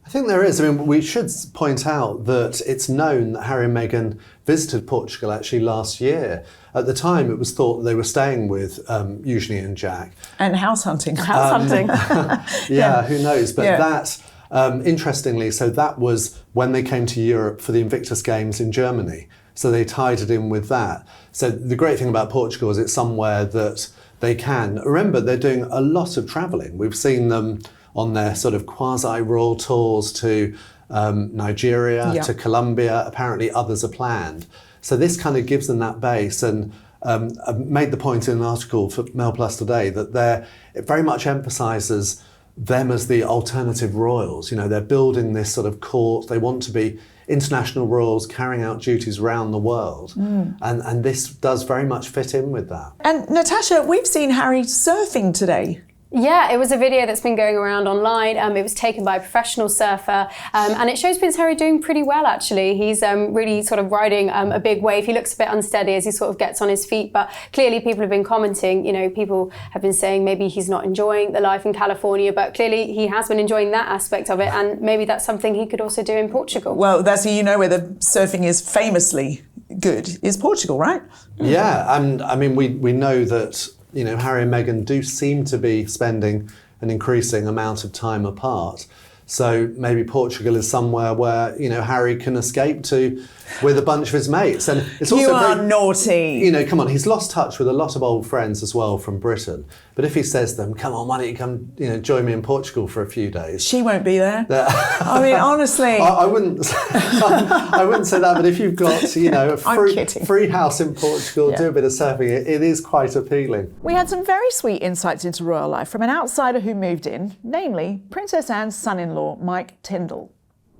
I think there is. I mean, we should point out that it's known that Harry and Meghan visited Portugal actually last year. At the time, it was thought that they were staying with Eugenie and Jack. And house hunting. Yeah, who knows? But that, interestingly, so that was when they came to Europe for the Invictus Games in Germany. So they tied it in with that. So the great thing about Portugal is it's somewhere that they can. Remember, they're doing a lot of travelling. We've seen them on their sort of quasi-royal tours to Nigeria, to Colombia. Apparently others are planned. So this kind of gives them that base. And I made the point in an article for Mail Plus today that it very much emphasises them as the alternative royals. You know, they're building this sort of court. They want to be international royals carrying out duties around the world. And this does very much fit in with that. And Natasha, we've seen Harry surfing today. Yeah, it was a video that's been going around online. It was taken by a professional surfer, and it shows Prince Harry doing pretty well, actually. He's really sort of riding a big wave. He looks a bit unsteady as he sort of gets on his feet, but clearly people have been commenting, you know, people have been saying maybe he's not enjoying the life in California, but clearly he has been enjoying that aspect of it, and maybe that's something he could also do in Portugal. Well, that's, you know, where the surfing is famously good, is Portugal, right? Yeah, and I mean, we know that, you know, Harry and Meghan do seem to be spending an increasing amount of time apart. So maybe Portugal is somewhere where, you know, Harry can escape to with a bunch of his mates. And it's also you are naughty. You know, come on, he's lost touch with a lot of old friends as well from Britain. But if he says to them, come on, why don't you come, you know, join me in Portugal for a few days? She won't be there. I mean, honestly. I wouldn't I wouldn't say that, but if you've got, you know, a free house in Portugal, do a bit of surfing, it is quite appealing. We had some very sweet insights into royal life from an outsider who moved in, namely Princess Anne's son-in-law, Mike Tyndall.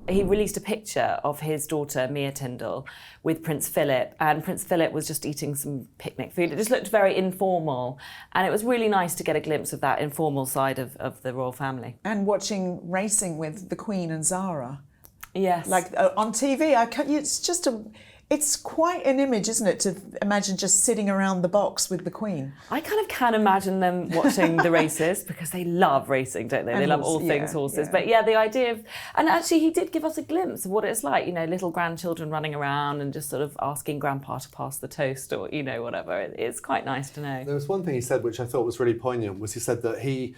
He released a picture of his daughter, Mia Tyndall, with Prince Philip, and Prince Philip was just eating some picnic food. It just looked very informal, and it was really nice to get a glimpse of that informal side of the royal family. And watching racing with the Queen and Zara. Yes. Like on TV, it's quite an image, isn't it, to imagine just sitting around the box with the Queen. I kind of can imagine them watching the races because they love racing, don't they? And they love all things horses. But yeah, the idea of, and actually he did give us a glimpse of what it's like, you know, little grandchildren running around and just sort of asking Grandpa to pass the toast or, you know, whatever. It's quite nice to know. There was one thing he said which I thought was really poignant, was he said that he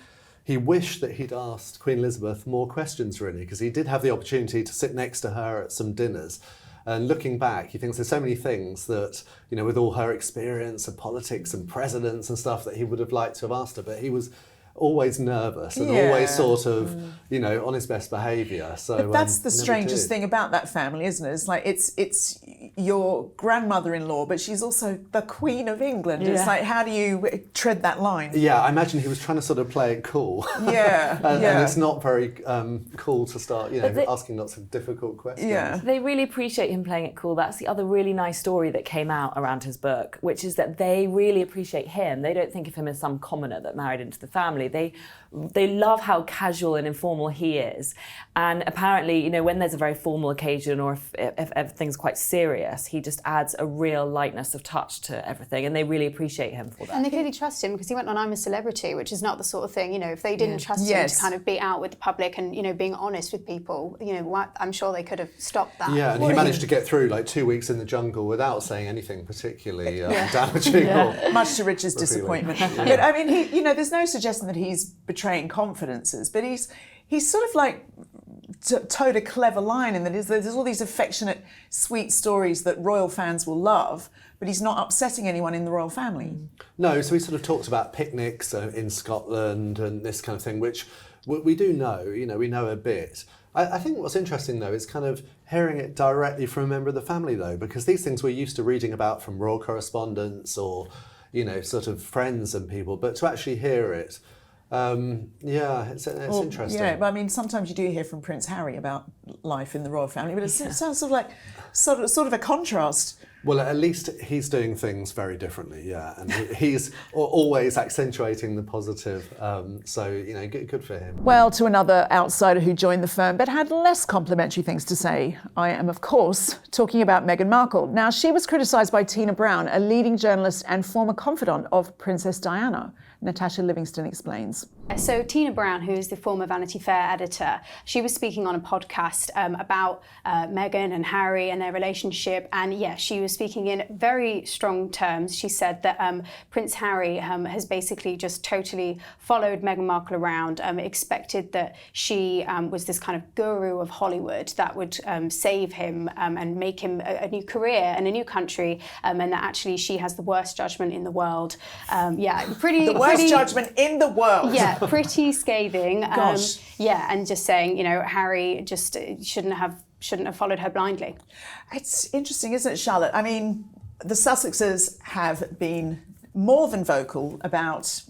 wished that he'd asked Queen Elizabeth more questions, really, because he did have the opportunity to sit next to her at some dinners. And looking back, he thinks there's so many things that, you know, with all her experience of politics and presidents and stuff, that he would have liked to have asked her, but he was always nervous and always sort of, you know, on his best behaviour. So but that's the strangest thing about that family, isn't it? It's like it's your grandmother-in-law, but she's also the Queen of England. Yeah. It's like, how do you tread that line? Yeah, I imagine he was trying to sort of play it cool. Yeah, and it's not very cool to start, you know, asking lots of difficult questions. Yeah, they really appreciate him playing it cool. That's the other really nice story that came out around his book, which is that they really appreciate him. They don't think of him as some commoner that married into the family. They love how casual and informal he is. And apparently, you know, when there's a very formal occasion or if everything's quite serious, he just adds a real lightness of touch to everything, and they really appreciate him for that. And they clearly trust him because he went on I'm a Celebrity, which is not the sort of thing, you know, if they didn't trust him to kind of be out with the public and, you know, being honest with people, you know, I'm sure they could have stopped that. Yeah, and he managed to get through like 2 weeks in the jungle without saying anything particularly damaging. Or much to Richard's disappointment. But I mean, he, you know, there's no suggestion that he's betraying confidences, but he's sort of like towed a clever line in that there's all these affectionate, sweet stories that royal fans will love, but he's not upsetting anyone in the royal family. No, so he sort of talks about picnics in Scotland and this kind of thing, which we do know, you know, we know a bit. I think what's interesting, though, is kind of hearing it directly from a member of the family, though, because these things we're used to reading about from royal correspondents or, you know, sort of friends and people, but to actually hear it, it's interesting. Yeah, but I mean, sometimes you do hear from Prince Harry about life in the royal family, but it sounds sort of like sort of a contrast. Well, at least he's doing things very differently, and he's always accentuating the positive. So, you know, good for him. Well, to another outsider who joined the firm but had less complimentary things to say, I am, of course, talking about Meghan Markle. Now, she was criticised by Tina Brown, a leading journalist and former confidant of Princess Diana, Natasha Livingstone explains. So Tina Brown, who is the former Vanity Fair editor, she was speaking on a podcast about Meghan and Harry and their relationship. And yes, she was speaking in very strong terms. She said that Prince Harry has basically just totally followed Meghan Markle around, expected that she was this kind of guru of Hollywood that would save him and make him a new career in a new country, and that actually she has the worst judgment in the world. The worst judgment in the world. Yeah, pretty scathing. Gosh. And just saying, Harry just shouldn't have followed her blindly. It's interesting, isn't it, Charlotte? I mean, the Sussexes have been more than vocal about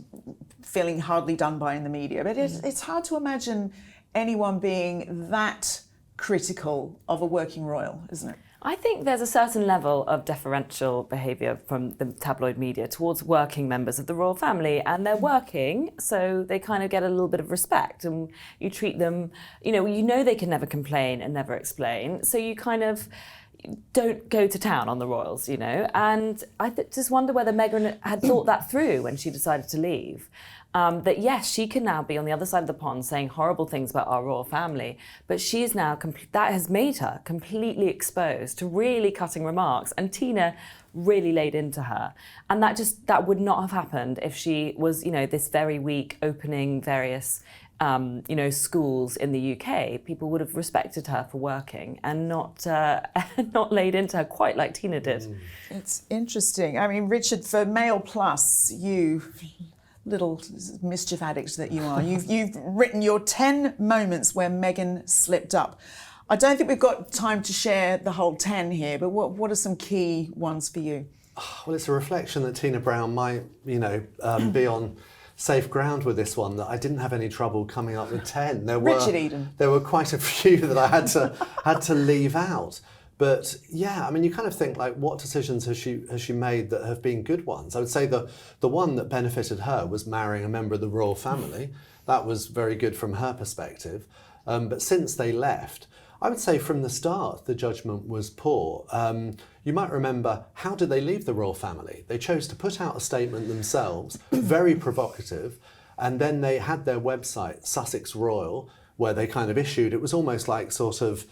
feeling hardly done by in the media, but it's hard to imagine anyone being that critical of a working royal, isn't it? I think there's a certain level of deferential behaviour from the tabloid media towards working members of the royal family, and they're working, so they kind of get a little bit of respect, and you treat them, you know they can never complain and never explain, so you kind of don't go to town on the royals, and I just wonder whether Meghan had thought that through when she decided to leave. That yes, she can now be on the other side of the pond saying horrible things about our royal family, but she is now, that has made her completely exposed to really cutting remarks, and Tina really laid into her. And that would not have happened if she was, this very week opening various schools in the UK. People would have respected her for working and not laid into her quite like Tina did. It's interesting. I mean, Richard, for Mail Plus, you little mischief addict that you are, you've written your 10 moments where Meghan slipped up. I don't think we've got time to share the whole 10 here, but what are some key ones for you? Well, it's a reflection that Tina Brown might, be on safe ground with this one, that I didn't have any trouble coming up with 10. Richard Eden. There were quite a few that I had to leave out. But yeah, I mean, you kind of think, like, what decisions has she made that have been good ones? I would say the one that benefited her was marrying a member of the royal family. That was very good from her perspective. But since they left, I would say from the start, the judgment was poor. You might remember, how did they leave the royal family? They chose to put out a statement themselves, very provocative, and then they had their website, Sussex Royal, where they kind of issued, it was almost like sort of,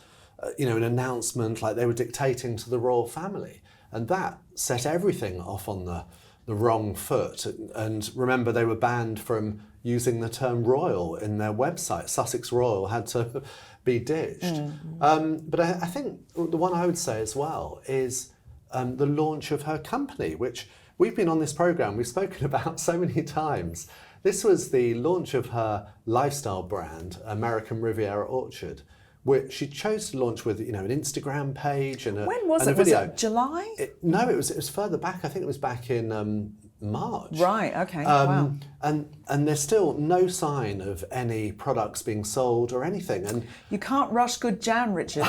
an announcement, like they were dictating to the royal family. And that set everything off on the wrong foot. And remember, they were banned from using the term royal in their website. Sussex Royal had to be ditched. But I think the one I would say as well is the launch of her company, which we've been on this programme, we've spoken about so many times. This was the launch of her lifestyle brand, American Riviera Orchard, which she chose to launch with, an Instagram page and a video. When was it? Was it July? No, it was further back. I think it was back in March. Right. Okay. Wow. And there's still no sign of any products being sold or anything. And you can't rush good jam, Richard.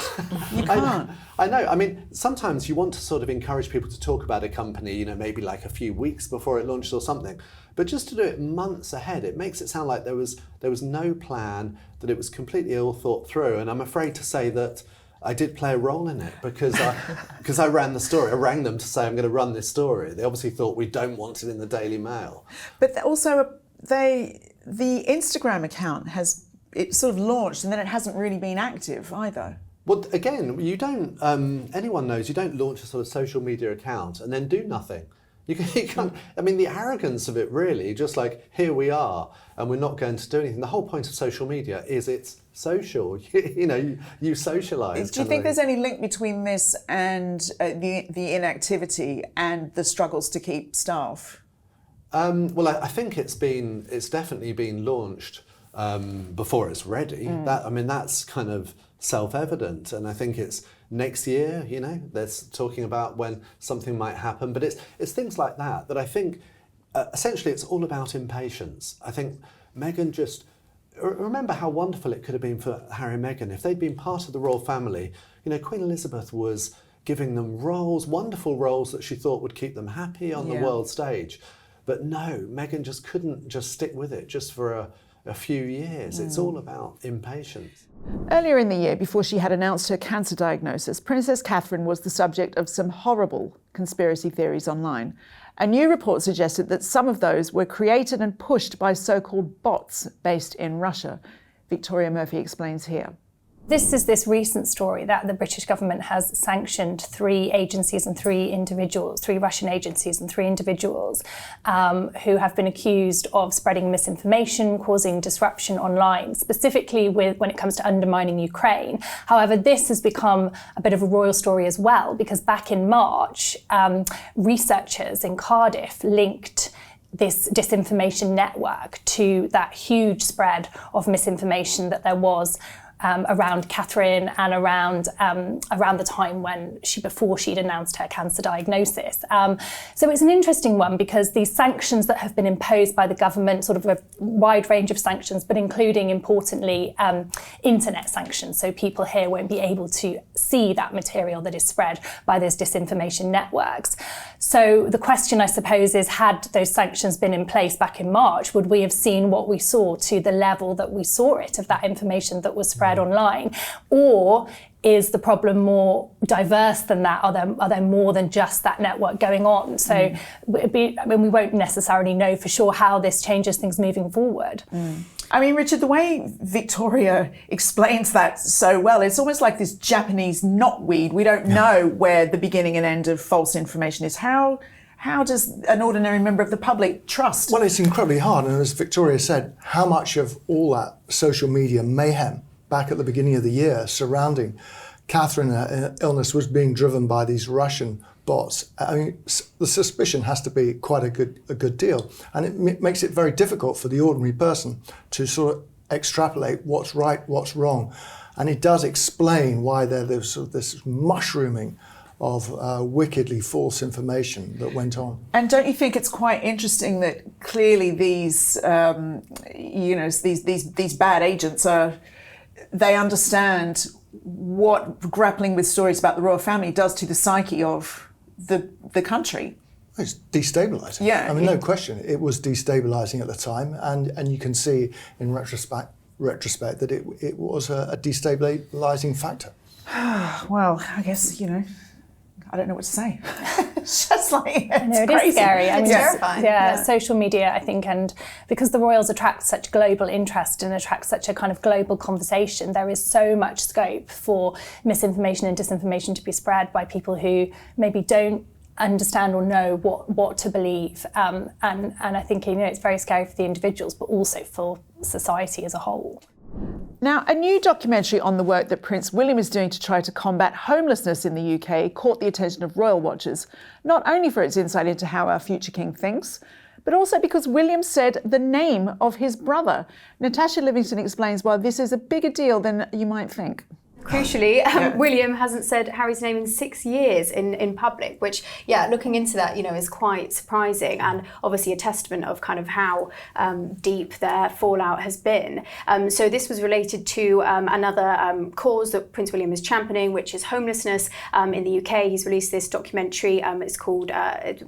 You can't. I know. I mean, sometimes you want to sort of encourage people to talk about a company, maybe like a few weeks before it launches or something. But just to do it months ahead, it makes it sound like there was no plan, that it was completely ill thought through. And I'm afraid to say that I did play a role in it because I ran the story. I rang them to say I'm going to run this story. They obviously thought we don't want it in the Daily Mail. But also, the Instagram account it sort of launched and then it hasn't really been active either. Well, again, you don't. Anyone knows you don't launch a sort of social media account and then do nothing. You can't. I mean, the arrogance of it, really, just like, here we are, and we're not going to do anything. The whole point of social media is it's social. You socialise. Do you think there's any link between this and the inactivity and the struggles to keep staff? Well, I think it's definitely been launched before it's ready. That's kind of self-evident, and I think it's next year, there's talking about when something might happen, but it's things like that I think essentially it's all about impatience. I think Meghan just, remember how wonderful it could have been for Harry and Meghan if they'd been part of the royal family. Queen Elizabeth was giving them roles, wonderful roles that she thought would keep them happy on the world stage. But no, Meghan just couldn't just stick with it just for a few years. It's all about impatience. Earlier in the year, before she had announced her cancer diagnosis, Princess Catherine was the subject of some horrible conspiracy theories online. A new report suggested that some of those were created and pushed by so-called bots based in Russia. Victoria Murphy explains here. This is this recent story that the British government has sanctioned 3 agencies and 3 individuals, 3 Russian agencies and 3 individuals who have been accused of spreading misinformation, causing disruption online, specifically when it comes to undermining Ukraine. However, this has become a bit of a royal story as well, because back in March, researchers in Cardiff linked this disinformation network to that huge spread of misinformation that there was around Catherine and around the time before she'd announced her cancer diagnosis. So it's an interesting one, because these sanctions that have been imposed by the government, sort of a wide range of sanctions, but including, importantly, internet sanctions. So people here won't be able to see that material that is spread by those disinformation networks. So the question, I suppose, is, had those sanctions been in place back in March, would we have seen what we saw to the level that we saw it, of that information that was spread online? Or is the problem more diverse than that? Are there more than just that network going on? So we won't necessarily know for sure how this changes things moving forward. I mean, Richard, the way Victoria explains that so well, it's almost like this Japanese knotweed. We don't know where the beginning and end of false information is. How does an ordinary member of the public trust? Well, it's incredibly hard. And as Victoria said, how much of all that social media mayhem back at the beginning of the year surrounding Catherine's illness was being driven by these Russian bots? I mean, the suspicion has to be quite a good deal. And it makes it very difficult for the ordinary person to sort of extrapolate what's right, what's wrong. And it does explain why there's sort of this mushrooming of wickedly false information that went on. And don't you think it's quite interesting that clearly these bad agents they understand what grappling with stories about the royal family does to the psyche of the country? It's destabilising. Yeah, I mean, no question. It was destabilising at the time, and you can see in retrospect that it was a destabilising factor. Well, I guess, I don't know what to say. It's just like, it's it crazy. Is scary. I mean, it's terrifying. Yeah, social media, I think, and because the royals attract such global interest and attract such a kind of global conversation, there is so much scope for misinformation and disinformation to be spread by people who maybe don't understand or know what to believe. And I think, it's very scary for the individuals, but also for society as a whole. Now, a new documentary on the work that Prince William is doing to try to combat homelessness in the UK caught the attention of royal watchers, not only for its insight into how our future king thinks, but also because William said the name of his brother. Natasha Livingstone explains why this is a bigger deal than you might think. Crucially, William hasn't said Harry's name in 6 years in public, which, looking into that, is quite surprising, and obviously a testament of kind of how deep their fallout has been. So this was related to another cause that Prince William is championing, which is homelessness in the UK. He's released this documentary. It's called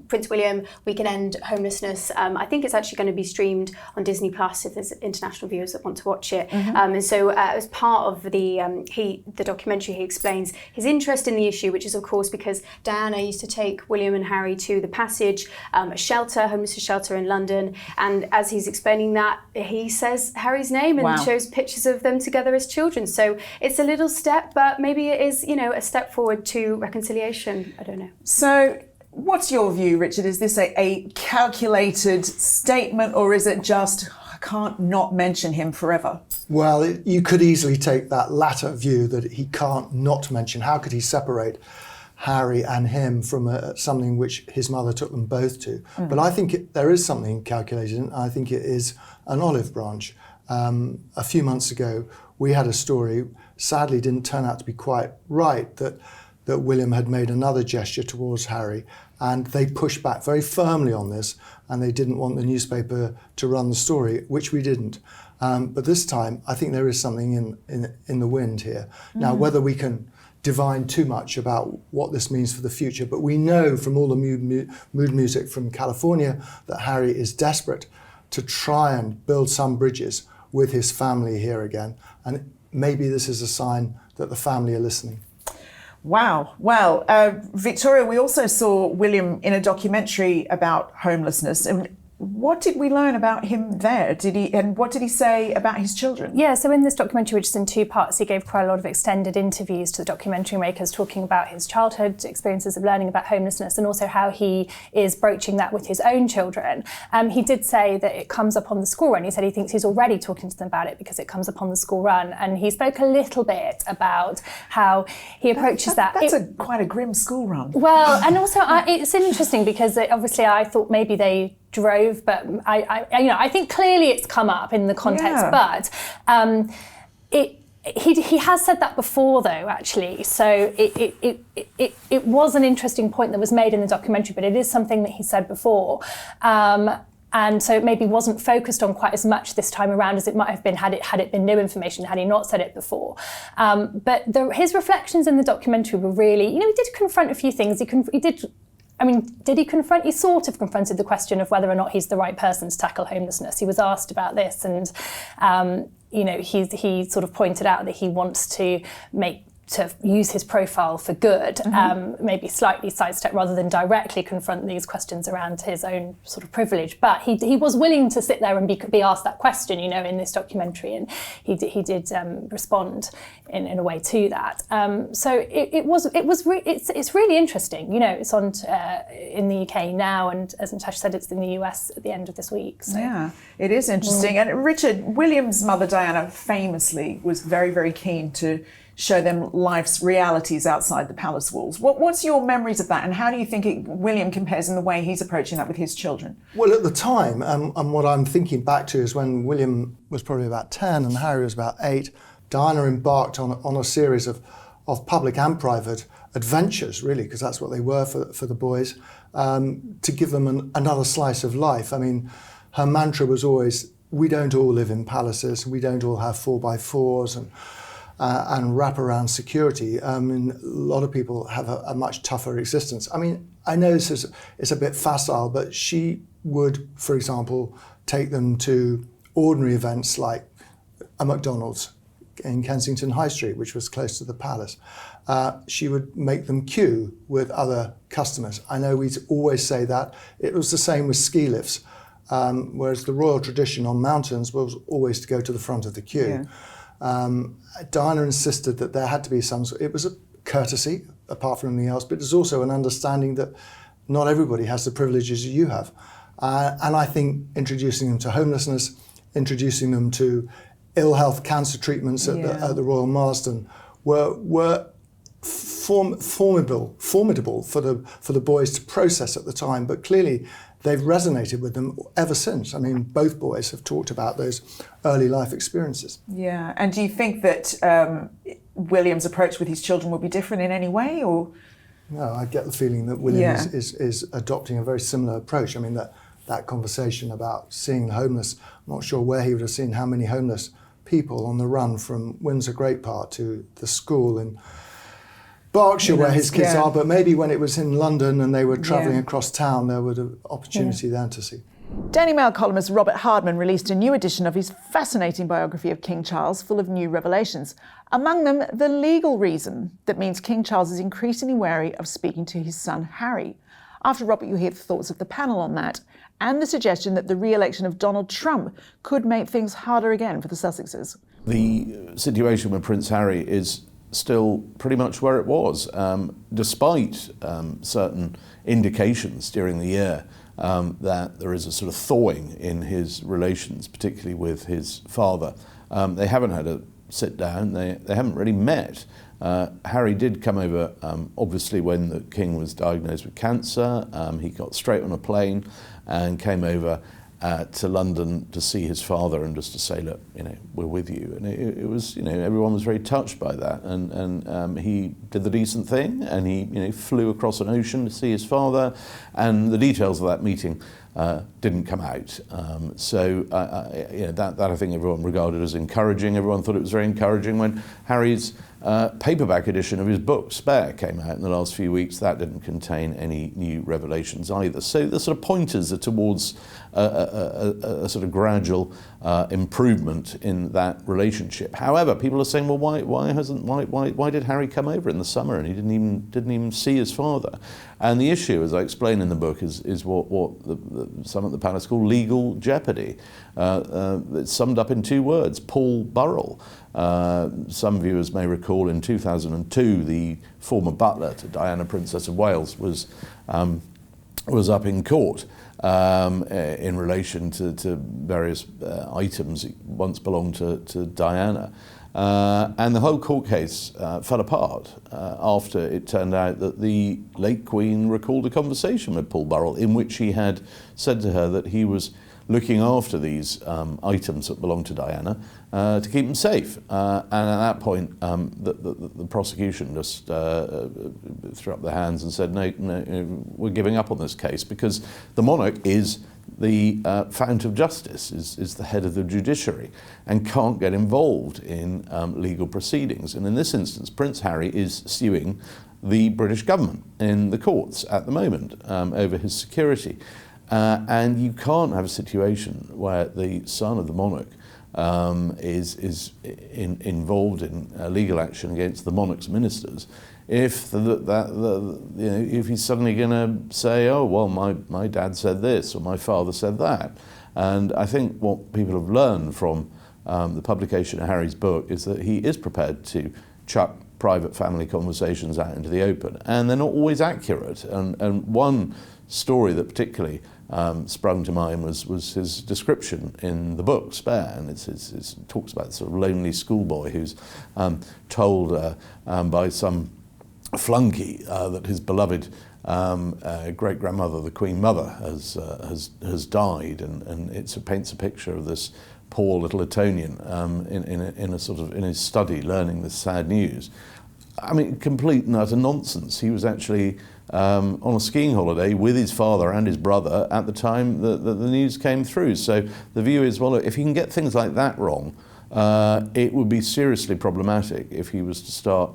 Prince William, We Can End Homelessness. I think it's actually going to be streamed on Disney Plus if there's international viewers that want to watch it. And so as part of the documentary, he explains his interest in the issue, which is of course because Diana used to take William and Harry to the Passage, a shelter, homeless shelter in London, and as he's explaining that, he says Harry's name and shows pictures of them together as children. So it's a little step, but maybe it is, a step forward to reconciliation. I don't know. So what's your view, Richard? Is this a calculated statement, or is it just, I can't not mention him forever? Well, you could easily take that latter view, that he can't not mention. How could he separate Harry and him from something which his mother took them both to? But I think there is something calculated, and I think it is an olive branch. A few months ago, we had a story, sadly didn't turn out to be quite right, that William had made another gesture towards Harry, and they pushed back very firmly on this, and they didn't want the newspaper to run the story, which we didn't. But this time, I think there is something in the wind here. Now, whether we can divine too much about what this means for the future, but we know from all the mood music from California that Harry is desperate to try and build some bridges with his family here again. And maybe this is a sign that the family are listening. Wow. Well, Victoria, we also saw William in a documentary about homelessness. And what did we learn about him there? What did he say about his children? Yeah, so in this documentary, which is in 2 parts, he gave quite a lot of extended interviews to the documentary makers talking about his childhood experiences of learning about homelessness and also how he is broaching that with his own children. He did say that it comes up on the school run. He said he thinks he's already talking to them about it because it comes up on the school run. And he spoke a little bit about how he approaches that. That's quite a grim school run. Well, and also it's interesting because obviously I thought maybe they drove, but I think clearly it's come up in the context. But he has said that before, though. Actually, so it was an interesting point that was made in the documentary, but it is something that he said before. And so it maybe wasn't focused on quite as much this time around as it might have been had it been new information, had he not said it before. But his reflections in the documentary were really, he did confront a few things. Did he confront? He sort of confronted the question of whether or not he's the right person to tackle homelessness. He was asked about this, and he sort of pointed out that he wants to use his profile for good, maybe slightly sidestep rather than directly confront these questions around his own sort of privilege. But he was willing to sit there and be asked that question, in this documentary, and he did respond in a way to that. So it's really interesting. It's on in the UK now, and as Natasha said, it's in the US at the end of this week. So. Yeah, it is interesting. And Richard, William's mother Diana famously was very, very keen to show them life's realities outside the palace walls. What's your memories of that, and how do you think William compares in the way he's approaching that with his children? Well, at the time, and what I'm thinking back to is when William was probably about 10 and Harry was about 8, Diana embarked on a series of public and private adventures, really, because that's what they were for the boys, to give them another slice of life. I mean, her mantra was always, we don't all live in palaces, we don't all have 4x4s and wraparound security. A lot of people have a much tougher existence. I mean, I know this is a bit facile, but she would, for example, take them to ordinary events like a McDonald's in Kensington High Street, which was close to the palace. She would make them queue with other customers. I know we'd always say that. It was the same with ski lifts, whereas the royal tradition on mountains was always to go to the front of the queue. Yeah. Diana insisted that there had to be it was a courtesy, apart from anything else, but there's also an understanding that not everybody has the privileges you have. And I think introducing them to homelessness, introducing them to ill health cancer treatments at the Royal Marsden were formidable for the boys to process at the time, but clearly they've resonated with them ever since. I mean, both boys have talked about those early life experiences. Yeah, and do you think that William's approach with his children will be different in any way, or? No, I get the feeling that William is adopting a very similar approach. I mean, that conversation about seeing the homeless, I'm not sure where he would have seen how many homeless people on the run from Windsor Great Park to the school in Berkshire where his kids are, but maybe when it was in London and they were travelling across town, there was an opportunity then to see. Daily Mail columnist Robert Hardman released a new edition of his fascinating biography of King Charles, full of new revelations. Among them, the legal reason that means King Charles is increasingly wary of speaking to his son Harry. After Robert, you hear the thoughts of the panel on that, and the suggestion that the re-election of Donald Trump could make things harder again for the Sussexes. The situation with Prince Harry is still pretty much where it was, despite certain indications during the year that there is a sort of thawing in his relations, particularly with his father. They haven't had a sit down, they haven't really met. Harry did come over, obviously, when the King was diagnosed with cancer. He got straight on a plane and came over to London to see his father and just to say, look, we're with you. And it was, everyone was very touched by that. And he did the decent thing, and he flew across an ocean to see his father. And the details of that meeting didn't come out. That I think everyone regarded as encouraging. Everyone thought it was very encouraging when Harry's paperback edition of his book, Spare, came out in the last few weeks. That didn't contain any new revelations either. So the sort of pointers are towards a sort of gradual improvement in that relationship. However, people are saying, well, why did Harry come over in the summer and he didn't even see his father? And the issue, as I explain in the book, is what some at the palace call legal jeopardy. It's summed up in 2 words: Paul Burrell. Some viewers may recall in 2002 the former butler to Diana, Princess of Wales, was up in court in relation to various items that once belonged to Diana. And the whole court case fell apart after it turned out that the late Queen recalled a conversation with Paul Burrell in which he had said to her that he was looking after these items that belonged to Diana to keep them safe. And at that point, the prosecution just threw up their hands and said, no, we're giving up on this case, because the monarch is the fount of justice, is the head of the judiciary, and can't get involved in legal proceedings. And in this instance, Prince Harry is suing the British government in the courts at the moment over his security. And you can't have a situation where the son of the monarch is involved in legal action against the monarch's ministers if if he's suddenly going to say, oh, well, my dad said this or my father said that. And I think what people have learned from the publication of Harry's book is that he is prepared to chuck private family conversations out into the open, and they're not always accurate. And one story that particularly sprung to mind was his description in the book Spare, and it talks about the sort of lonely schoolboy who's told by some flunky that his beloved great-grandmother, the Queen Mother, has died, and it paints a picture of this poor little Etonian in his study learning this sad news. I mean, complete and utter nonsense. He was actually on a skiing holiday with his father and his brother at the time that the news came through. So the view is, well, if you can get things like that wrong, it would be seriously problematic if he was to start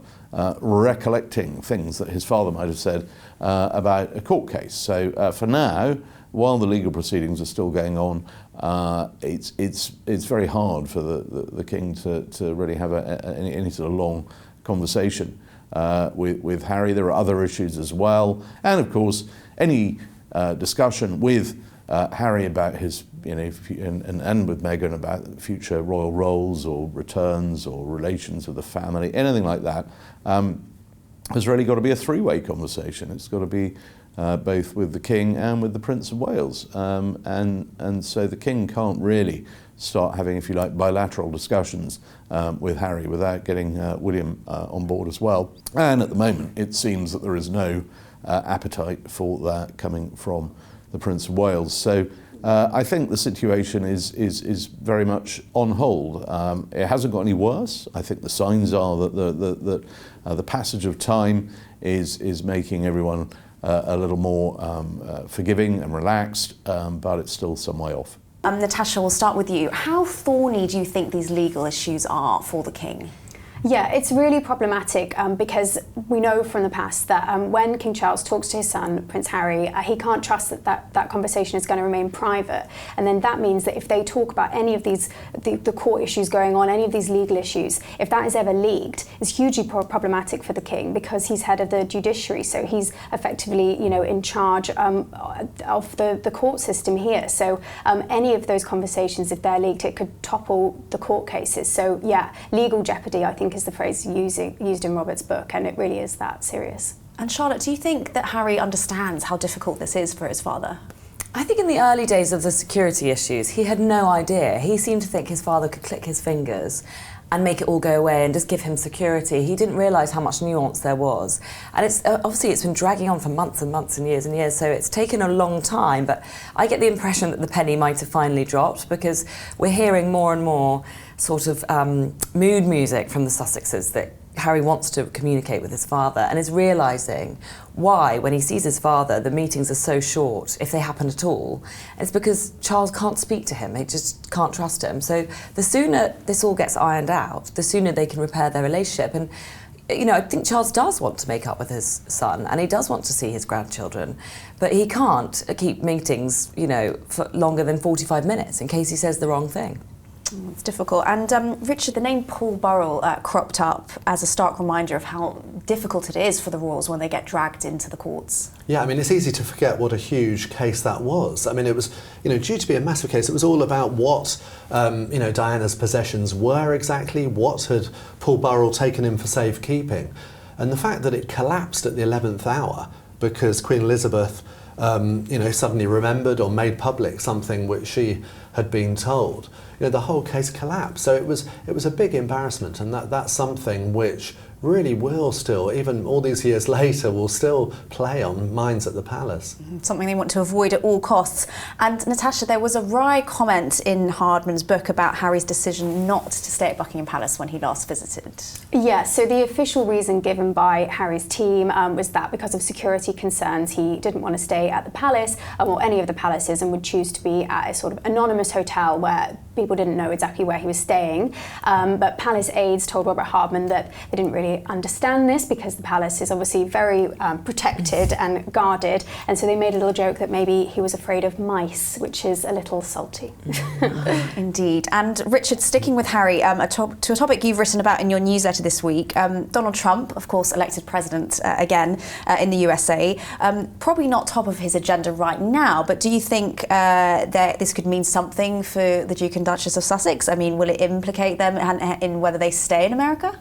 recollecting things that his father might have said about a court case. So for now, while the legal proceedings are still going on, it's very hard for the king to really have any sort of long conversation with Harry. There are other issues as well, and of course any discussion with Harry about his, and with Meghan about future royal roles or returns or relations with the family, anything like that, has really got to be a three-way conversation. It's got to be both with the King and with the Prince of Wales, and so the King can't really start having, if you like, bilateral discussions with Harry without getting William on board as well. And at the moment, it seems that there is no appetite for that coming from the Prince of Wales. So I think the situation is very much on hold. It hasn't got any worse. I think the signs are that the passage of time is making everyone a little more forgiving and relaxed, but it's still some way off. Natasha, we'll start with you. How thorny do you think these legal issues are for the King? Yeah, it's really problematic because we know from the past that when King Charles talks to his son, Prince Harry, he can't trust that conversation is going to remain private. And then that means that if they talk about any of these, the court issues going on, any of these legal issues, if that is ever leaked, it's hugely problematic for the King because he's head of the judiciary. So he's effectively, in charge of the court system here. So any of those conversations, if they're leaked, it could topple the court cases. So yeah, legal jeopardy, I think, is the phrase used in Robert's book, and it really is that serious. And Charlotte, do you think that Harry understands how difficult this is for his father? I think in the early days of the security issues, he had no idea. He seemed to think his father could click his fingers and make it all go away and just give him security. He didn't realise how much nuance there was. And it's been dragging on for months and months and years, so it's taken a long time, but I get the impression that the penny might have finally dropped because we're hearing more and more sort of mood music from the Sussexes that Harry wants to communicate with his father and is realising why, when he sees his father, the meetings are so short, if they happen at all. It's because Charles can't speak to him, he just can't trust him. So the sooner this all gets ironed out, the sooner they can repair their relationship. And I think Charles does want to make up with his son and he does want to see his grandchildren, but he can't keep meetings, for longer than 45 minutes in case he says the wrong thing. It's difficult. And Richard, the name Paul Burrell cropped up as a stark reminder of how difficult it is for the royals when they get dragged into the courts. Yeah, I mean, it's easy to forget what a huge case that was. I mean, it was, due to be a massive case. It was all about what, Diana's possessions were exactly, what had Paul Burrell taken in for safekeeping. And the fact that it collapsed at the 11th hour because Queen Elizabeth, suddenly remembered or made public something which she had been told. The whole case collapsed. So it was a big embarrassment, and that's something which really will still, even all these years later, will still play on minds at the palace. Something they want to avoid at all costs. And Natasha, there was a wry comment in Hardman's book about Harry's decision not to stay at Buckingham Palace when he last visited. Yeah, so the official reason given by Harry's team was that because of security concerns, he didn't want to stay at the palace or any of the palaces, and would choose to be at a sort of anonymous hotel where people didn't know exactly where he was staying. But palace aides told Robert Hardman that they didn't really understand this because the palace is obviously very protected and guarded, and so they made a little joke that maybe he was afraid of mice, which is a little salty. Indeed. And Richard, sticking with Harry, to a topic you've written about in your newsletter this week, Donald Trump, of course, elected president again in the USA, probably not top of his agenda right now, but do you think that this could mean something for the Duke and Duchess of Sussex? I mean, will it implicate them in whether they stay in America?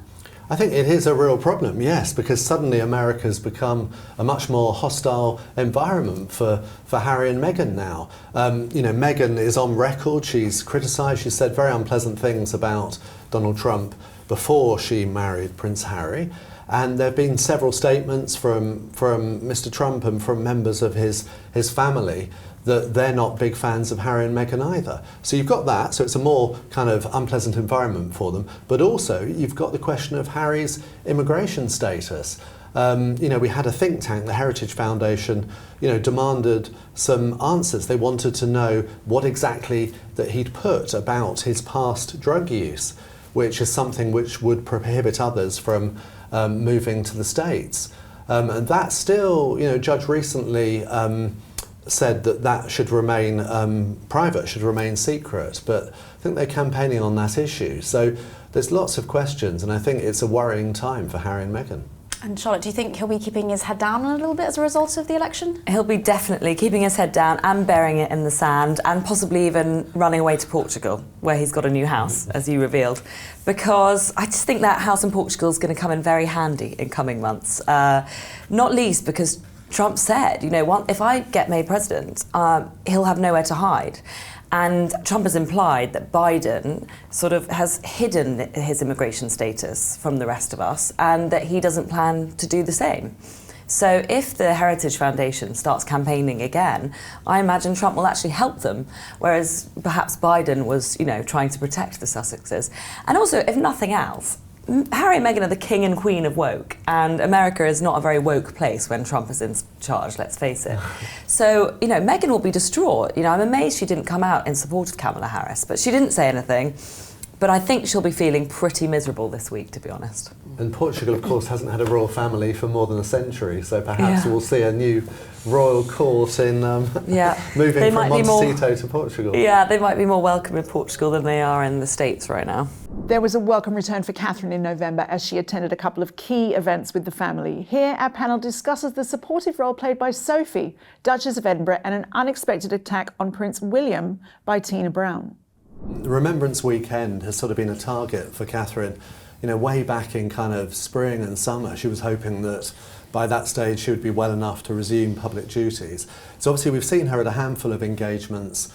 I think it is a real problem, yes, because suddenly America's become a much more hostile environment for Harry and Meghan now. Meghan is on record, she's criticised, she said very unpleasant things about Donald Trump before she married Prince Harry. And there have been several statements from Mr. Trump and from members of his family that they're not big fans of Harry and Meghan either. So you've got that, so it's a more kind of unpleasant environment for them. But also you've got the question of Harry's immigration status. We had a think tank, the Heritage Foundation, demanded some answers. They wanted to know what exactly that he'd put about his past drug use, which is something which would prohibit others from moving to the States. And that still, Judge recently said that should remain private, should remain secret, but I think they're campaigning on that issue. So there's lots of questions, and I think it's a worrying time for Harry and Meghan. And Charlotte, do you think he'll be keeping his head down a little bit as a result of the election? He'll be definitely keeping his head down and burying it in the sand, and possibly even running away to Portugal, where he's got a new house, as you revealed. Because I just think that house in Portugal is going to come in very handy in coming months. Not least because Trump said, if I get made president, he'll have nowhere to hide. And Trump has implied that Biden sort of has hidden his immigration status from the rest of us, and that he doesn't plan to do the same. So if the Heritage Foundation starts campaigning again, I imagine Trump will actually help them, whereas perhaps Biden was, trying to protect the Sussexes. And also, if nothing else, Harry and Meghan are the king and queen of woke, and America is not a very woke place when Trump is in charge, let's face it. So, Meghan will be distraught. I'm amazed she didn't come out in support of Kamala Harris, but she didn't say anything. But I think she'll be feeling pretty miserable this week, to be honest. And Portugal, of course, hasn't had a royal family for more than a century, so perhaps we'll see a new royal court in moving from Montecito to Portugal. Yeah, they might be more welcome in Portugal than they are in the States right now. There was a welcome return for Catherine in November as she attended a couple of key events with the family. Here, our panel discusses the supportive role played by Sophie, Duchess of Edinburgh, and an unexpected attack on Prince William by Tina Brown. The Remembrance Weekend has sort of been a target for Catherine. Way back in kind of spring and summer, she was hoping that by that stage she would be well enough to resume public duties. So obviously we've seen her at a handful of engagements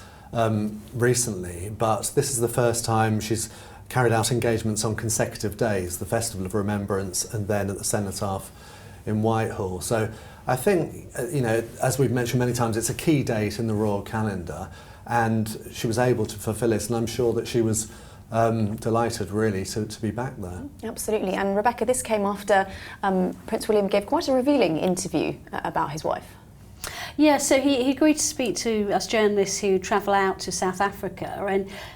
recently, but this is the first time she's carried out engagements on consecutive days, the Festival of Remembrance and then at the Cenotaph in Whitehall. So I think, as we've mentioned many times, it's a key date in the royal calendar, and she was able to fulfil it, and I'm sure that she was delighted really to be back there. Absolutely. And Rebecca, this came after Prince William gave quite a revealing interview about his wife. Yeah, so he agreed to speak to us journalists who travel out to South Africa,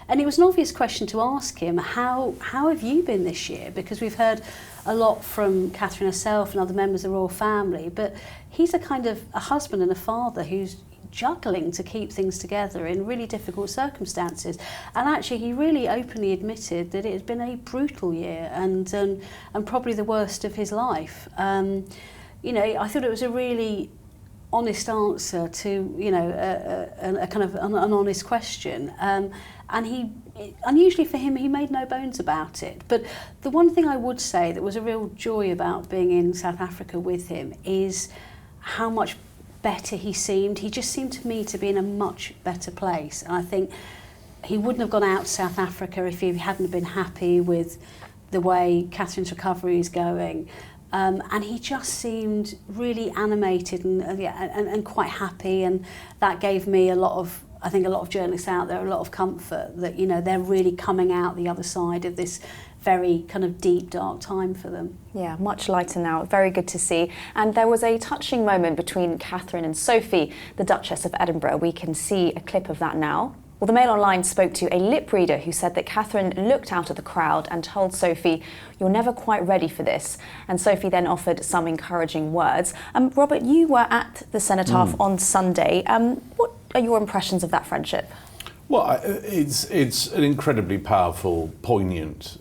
and it was an obvious question to ask him, how have you been this year? Because we've heard a lot from Catherine herself and other members of the royal family, but he's a kind of a husband and a father who's juggling to keep things together in really difficult circumstances. And actually, he really openly admitted that it had been a brutal year and probably the worst of his life. You know, I thought it was a really honest answer to, you know, a kind of an honest question. And he, unusually for him, he made no bones about it. But the one thing I would say that was a real joy about being in South Africa with him is how much better he seemed. He just seemed to me to be in a much better place. And I think he wouldn't have gone out to South Africa if he hadn't been happy with the way Catherine's recovery is going. And he just seemed really animated and quite happy, and that gave me a lot of, I think a lot of journalists out there, a lot of comfort that, you know, they're really coming out the other side of this very kind of deep, dark time for them. Yeah, much lighter now. Very good to see. And there was a touching moment between Catherine and Sophie, the Duchess of Edinburgh. We can see a clip of that now. Well, the Mail Online spoke to a lip reader who said that Catherine looked out at the crowd and told Sophie, "You're never quite ready for this." And Sophie then offered some encouraging words. Robert, you were at the Cenotaph on Sunday. What are your impressions of that friendship? Well, it's an incredibly powerful, poignant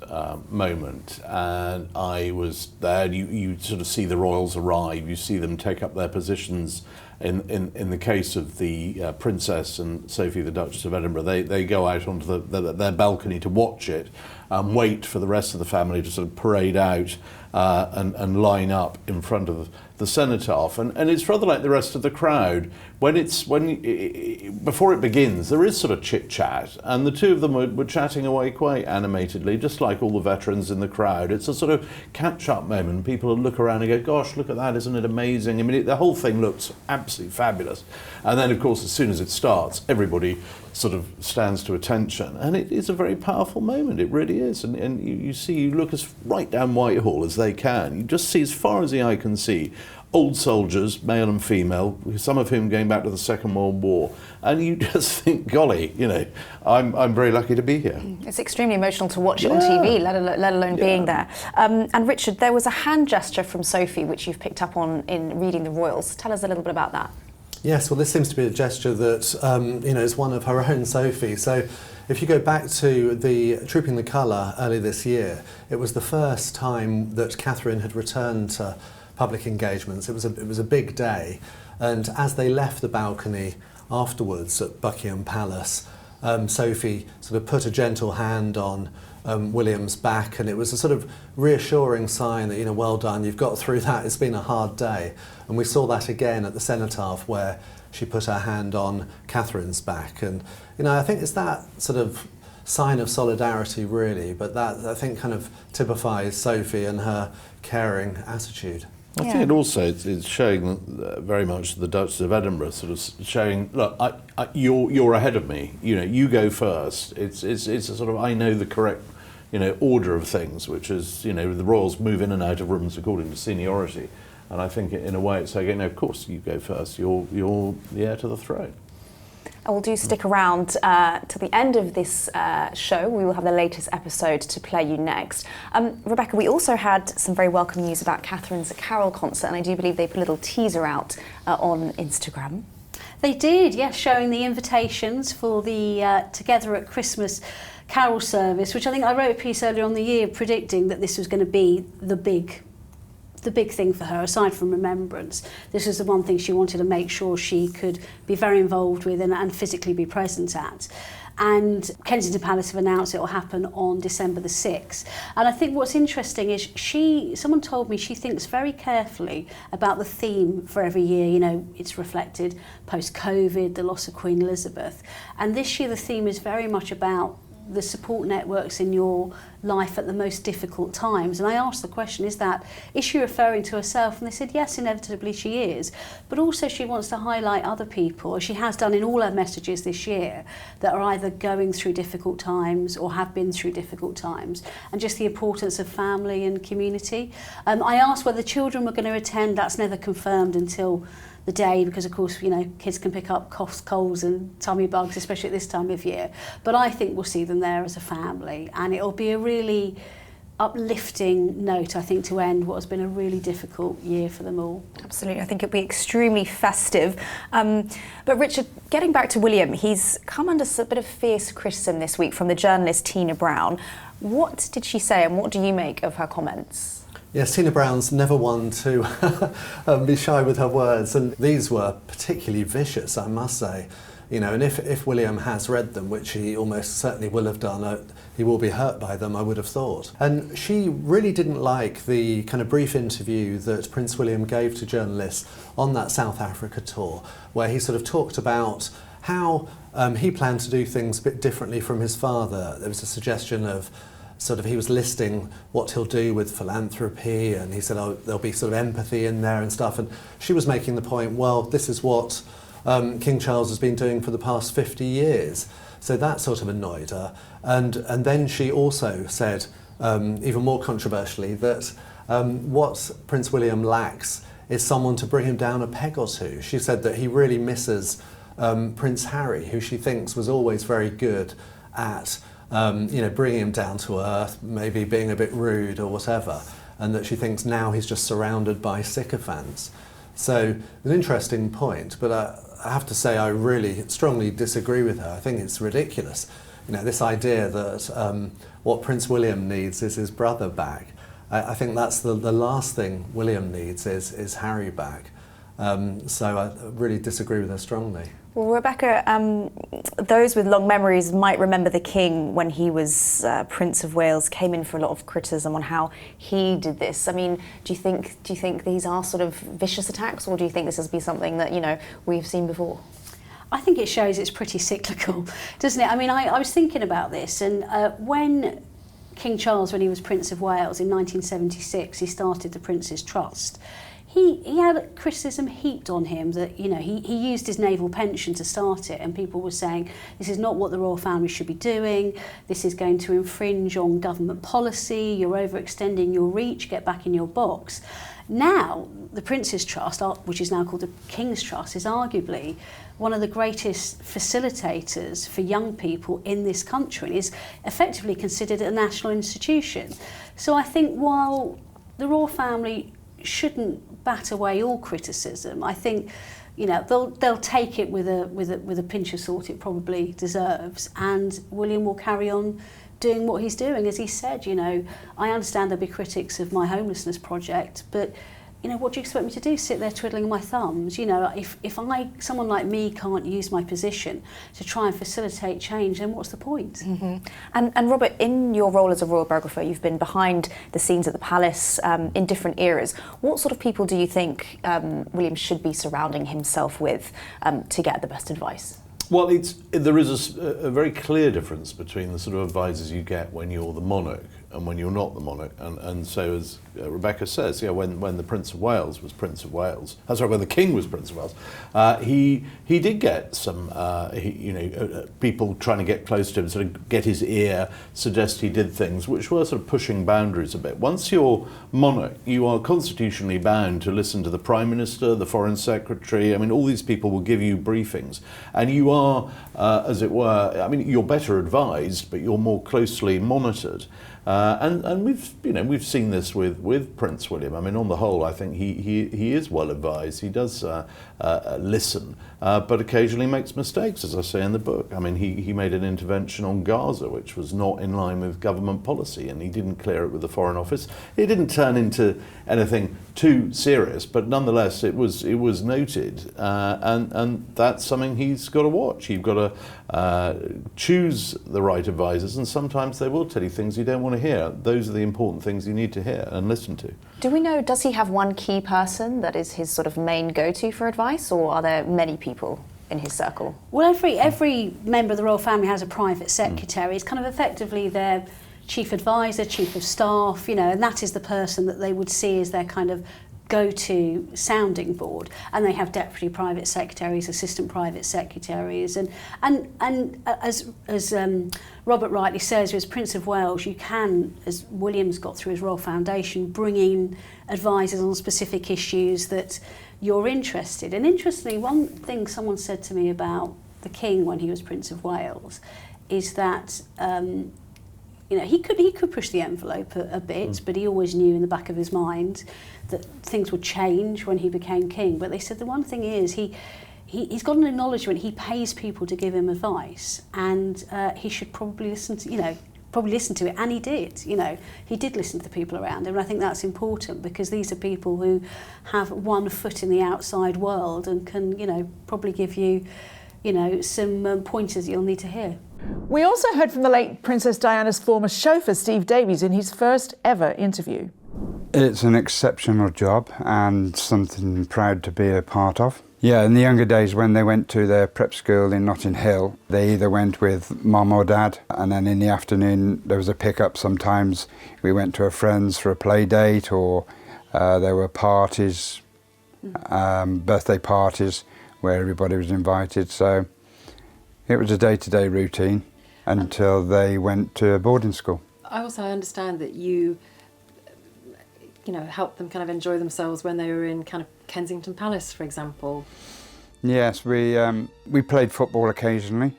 moment, and I was there. You sort of see the royals arrive. You see them take up their positions. In the case of the Princess and Sophie, the Duchess of Edinburgh, they go out onto their balcony to watch it, wait for the rest of the family to sort of parade out and line up in front of the Cenotaph, and it's rather like the rest of the crowd. Before it begins, there is sort of chit chat, and the two of them were chatting away quite animatedly, just like all the veterans in the crowd. It's a sort of catch up moment. People look around and go, "Gosh, look at that! Isn't it amazing?" I mean, the whole thing looks absolutely fabulous. And then, of course, as soon as it starts, everybody sort of stands to attention, and it is a very powerful moment. It really is. And you look as right down Whitehall as they can. You just see, as far as the eye can see, old soldiers, male and female, some of whom going back to the Second World War, and you just think, golly, you know, I'm very lucky to be here. It's extremely emotional to watch it on TV, let alone being there. And Richard, there was a hand gesture from Sophie which you've picked up on in reading the royals. Tell us a little bit about that. Yes, well, this seems to be a gesture that is one of her own, Sophie. So if you go back to the Trooping the Colour early this year, it was the first time that Catherine had returned to public engagements. It was a big day, and as they left the balcony afterwards at Buckingham Palace, Sophie sort of put a gentle hand on William's back, and it was a sort of reassuring sign that, you know, well done, you've got through that, it's been a hard day. And we saw that again at the Cenotaph, where she put her hand on Catherine's back. And, you know, I think it's that sort of sign of solidarity, really, but that, I think, kind of typifies Sophie and her caring attitude. I think it also is showing very much the Duchess of Edinburgh sort of showing, look, you're ahead of me. You know, you go first. It's a sort of, I know the correct, you know, order of things, which is, you know, the royals move in and out of rooms according to seniority, and I think in a way it's saying, no, of course you go first. You're the heir to the throne. Well, do stick around to the end of this show. We will have the latest episode to play you next. Rebecca, we also had some very welcome news about Catherine's Carol concert, and I do believe they put a little teaser out on Instagram. They did, yes, showing the invitations for the Together at Christmas Carol service, which I think I wrote a piece earlier on the year predicting that this was going to be the big thing for her, aside from remembrance. This was the one thing she wanted to make sure she could be very involved with and physically be present at. And Kensington Palace have announced it will happen on December the 6th. And I think what's interesting is someone told me she thinks very carefully about the theme for every year. You know, it's reflected post-COVID, the loss of Queen Elizabeth. And this year the theme is very much about the support networks in your life at the most difficult times. And I asked the question, is she referring to herself? And they said, yes, inevitably she is. But also she wants to highlight other people, as she has done in all her messages this year, that are either going through difficult times or have been through difficult times, and just the importance of family and community. I asked whether children were going to attend. That's never confirmed until the day, because of course, you know, kids can pick up coughs, colds and tummy bugs, especially at this time of year. But I think we'll see them there as a family, and it'll be a really uplifting note, I think, to end what has been a really difficult year for them all. Absolutely, I think it'll be extremely festive. But Richard, getting back to William, he's come under a bit of fierce criticism this week from the journalist Tina Brown. What did she say, and what do you make of her comments? Yes, Tina Brown's never one to be shy with her words, and these were particularly vicious, I must say. You know, and if William has read them, which he almost certainly will have done, he will be hurt by them, I would have thought. And she really didn't like the kind of brief interview that Prince William gave to journalists on that South Africa tour, where he sort of talked about how he planned to do things a bit differently from his father. There was a suggestion of he was listing what he'll do with philanthropy, and he said, oh, there'll be sort of empathy in there and stuff. And she was making the point, well, this is what King Charles has been doing for the past 50 years. So that sort of annoyed her. And then she also said, even more controversially, that what Prince William lacks is someone to bring him down a peg or two. She said that he really misses Prince Harry, who she thinks was always very good at bringing him down to earth, maybe being a bit rude or whatever, and that she thinks now he's just surrounded by sycophants. So an interesting point, but I have to say I really strongly disagree with her. I think it's ridiculous. You know, this idea that what Prince William needs is his brother back. I think that's the last thing William needs is Harry back. So I really disagree with her strongly. Well, Rebecca, those with long memories might remember the King when he was Prince of Wales, came in for a lot of criticism on how he did this. I mean, do you think these are sort of vicious attacks, or do you think this has been something that, you know, we've seen before? I think it shows it's pretty cyclical, doesn't it? I mean, I was thinking about this, and when King Charles, when he was Prince of Wales in 1976, he started the Prince's Trust. He had criticism heaped on him that, you know, he used his naval pension to start it, and people were saying this is not what the royal family should be doing, this is going to infringe on government policy, you're overextending your reach, get back in your box. Now, the Prince's Trust, which is now called the King's Trust, is arguably one of the greatest facilitators for young people in this country and is effectively considered a national institution. So I think while the royal family shouldn't bat away all criticism, I think, you know, they'll take it with a pinch of salt it probably deserves, and William will carry on doing what he's doing. As he said, you know, I understand there'll be critics of my homelessness project, but, you know, what do you expect me to do? Sit there twiddling my thumbs? You know, if someone like me can't use my position to try and facilitate change, then what's the point? Mm-hmm. And Robert, in your role as a royal biographer, you've been behind the scenes at the palace in different eras. What sort of people do you think William should be surrounding himself with to get the best advice? Well, there is a very clear difference between the sort of advisors you get when you're the monarch and when you're not the monarch. And so, as Rebecca says, when the Prince of Wales was Prince of Wales, when the King was Prince of Wales, he did get some, people trying to get close to him, sort of get his ear, suggest he did things which were sort of pushing boundaries a bit. Once you're monarch, you are constitutionally bound to listen to the Prime Minister, the Foreign Secretary. I mean, all these people will give you briefings, and you are, as it were, I mean, you're better advised, but you're more closely monitored. And we've seen this with Prince William. I mean, on the whole, I think he is well advised. He does listen, but occasionally makes mistakes, as I say in the book. I mean, he made an intervention on Gaza, which was not in line with government policy, and he didn't clear it with the Foreign Office. It didn't turn into anything too serious, but nonetheless, it was noted, and that's something he's got to watch. You've got to choose the right advisors, and sometimes they will tell you things you don't want to hear. Those are the important things you need to hear and listen to. Do we know, does he have one key person that is his sort of main go-to for advice, or are there many people in his circle? Well, every member of the royal family has a private secretary. It's kind of effectively their chief advisor, chief of staff, you know, and that is the person that they would see as their kind of go-to sounding board. And they have deputy private secretaries, assistant private secretaries, and as Robert rightly says, as Prince of Wales, you can, as William's got through his Royal Foundation, bring in advisors on specific issues that you're interested in. And interestingly, one thing someone said to me about the King when he was Prince of Wales is that You know, he could push the envelope a bit, but he always knew in the back of his mind that things would change when he became king. But they said the one thing is he's got an acknowledgement. He pays people to give him advice, and he should probably listen to it, and he did. You know, he did listen to the people around him, and I think that's important because these are people who have one foot in the outside world and can, you know, probably give you, you know, some pointers you'll need to hear. We also heard from the late Princess Diana's former chauffeur, Steve Davies, in his first ever interview. It's an exceptional job and something proud to be a part of. Yeah, in the younger days when they went to their prep school in Notting Hill, they either went with mum or dad, and then in the afternoon there was a pick-up. Sometimes we went to a friend's for a play date, or there were parties, birthday parties where everybody was invited. So it was a day-to-day routine until they went to boarding school. I understand that you know, helped them kind of enjoy themselves when they were in kind of Kensington Palace, for example. Yes, we played football occasionally,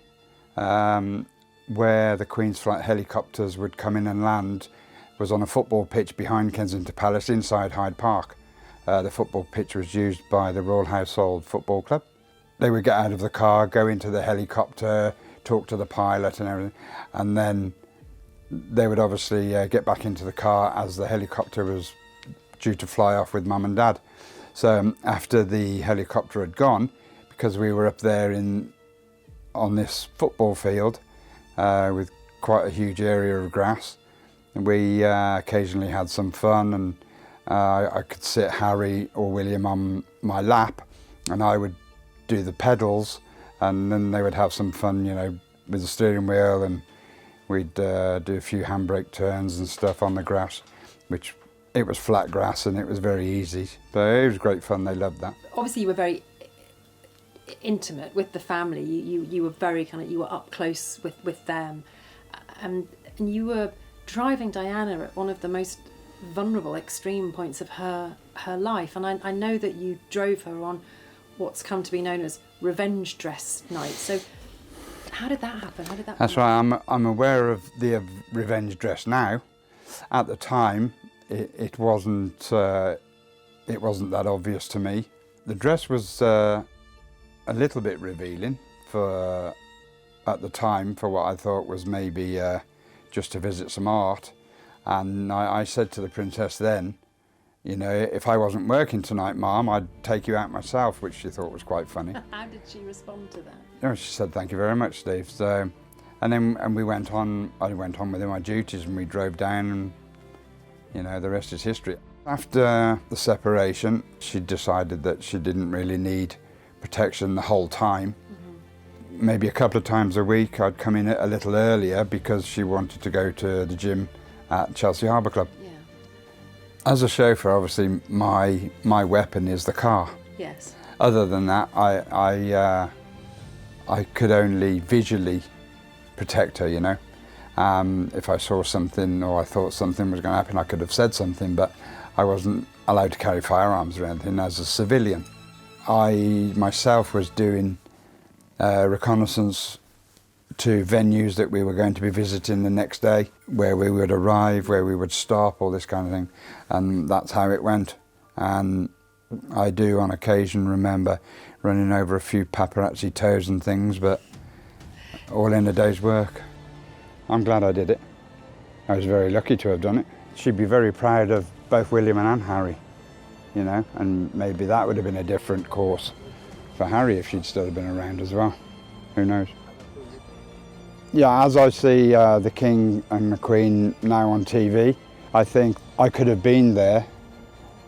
where the Queen's flight helicopters would come in and land was on a football pitch behind Kensington Palace inside Hyde Park. The football pitch was used by the Royal Household Football Club. They would get out of the car, go into the helicopter, talk to the pilot and everything, and then they would obviously get back into the car as the helicopter was due to fly off with mum and dad. So after the helicopter had gone, because we were up there on this football field with quite a huge area of grass, we occasionally had some fun, and I could sit Harry or William on my lap and I would do the pedals, and then they would have some fun, you know, with the steering wheel, and we'd do a few handbrake turns and stuff on the grass, which it was flat grass and it was very easy. But it was great fun, they loved that. Obviously you were very intimate with the family, you were very kind of, you were up close with them, and you were driving Diana at one of the most vulnerable, extreme points of her life, and I know that you drove her on what's come to be known as revenge dress night. So how did that happen? That's right, I'm aware of the revenge dress now. At the time, it wasn't that obvious to me. The dress was a little bit revealing at the time for what I thought was maybe just to visit some art. And I said to the princess then, you know, if I wasn't working tonight, Mum, I'd take you out myself, which she thought was quite funny. How did she respond to that? Oh, she said, thank you very much, Steve. So, and we went on, I went on with my duties, and we drove down, and, you know, the rest is history. After the separation, she decided that she didn't really need protection the whole time. Mm-hmm. Maybe a couple of times a week I'd come in a little earlier because she wanted to go to the gym at Chelsea Harbour Club. Yeah. As a chauffeur, obviously, my weapon is the car. Yes. Other than that, I could only visually protect her, you know. If I saw something or I thought something was going to happen, I could have said something, but I wasn't allowed to carry firearms or anything as a civilian. I myself was doing reconnaissance to venues that we were going to be visiting the next day, where we would arrive, where we would stop, all this kind of thing. And that's how it went. And I do on occasion remember running over a few paparazzi toes and things, but all in a day's work. I'm glad I did it. I was very lucky to have done it. She'd be very proud of both William and Harry, you know, and maybe that would have been a different course for Harry if she'd still have been around as well. Who knows? Yeah, as I see the King and the Queen now on TV, I think I could have been there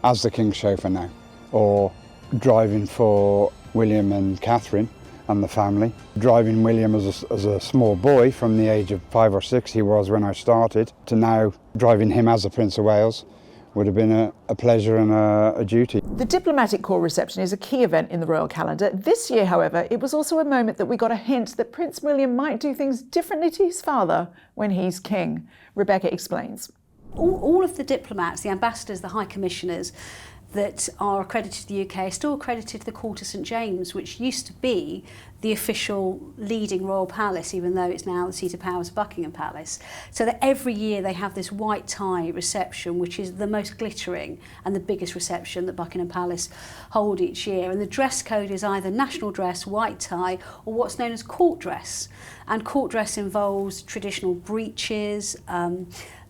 as the King's chauffeur now, or driving for William and Catherine and the family. Driving William as a small boy from the age of 5 or 6 he was when I started, to now driving him as a Prince of Wales would have been a pleasure and a duty. The diplomatic corps reception is a key event in the royal calendar. This year, however, it was also a moment that we got a hint that Prince William might do things differently to his father when he's king. Rebecca explains. All of the diplomats, the ambassadors, the high commissioners, that are accredited to the UK are still accredited to the Court of St James, which used to be the official leading royal palace, even though it's now the seat of power is Buckingham Palace. So that every year they have this white tie reception, which is the most glittering and the biggest reception that Buckingham Palace hold each year. And the dress code is either national dress, white tie, or what's known as court dress. And court dress involves traditional breeches,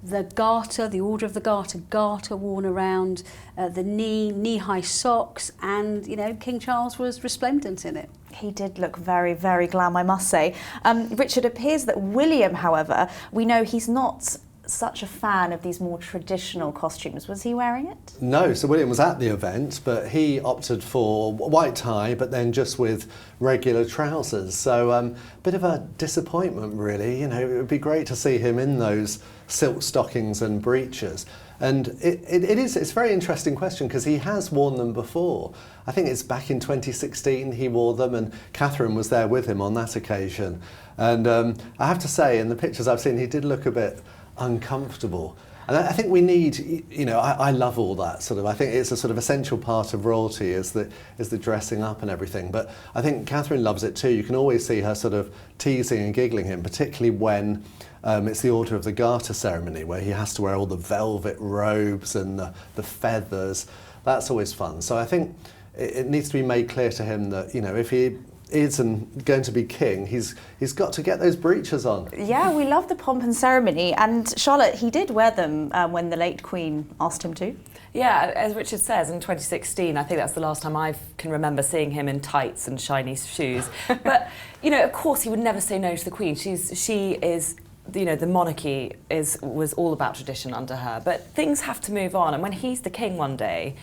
the garter, the Order of the Garter worn around the knee, knee-high socks, and, you know, King Charles was resplendent in it. He did look very, very glam, I must say. Richard, appears that William, however, we know he's not such a fan of these more traditional costumes. Was he wearing it? No, so William was at the event, but he opted for white tie, but then just with regular trousers. So bit of a disappointment, really. You know, it would be great to see him in those silk stockings and breeches. And it's a very interesting question because he has worn them before. I think it's back in 2016 he wore them, and Catherine was there with him on that occasion. And I have to say, in the pictures I've seen, he did look a bit uncomfortable. And I think we need, you know, I love all that sort of, I think it's a sort of essential part of royalty is the dressing up and everything. But I think Catherine loves it too. You can always see her sort of teasing and giggling him, particularly when it's the Order of the Garter ceremony where he has to wear all the velvet robes and the feathers. That's always fun. So I think it needs to be made clear to him that, you know, if he isn't going to be king, he's got to get those breeches on. Yeah, we love the pomp and ceremony, and Charlotte, he did wear them when the late Queen asked him to. Yeah, as Richard says, in 2016, I think that's the last time I can remember seeing him in tights and shiny shoes. But, you know, of course he would never say no to the Queen. She is, you know, the monarchy was all about tradition under her. But things have to move on, and when he's the king one day,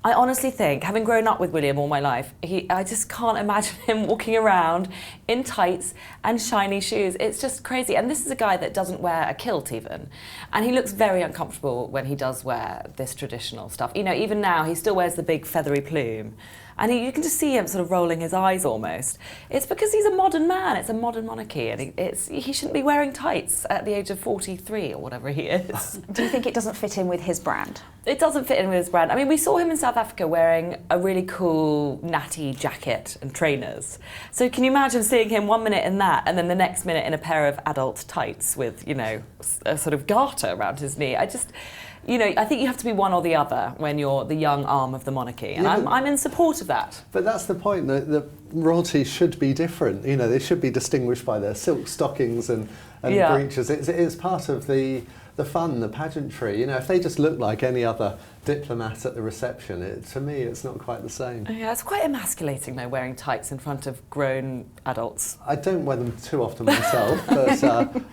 I honestly think, having grown up with William all my life, I just can't imagine him walking around in tights and shiny shoes. It's just crazy. And this is a guy that doesn't wear a kilt even. And he looks very uncomfortable when he does wear this traditional stuff. You know, even now, he still wears the big feathery plume. And you can just see him sort of rolling his eyes almost. It's because he's a modern man. It's a modern monarchy, and he shouldn't be wearing tights at the age of 43 or whatever he is. Do you think it doesn't fit in with his brand? It doesn't fit in with his brand. I mean, we saw him in South Africa wearing a really cool natty jacket and trainers. So can you imagine seeing him 1 minute in that and then the next minute in a pair of adult tights with, you know, a sort of garter around his knee? You know, I think you have to be one or the other when you're the young arm of the monarchy, and yeah, I'm in support of that. But that's the point, that royalty should be different. You know, they should be distinguished by their silk stockings and yeah, breeches. It is part of the fun, the pageantry. You know, if they just look like any other diplomat at the reception, to me, it's not quite the same. Yeah, it's quite emasculating, though, wearing tights in front of grown adults. I don't wear them too often myself, but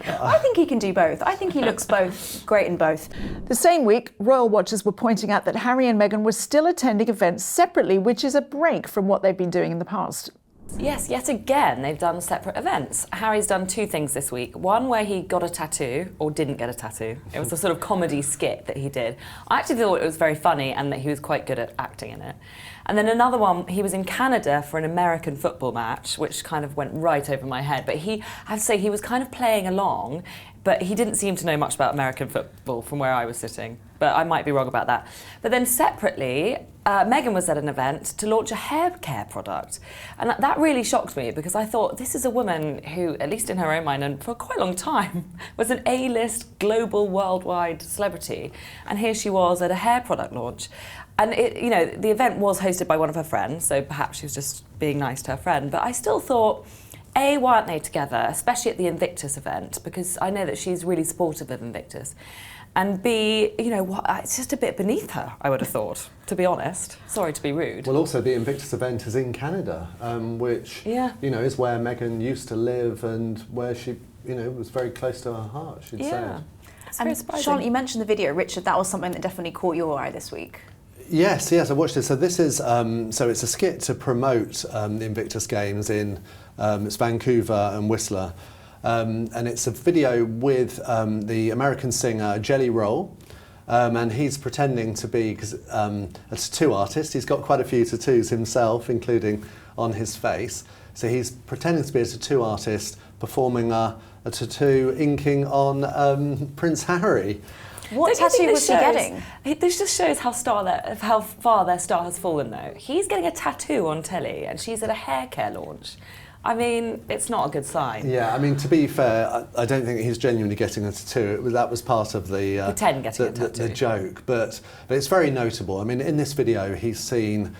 I think he can do both. I think he looks both great in both. The same week, royal watchers were pointing out that Harry and Meghan were still attending events separately, which is a break from what they've been doing in the past. Yes, yet again, they've done separate events. Harry's done 2 things this week. One where he got a tattoo, or didn't get a tattoo. It was a sort of comedy skit that he did. I actually thought it was very funny and that he was quite good at acting in it. And then another one, he was in Canada for an American football match, which kind of went right over my head. But I have to say, he was kind of playing along, but he didn't seem to know much about American football from where I was sitting. But I might be wrong about that. But then separately, Meghan was at an event to launch a hair care product. And that really shocked me because I thought this is a woman who, at least in her own mind and for quite a long time, was an A-list global worldwide celebrity. And here she was at a hair product launch. And you know, the event was hosted by one of her friends, so perhaps she was just being nice to her friend. But I still thought, A, why aren't they together, especially at the Invictus event? Because I know that she's really supportive of Invictus. And B, you know, it's just a bit beneath her, I would have thought, to be honest. Sorry to be rude. Well, also the Invictus event is in Canada, which, yeah, you know, is where Meghan used to live and where she, you know, was very close to her heart, she'd yeah, said. And Charlotte, you mentioned the video, Richard, that was something that definitely caught your eye this week. Yes, I watched it. So this is, so it's a skit to promote the Invictus Games in it's Vancouver and Whistler. And it's a video with the American singer Jelly Roll, and he's pretending to be, because a tattoo artist, he's got quite a few tattoos himself, including on his face. So he's pretending to be a tattoo artist performing a tattoo inking on Prince Harry. What tattoo was he getting? This just shows how far their star has fallen, though. He's getting a tattoo on telly, and she's at a hair care launch. I mean, it's not a good sign. Yeah, I mean, to be fair, I don't think he's genuinely getting a tattoo. That was part of the the joke, but it's very notable. I mean, in this video, he's seen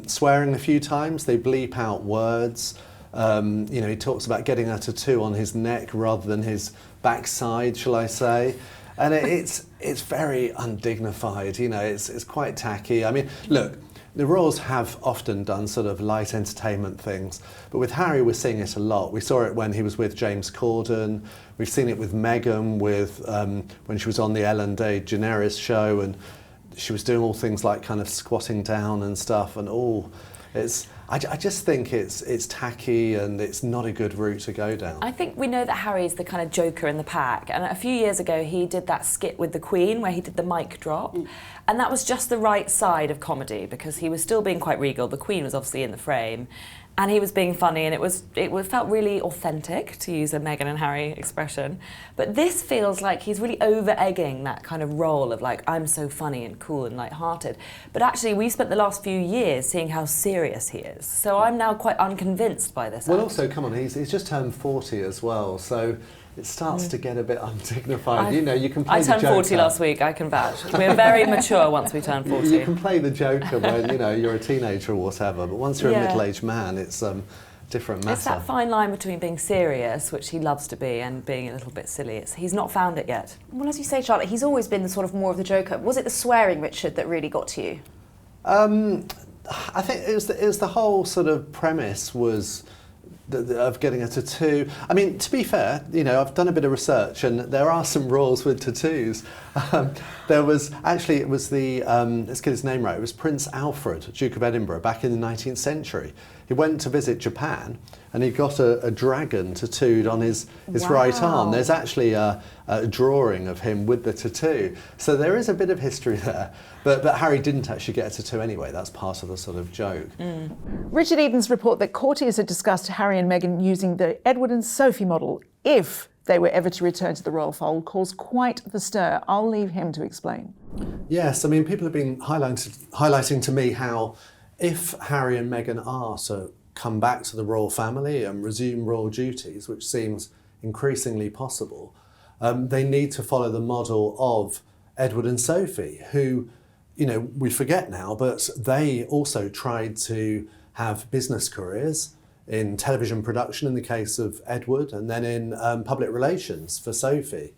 swearing a few times. They bleep out words. He talks about getting a tattoo on his neck rather than his backside, shall I say? And it's very undignified. It's quite tacky. I mean, look. The royals have often done sort of light entertainment things, but with Harry we're seeing it a lot. We saw it when he was with James Corden, we've seen it with Meghan when she was on the Ellen DeGeneres show, and she was doing all things like kind of squatting down and stuff, and I just think it's tacky and it's not a good route to go down. I think we know that Harry's the kind of joker in the pack, and a few years ago he did that skit with the Queen where he did the mic drop, and that was just the right side of comedy because he was still being quite regal. The Queen was obviously in the frame, and he was being funny, and it felt really authentic, to use a Meghan and Harry expression. But this feels like he's really over-egging that kind of role of like, I'm so funny and cool and light-hearted. But actually, we spent the last few years seeing how serious he is. So I'm now quite unconvinced by this. Well, also, come on, he's just turned 40 as well, so it starts to get a bit undignified. You can play the joker. I turned 40 last week, I can vouch. We're very mature once we turn 40. You can play the joker when, you're a teenager or whatever, but once you're a middle-aged man, it's different matter. It's that fine line between being serious, which he loves to be, and being a little bit silly. He's not found it yet. Well, as you say, Charlotte, he's always been the sort of more of the joker. Was it the swearing, Richard, that really got to you? I think it was the whole sort of premise was of getting a tattoo. I mean, to be fair, I've done a bit of research and there are some royals with tattoos. It was the, let's get his name right, it was Prince Alfred, Duke of Edinburgh, back in the 19th century. He went to visit Japan and he got a dragon tattooed on his right arm. There's actually a drawing of him with the tattoo. So there is a bit of history there. But Harry didn't actually get a tattoo anyway. That's part of the sort of joke. Richard Eden's report that courtiers had discussed Harry and Meghan using the Edward and Sophie model if they were ever to return to the royal fold caused quite the stir. I'll leave him to explain. Yes, I mean, people have been highlighting to me how if Harry and Meghan are to come back to the royal family and resume royal duties, which seems increasingly possible, they need to follow the model of Edward and Sophie, who, we forget now, but they also tried to have business careers in television production in the case of Edward, and then in public relations for Sophie.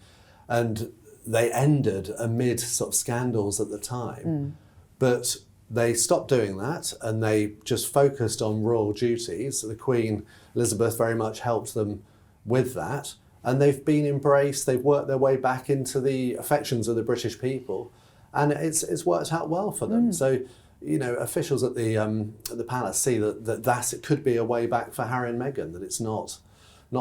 And they ended amid sort of scandals at the time. But they stopped doing that and they just focused on royal duties. The Queen Elizabeth very much helped them with that. And they've been embraced, they've worked their way back into the affections of the British people. And it's worked out well for them. So, officials at the palace see that it could be a way back for Harry and Meghan, that it's not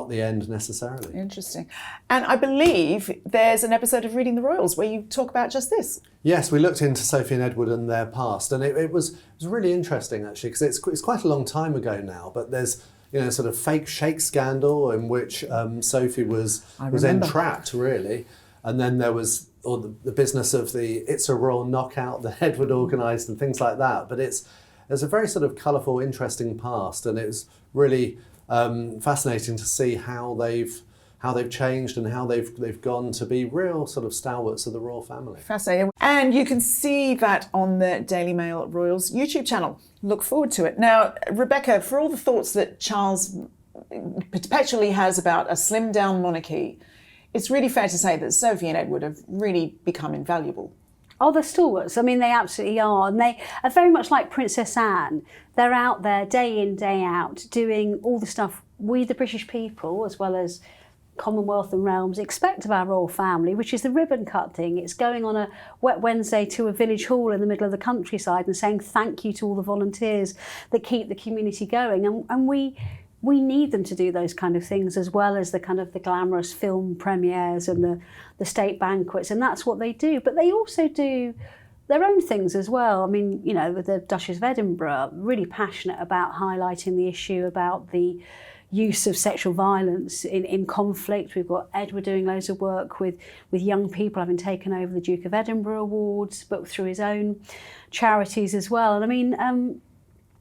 the end necessarily. Interesting. And I believe there's an episode of Reading the Royals where you talk about just this. Yes, we looked into Sophie and Edward and their past, and it was really interesting actually, because it's quite a long time ago now, but there's sort of fake shake scandal in which Sophie was entrapped really, and then there was the business of the It's a Royal Knockout that Edward organised and things like that. But there's a very sort of colourful, interesting past, and it was really fascinating to see how they've changed and how they've gone to be real sort of stalwarts of the royal family. Fascinating. And you can see that on the Daily Mail Royals YouTube channel. Look forward to it. Now, Rebecca, for all the thoughts that Charles perpetually has about a slimmed down monarchy, it's really fair to say that Sophie and Edward have really become invaluable. Oh, they're stalwarts. I mean, they absolutely are. And they are very much like Princess Anne. They're out there day in, day out, doing all the stuff we, the British people, as well as Commonwealth and realms, expect of our royal family, which is the ribbon cutting. It's going on a wet Wednesday to a village hall in the middle of the countryside and saying thank you to all the volunteers that keep the community going. And we need them to do those kind of things, as well as the kind of the glamorous film premieres and the state banquets, and that's what they do. But they also do their own things as well. I mean, with the Duchess of Edinburgh, really passionate about highlighting the issue about the use of sexual violence in conflict. We've got Edward doing loads of work with young people, having taken over the Duke of Edinburgh awards, but through his own charities as well. And I mean,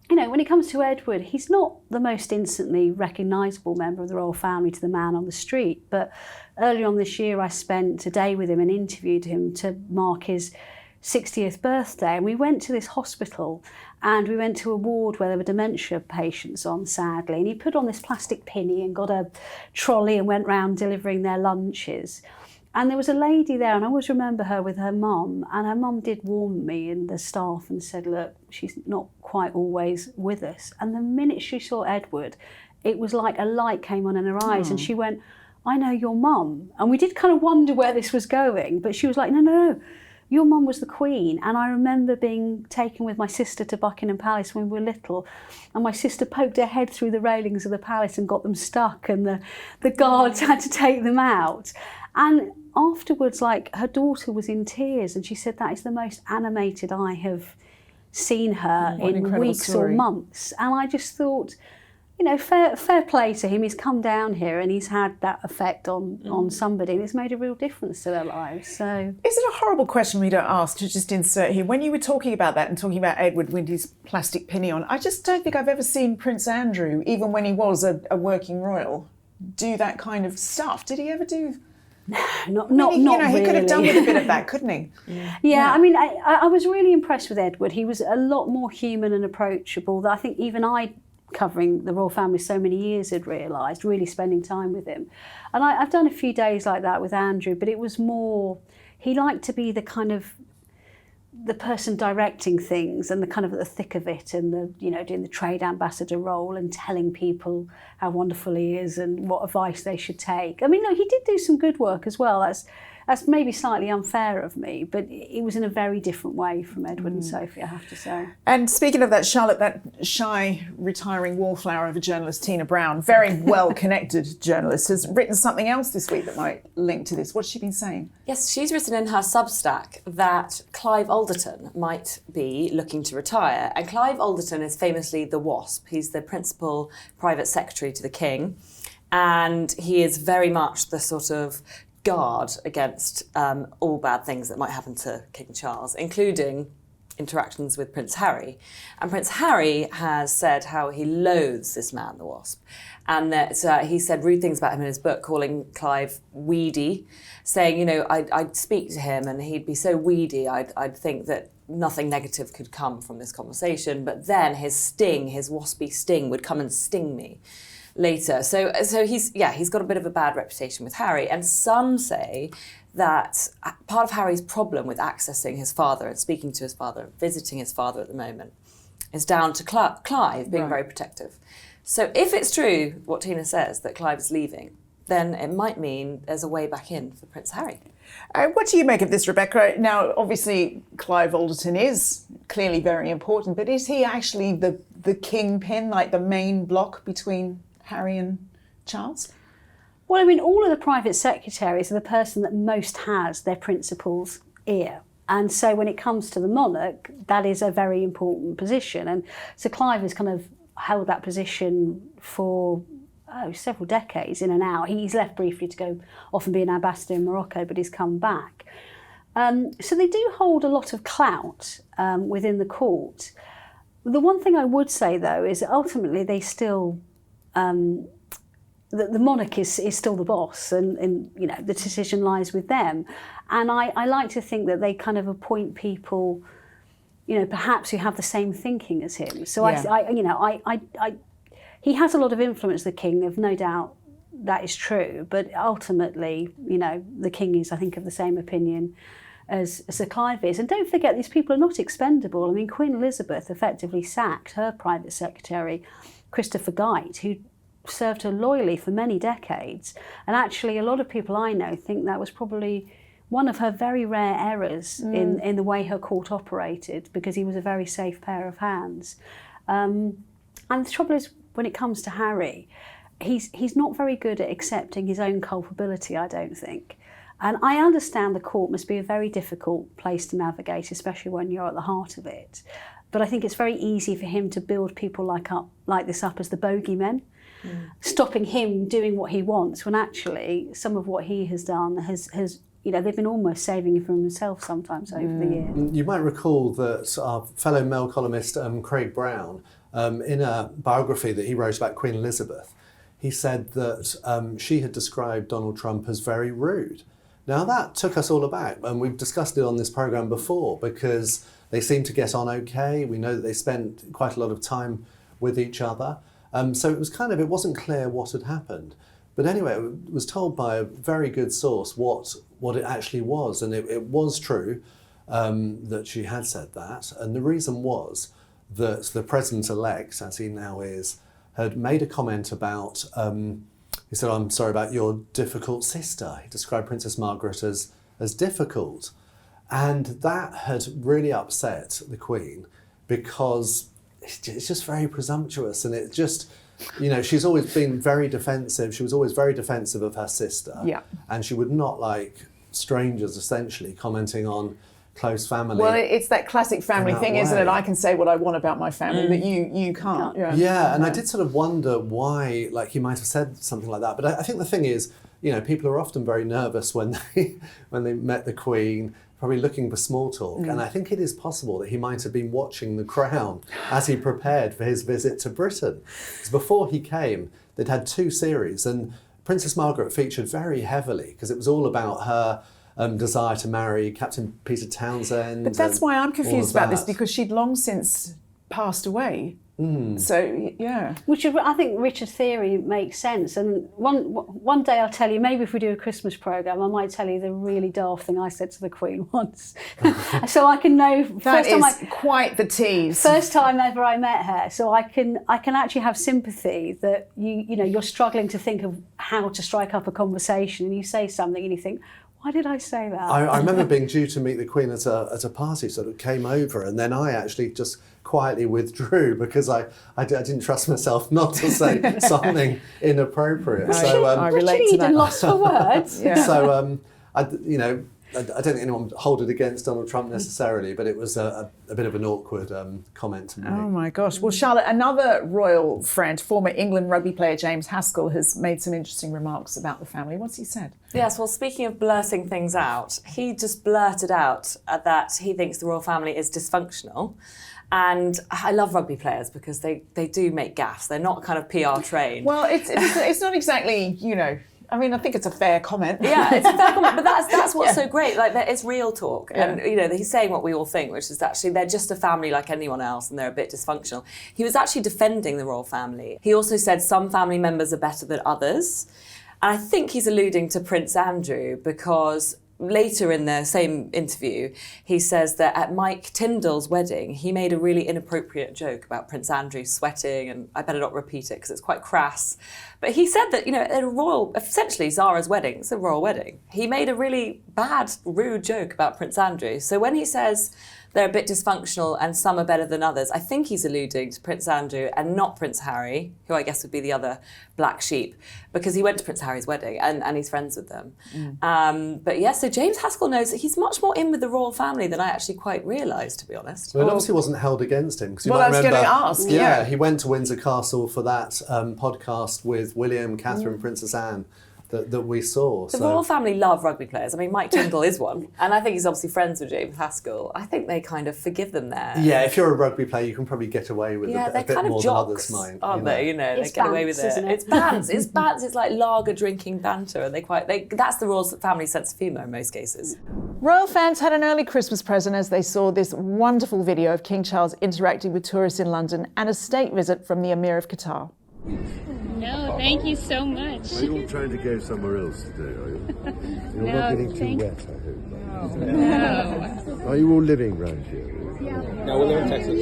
you know, when it comes to Edward, he's not the most instantly recognisable member of the royal family to the man on the street. But earlier on this year, I spent a day with him and interviewed him to mark his 60th birthday. And we went to this hospital and we went to a ward where there were dementia patients on, sadly. And he put on this plastic pinny and got a trolley and went round delivering their lunches. And there was a lady there, and I always remember her with her mum, and her mum did warn me and the staff and said, look, she's not quite always with us. And the minute she saw Edward, it was like a light came on in her eyes, and she went, I know your mum. And we did kind of wonder where this was going, but she was like, no, your mum was the Queen. And I remember being taken with my sister to Buckingham Palace when we were little, and my sister poked her head through the railings of the palace and got them stuck, and the guards had to take them out. And afterwards, like, her daughter was in tears, and she said that is the most animated I have seen her in weeks or months. And I just thought, you know, fair play to him. He's come down here and he's had that effect on somebody, and it's made a real difference to their lives. So, is it a horrible question we don't ask to just insert here? When you were talking about that and talking about Edward with his plastic pinny on, I just don't think I've ever seen Prince Andrew, even when he was a working royal, do that kind of stuff. Did he ever do? Not you know, really. He could have done with a bit of that, couldn't he? Yeah, I mean, I was really impressed with Edward. He was a lot more human and approachable that I think even I, covering the royal family so many years, had realised, really spending time with him. And I've done a few days like that with Andrew, but it was more, he liked to be the kind of the person directing things and the kind of the thick of it, and the, you know, doing the trade ambassador role and telling people how wonderful he is and what advice they should take. I mean, no, he did do some good work as well. That's maybe slightly unfair of me, but it was in a very different way from Edward and Sophie, I have to say. And speaking of that, Charlotte, that shy, retiring wallflower of a journalist, Tina Brown, very well-connected journalist, has written something else this week that might link to this. What's she been saying? Yes, she's written in her Substack that Clive Alderton might be looking to retire. And Clive Alderton is famously the WASP. He's the principal private secretary to the King. And he is very much the sort of guard against all bad things that might happen to King Charles, including interactions with Prince Harry. And Prince Harry has said how he loathes this man, the Wasp. And that he said rude things about him in his book, calling Clive weedy, saying, you know, I'd speak to him and he'd be so weedy, I'd think that nothing negative could come from this conversation. But then his sting, his waspy sting, would come and sting me later. So he's got a bit of a bad reputation with Harry, and some say that part of Harry's problem with accessing his father and speaking to his father, visiting his father at the moment, is down to Clive being very protective. So if it's true, what Tina says, that Clive is leaving, then it might mean there's a way back in for Prince Harry. What do you make of this, Rebecca? Now, obviously, Clive Alderton is clearly very important, but is he actually the kingpin, like the main block between Harry and Charles? Well, I mean, all of the private secretaries are the person that most has their principal's ear. And so when it comes to the monarch, that is a very important position. And so Clive has kind of held that position for several decades in and out. He's left briefly to go off and be an ambassador in Morocco, but he's come back. So they do hold a lot of clout within the court. The one thing I would say, though, is that ultimately they still... the monarch is still the boss, and you know, the decision lies with them. And I like to think that they kind of appoint people, you know, perhaps who have the same thinking as him. So he has a lot of influence, the king, of no doubt that is true. But ultimately, you know, the king is, I think, of the same opinion as Sir Clive is. And don't forget, these people are not expendable. I mean, Queen Elizabeth effectively sacked her private secretary, Christopher Gite, who served her loyally for many decades. And actually, a lot of people I know think that was probably one of her very rare errors in the way her court operated, because he was a very safe pair of hands. And the trouble is, when it comes to Harry, he's not very good at accepting his own culpability, I don't think. And I understand the court must be a very difficult place to navigate, especially when you're at the heart of it. But I think it's very easy for him to build people like this up as the bogeymen. stopping him doing what he wants, when actually some of what he has done has they've been almost saving him from himself sometimes over the year. You might recall that our fellow male columnist Craig Brown, in a biography that he wrote about Queen Elizabeth, he said that she had described Donald Trump as very rude. Now that took us all aback, and we've discussed it on this programme before, because they seemed to get on okay. We know that they spent quite a lot of time with each other. So it was it wasn't clear what had happened. But anyway, it was told by a very good source what it actually was, and it was true that she had said that. And the reason was that the president-elect, as he now is, had made a comment about, he said, "I'm sorry about your difficult sister." He described Princess Margaret as difficult. And that had really upset the Queen, because it's just very presumptuous, and it just... she's always been very defensive. She was always very defensive of her sister. Yeah. And she would not like strangers, essentially, commenting on close family. Well, it's that classic family thing, isn't it? I can say what I want about my family, but you can't. Yeah, and I did sort of wonder why, he might have said something like that. But I think the thing is, people are often very nervous when they met the Queen, probably looking for small talk. And I think it is possible that he might have been watching The Crown as he prepared for his visit to Britain. Because before he came, they'd had 2 series, and Princess Margaret featured very heavily, because it was all about her desire to marry Captain Peter Townsend. But that's why I'm confused about this, because she'd long since passed away. So, yeah. Which I think Richard's theory makes sense. And one day I'll tell you, maybe if we do a Christmas programme, I might tell you the really daft thing I said to the Queen once. So I can know... That is quite the tease. First time ever I met her. So I can actually have sympathy that you're struggling to think of how to strike up a conversation, and you say something and you think, why did I say that? I remember being due to meet the Queen at a party, sort of came over, and then I actually just quietly withdrew, because I didn't trust myself not to say something inappropriate. So I relate to that. Lost for words. So I don't think anyone would hold it against Donald Trump necessarily, but it was a bit of an awkward comment to me. Oh my gosh. Well, Charlotte, another royal friend, former England rugby player James Haskell, has made some interesting remarks about the family. What's he said? Yes, well, speaking of blurting things out, he just blurted out that he thinks the royal family is dysfunctional. And I love rugby players because they do make gaffes. They're not kind of PR trained. Well, it's not exactly, I mean, I think it's a fair comment. Yeah, it's a fair comment, but that's what's so great. It's real talk, and he's saying what we all think, which is actually they're just a family like anyone else, and they're a bit dysfunctional. He was actually defending the royal family. He also said some family members are better than others, and I think he's alluding to Prince Andrew, because later in the same interview, he says that at Mike Tyndall's wedding, he made a really inappropriate joke about Prince Andrew sweating, and I better not repeat it because it's quite crass. But he said that, at a royal, essentially Zara's wedding, it's a royal wedding, he made a really bad, rude joke about Prince Andrew. So when he says they're a bit dysfunctional and some are better than others, I think he's alluding to Prince Andrew and not Prince Harry, who I guess would be the other black sheep, because he went to Prince Harry's wedding and he's friends with them. But yeah, so James Haskell knows that he's much more in with the royal family than I actually quite realised, to be honest. Well, it obviously wasn't held against him. Well, I was going to ask. Yeah, he went to Windsor Castle for that podcast with William, Catherine, Princess Anne, that we saw. The royal family love rugby players. I mean, Mike Tyndall is one. And I think he's obviously friends with James Haskell. I think they kind of forgive them there. Yeah, if you're a rugby player, you can probably get away with a bit kind of more jocks, than others might. Aren't they? They get away with it. It's bants. It's bants. It's like lager drinking banter. And that's the royal family sense of humour in most cases. Royal fans had an early Christmas present as they saw this wonderful video of King Charles interacting with tourists in London and a state visit from the Emir of Qatar. No, thank you so much. Are you all trying to go somewhere else today, are you? You're No, not getting too wet, I hope. No. Are you all living round here? No, we live in Texas.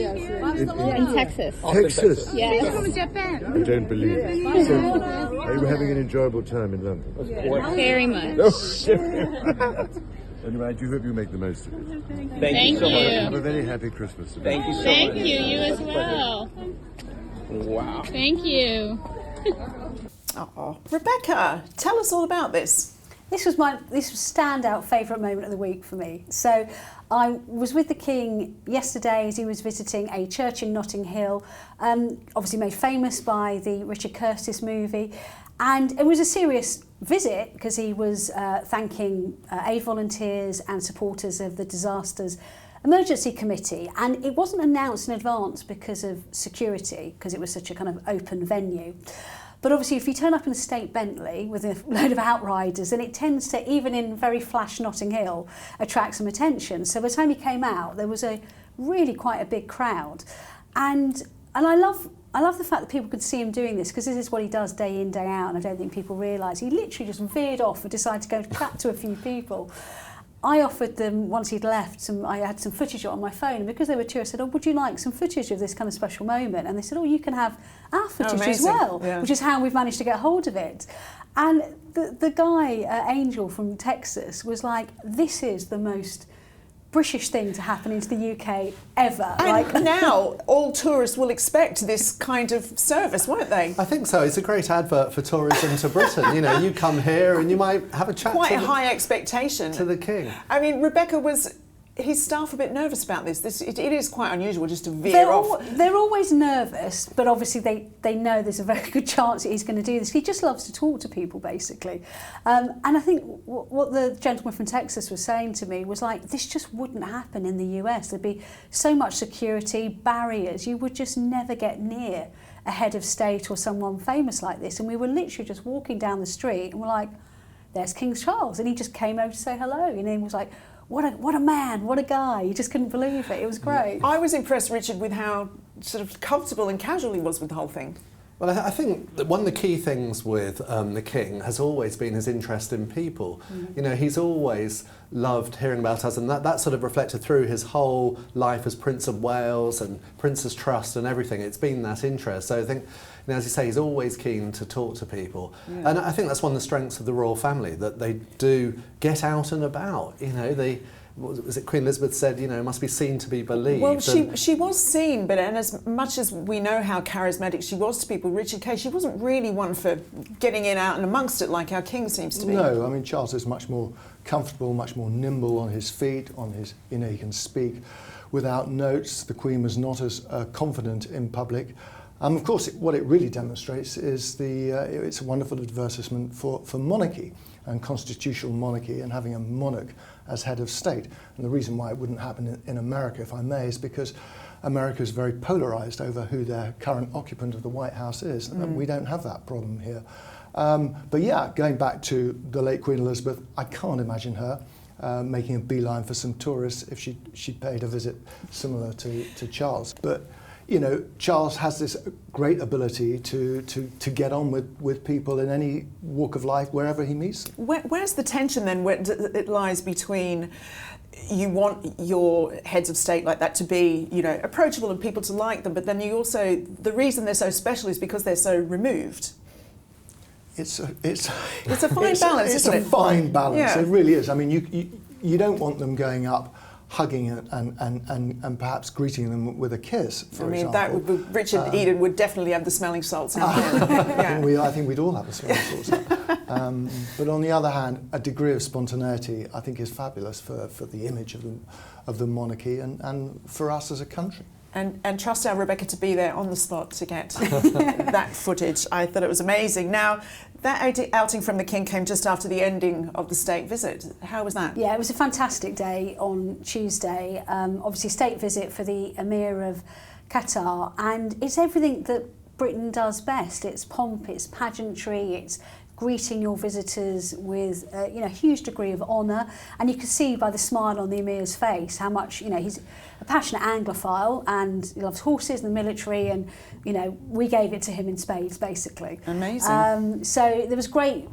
In Texas. Texas? Yes. From Japan. I don't believe it. So, are you having an enjoyable time in London? Very much. Anyway, I do hope you make the most of it. Thank you so much. Have a very happy Christmas. Thank you so much. Thank you, you as well. Wow. Thank you. Rebecca, tell us all about this. this was standout favourite moment of the week for me. So I was with the King yesterday as he was visiting a church in Notting Hill, obviously made famous by the Richard Curtis movie. And it was a serious visit because he was thanking aid volunteers and supporters of the Disasters Emergency Committee. And it wasn't announced in advance because of security, because it was such a kind of open venue. But obviously, if you turn up in a state Bentley with a load of outriders, then it tends to, even in very flash Notting Hill, attract some attention. So by the time he came out, there was a really quite a big crowd. And I love the fact that people could see him doing this, because this is what he does day in, day out, and I don't think people realise. He literally just veered off and decided to go chat to a few people. I offered them, once he'd left, I had some footage on my phone, and because they were tourists, I said, would you like some footage of this kind of special moment? And they said, you can have our footage as well, which is how we've managed to get hold of it. And the guy, Angel from Texas, was like, this is the most British thing to happen into the UK ever. And now all tourists will expect this kind of service, won't they? I think so. It's a great advert for tourism to Britain. You come here and you might have a chat. Quite a high expectation to the King. I mean, Rebecca, was his staff a bit nervous about this? It is quite unusual just to veer off. They're always nervous, but obviously they know there's a very good chance that he's going to do this. He just loves to talk to people, basically. And I think what the gentleman from Texas was saying to me was like, this just wouldn't happen in the US. There'd be so much security, barriers. You would just never get near a head of state or someone famous like this. And we were literally just walking down the street and we're like, there's King Charles. And he just came over to say hello. And he was like, what a man, what a guy. You just couldn't believe it. It was great. I was impressed, Richard, with how sort of comfortable and casual he was with the whole thing. Well, I think that one of the key things with the King has always been his interest in people. He's always loved hearing about us, and that sort of reflected through his whole life as Prince of Wales and Prince's Trust and everything. It's been that interest. So I think, as you say, he's always keen to talk to people. Yeah. And I think that's one of the strengths of the royal family, that they do get out and about. Was it Queen Elizabeth said, must be seen to be believed? Well, she was seen, but and as much as we know how charismatic she was to people, Richard Kay, she wasn't really one for getting in, out and amongst it like our King seems to be. No, I mean, Charles is much more comfortable, much more nimble on his feet, he can speak without notes. The Queen was not as confident in public. Of course, what it really demonstrates is it's a wonderful advertisement for monarchy and constitutional monarchy and having a monarch as head of state. And the reason why it wouldn't happen in America, if I may, is because America is very polarised over who their current occupant of the White House is. And we don't have that problem here. But yeah, going back to the late Queen Elizabeth, I can't imagine her making a beeline for some tourists if she paid a visit similar to Charles. But Charles has this great ability to get on with people in any walk of life, wherever he meets them. Where's the tension then, where it lies between you want your heads of state like that to be, approachable and people to like them, but then you also, the reason they're so special is because they're so removed? It's a fine balance, isn't it? It's a fine balance, yeah. It really is. I mean, you don't want them going up hugging and perhaps greeting them with a kiss, for example. Richard Eden would definitely have the smelling salts in I think we'd all have the smelling salts. But on the other hand, a degree of spontaneity I think is fabulous for the image of the monarchy and for us as a country. And trust our Rebecca to be there on the spot to get that footage. I thought it was amazing. Now, that outing from the King came just after the ending of the state visit. How was that? Yeah, it was a fantastic day on Tuesday. Obviously, state visit for the Emir of Qatar, and it's everything that Britain does best. It's pomp, it's pageantry, it's greeting your visitors with a huge degree of honour, and you can see by the smile on the Emir's face how much he's a passionate Anglophile and he loves horses and the military, and we gave it to him in spades basically. Amazing. So there was great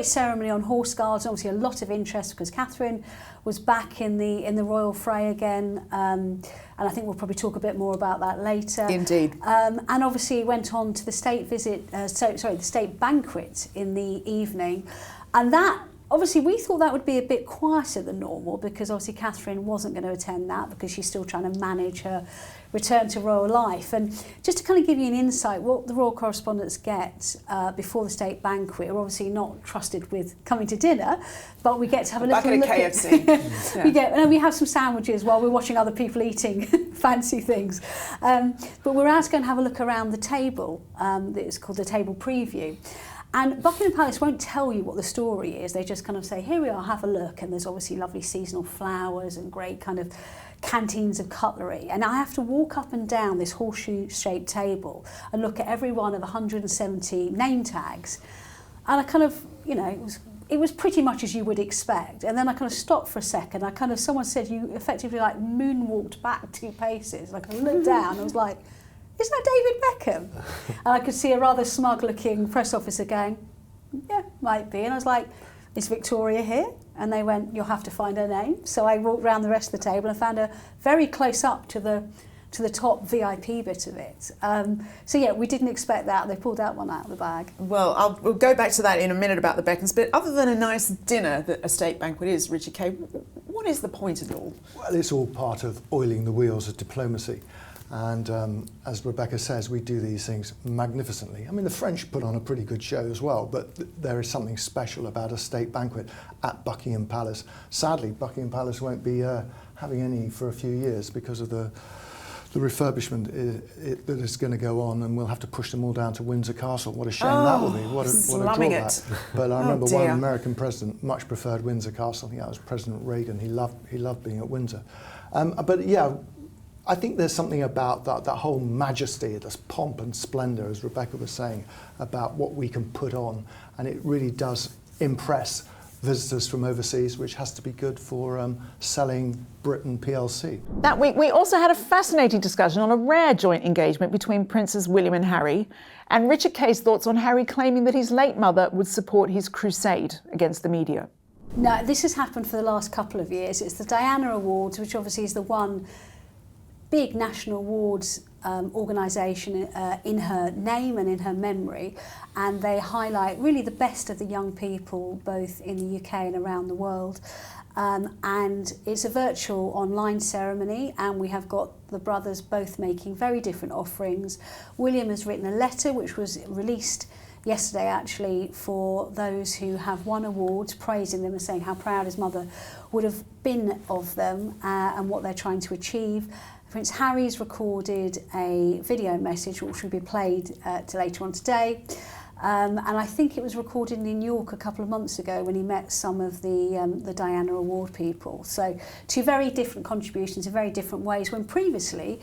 ceremony on Horse Guards, obviously a lot of interest because Catherine was back in the royal fray again, and I think we'll probably talk a bit more about that later. Indeed. And obviously went on to the state visit, the state banquet in the evening, and that Obviously, we thought that would be a bit quieter than normal because obviously Catherine wasn't going to attend that because she's still trying to manage her return to royal life. And just to kind of give you an insight, what the royal correspondents get before the state banquet are obviously not trusted with coming to dinner, but we get to have a little look at KFC. We have some sandwiches while we're watching other people eating fancy things. But we're out to go and have a look around the table. It's called the table preview. And Buckingham Palace won't tell you what the story is. They just kind of say, here we are, have a look. And there's obviously lovely seasonal flowers and great kind of canteens of cutlery. And I have to walk up and down this horseshoe-shaped table and look at every one of 170 name tags. And I kind of, it was pretty much as you would expect. And then I kind of stopped for a second. Someone said you effectively like moonwalked back 2 paces. Like I looked down and I was like, isn't that David Beckham? And I could see a rather smug-looking press officer going, yeah, might be. And I was like, is Victoria here? And they went, you'll have to find her name. So I walked around the rest of the table and found her very close up to the top VIP bit of it. So yeah, we didn't expect that. They pulled that one out of the bag. Well, we'll go back to that in a minute about the Beckhams. But other than a nice dinner that a state banquet is, Richard Kay, what is the point of it all? Well, it's all part of oiling the wheels of diplomacy. And as Rebecca says, we do these things magnificently. I mean, the French put on a pretty good show as well, but there is something special about a state banquet at Buckingham Palace. Sadly, Buckingham Palace won't be having any for a few years because of the refurbishment that is going to go on, and we'll have to push them all down to Windsor Castle. What a shame that will be. What a drawback. But I remember one American president much preferred Windsor Castle. Yeah, it was President Reagan. He loved being at Windsor. But yeah, I think there's something about that whole majesty, this pomp and splendour, as Rebecca was saying, about what we can put on, and it really does impress visitors from overseas, which has to be good for selling Britain PLC. That week, we also had a fascinating discussion on a rare joint engagement between Princes William and Harry, and Richard Kay's thoughts on Harry claiming that his late mother would support his crusade against the media. No, this has happened for the last couple of years. It's the Diana Awards, which obviously is the one big national awards organisation in her name and in her memory, and they highlight really the best of the young people both in the UK and around the world, and it's a virtual online ceremony, and we have got the brothers both making very different offerings. William has written a letter which was released yesterday actually for those who have won awards, praising them and saying how proud his mother would have been of them and what they're trying to achieve. Prince Harry's recorded a video message which will be played later on today, and I think it was recorded in New York a couple of months ago when he met some of the Diana Award people. So 2 very different contributions in very different ways, when previously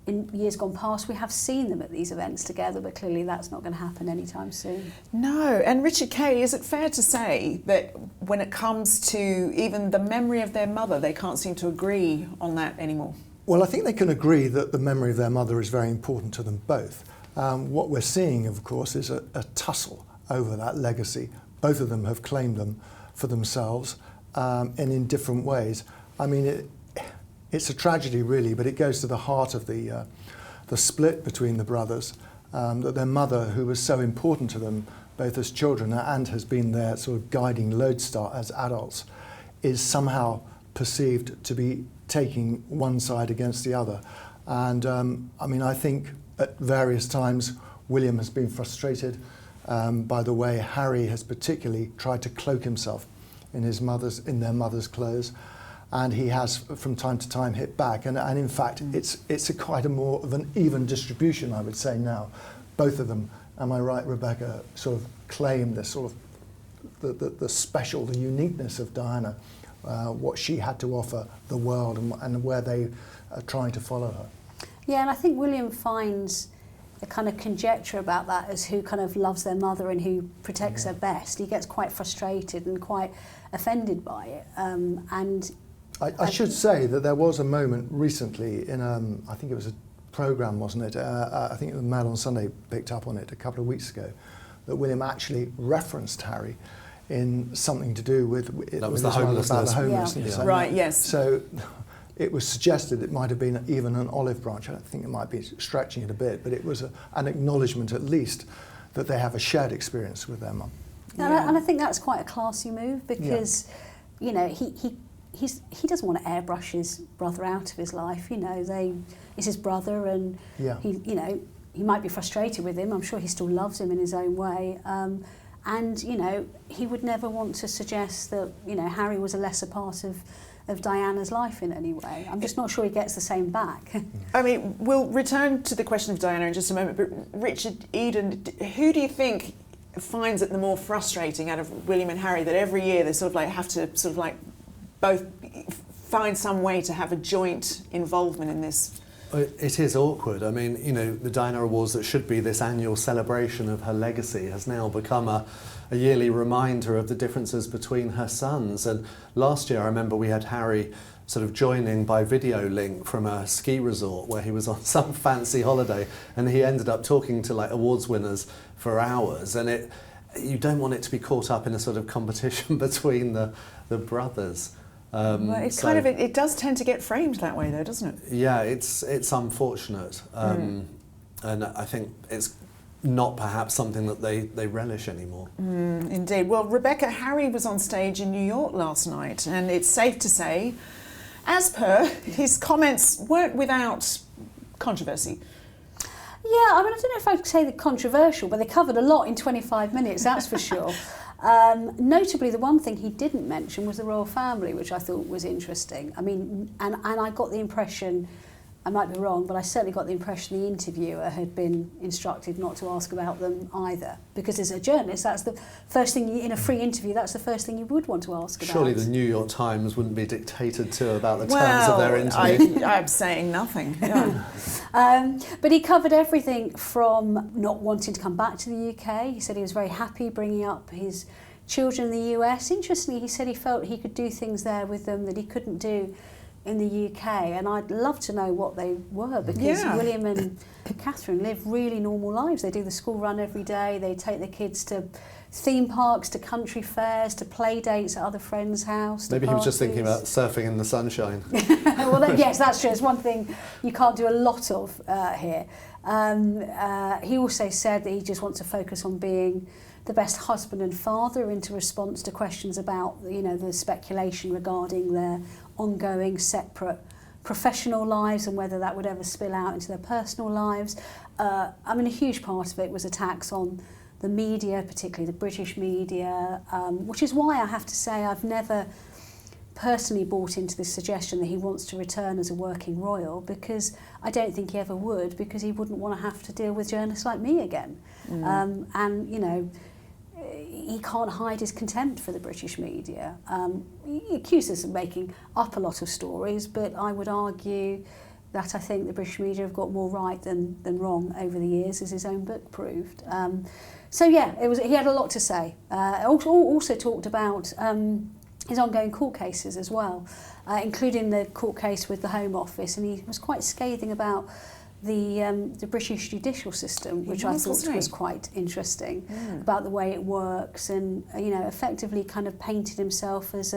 in years gone past we have seen them at these events together, but clearly that's not going to happen anytime soon. No, and Richard Kay, is it fair to say that when it comes to even the memory of their mother, they can't seem to agree on that anymore? Well, I think they can agree that the memory of their mother is very important to them both. What we're seeing, of course, is a tussle over that legacy. Both of them have claimed them for themselves, and in different ways. I mean, it's a tragedy, really, but it goes to the heart of the split between the brothers, that their mother, who was so important to them, both as children and has been their sort of guiding lodestar as adults, is somehow perceived to be taking one side against the other. And I mean, I think at various times William has been frustrated by the way Harry has particularly tried to cloak himself in their mother's clothes, and he has from time to time hit back, and in fact it's a quite a more of an even distribution, I would say now. Both of them, am I right, Rebecca, sort of claim this sort of the special, the uniqueness of Diana, what she had to offer the world, and where they are trying to follow her. Yeah, and I think William finds a kind of conjecture about that as who kind of loves their mother and who protects her best. He gets quite frustrated and quite offended by it. And I should say that there was a moment recently in, I think it was a programme, wasn't it? I think the Mail on Sunday picked up on it a couple of weeks ago, that William actually referenced Harry in something to do with that was the homelessness. Yeah. Right, yes. So it was suggested it might have been even an olive branch. I don't think it might be stretching it a bit, but it was an acknowledgement at least that they have a shared experience with their mum. And I think that's quite a classy move because, you know, he doesn't want to airbrush his brother out of his life. You know, he's his brother, and he, you know, he might be frustrated with him. I'm sure he still loves him in his own way. And, you know, he would never want to suggest that, you know, Harry was a lesser part of Diana's life in any way. I'm just not sure he gets the same back. I mean, we'll return to the question of Diana in just a moment, but Richard Eden, who do you think finds it the more frustrating out of William and Harry, that every year they sort of like have to sort of like both find some way to have a joint involvement in this? It is awkward. I mean, you know, the Diana Awards that should be this annual celebration of her legacy has now become a yearly reminder of the differences between her sons. And last year I remember we had Harry sort of joining by video link from a ski resort where he was on some fancy holiday, and he ended up talking to like awards winners for hours, and you don't want it to be caught up in a sort of competition between the brothers. Well, it's kind of, it does tend to get framed that way though, doesn't it? Yeah, it's unfortunate. And I think it's not perhaps something that they relish anymore. Indeed. Well, Rebecca, Harry was on stage in New York last night, and it's safe to say, as per, his comments weren't without controversy. Yeah, I mean, I don't know if I'd say they're controversial, but they covered a lot in 25 minutes, that's for sure. Notably, the one thing he didn't mention was the royal family, which I thought was interesting. I mean, and I got the impression, I might be wrong, but I certainly got the impression the interviewer had been instructed not to ask about them either. Because as a journalist, that's the first thing, in a free interview, that's the first thing you would want to ask about. Surely the New York Times wouldn't be dictated to about the terms of their interview. I'm saying nothing. Yeah. But he covered everything from not wanting to come back to the UK. He said he was very happy bringing up his children in the US. Interestingly, he said he felt he could do things there with them that he couldn't do in the UK, and I'd love to know what they were, because William and Catherine live really normal lives. They do the school run every day, they take their kids to theme parks, to country fairs, to play dates at other friends' house. Maybe he was just thinking about surfing in the sunshine. Well, yes, that's true. It's one thing you can't do a lot of here. He also said that he just wants to focus on being the best husband and father, into response to questions about, you know, the speculation regarding their ongoing separate professional lives and whether that would ever spill out into their personal lives. I mean, a huge part of it was attacks on the media, particularly the British media, which is why I have to say I've never personally bought into this suggestion that he wants to return as a working royal, because I don't think he ever would, because he wouldn't want to have to deal with journalists like me again. And, you know, he can't hide his contempt for the British media. He accuses us of making up a lot of stories, but I would argue that I think the British media have got more right than wrong over the years, as his own book proved. So yeah, he had a lot to say. Also talked about his ongoing court cases as well, including the court case with the Home Office, and he was quite scathing about the British judicial system, which I thought was quite interesting, about the way it works, and you know, effectively kind of painted himself as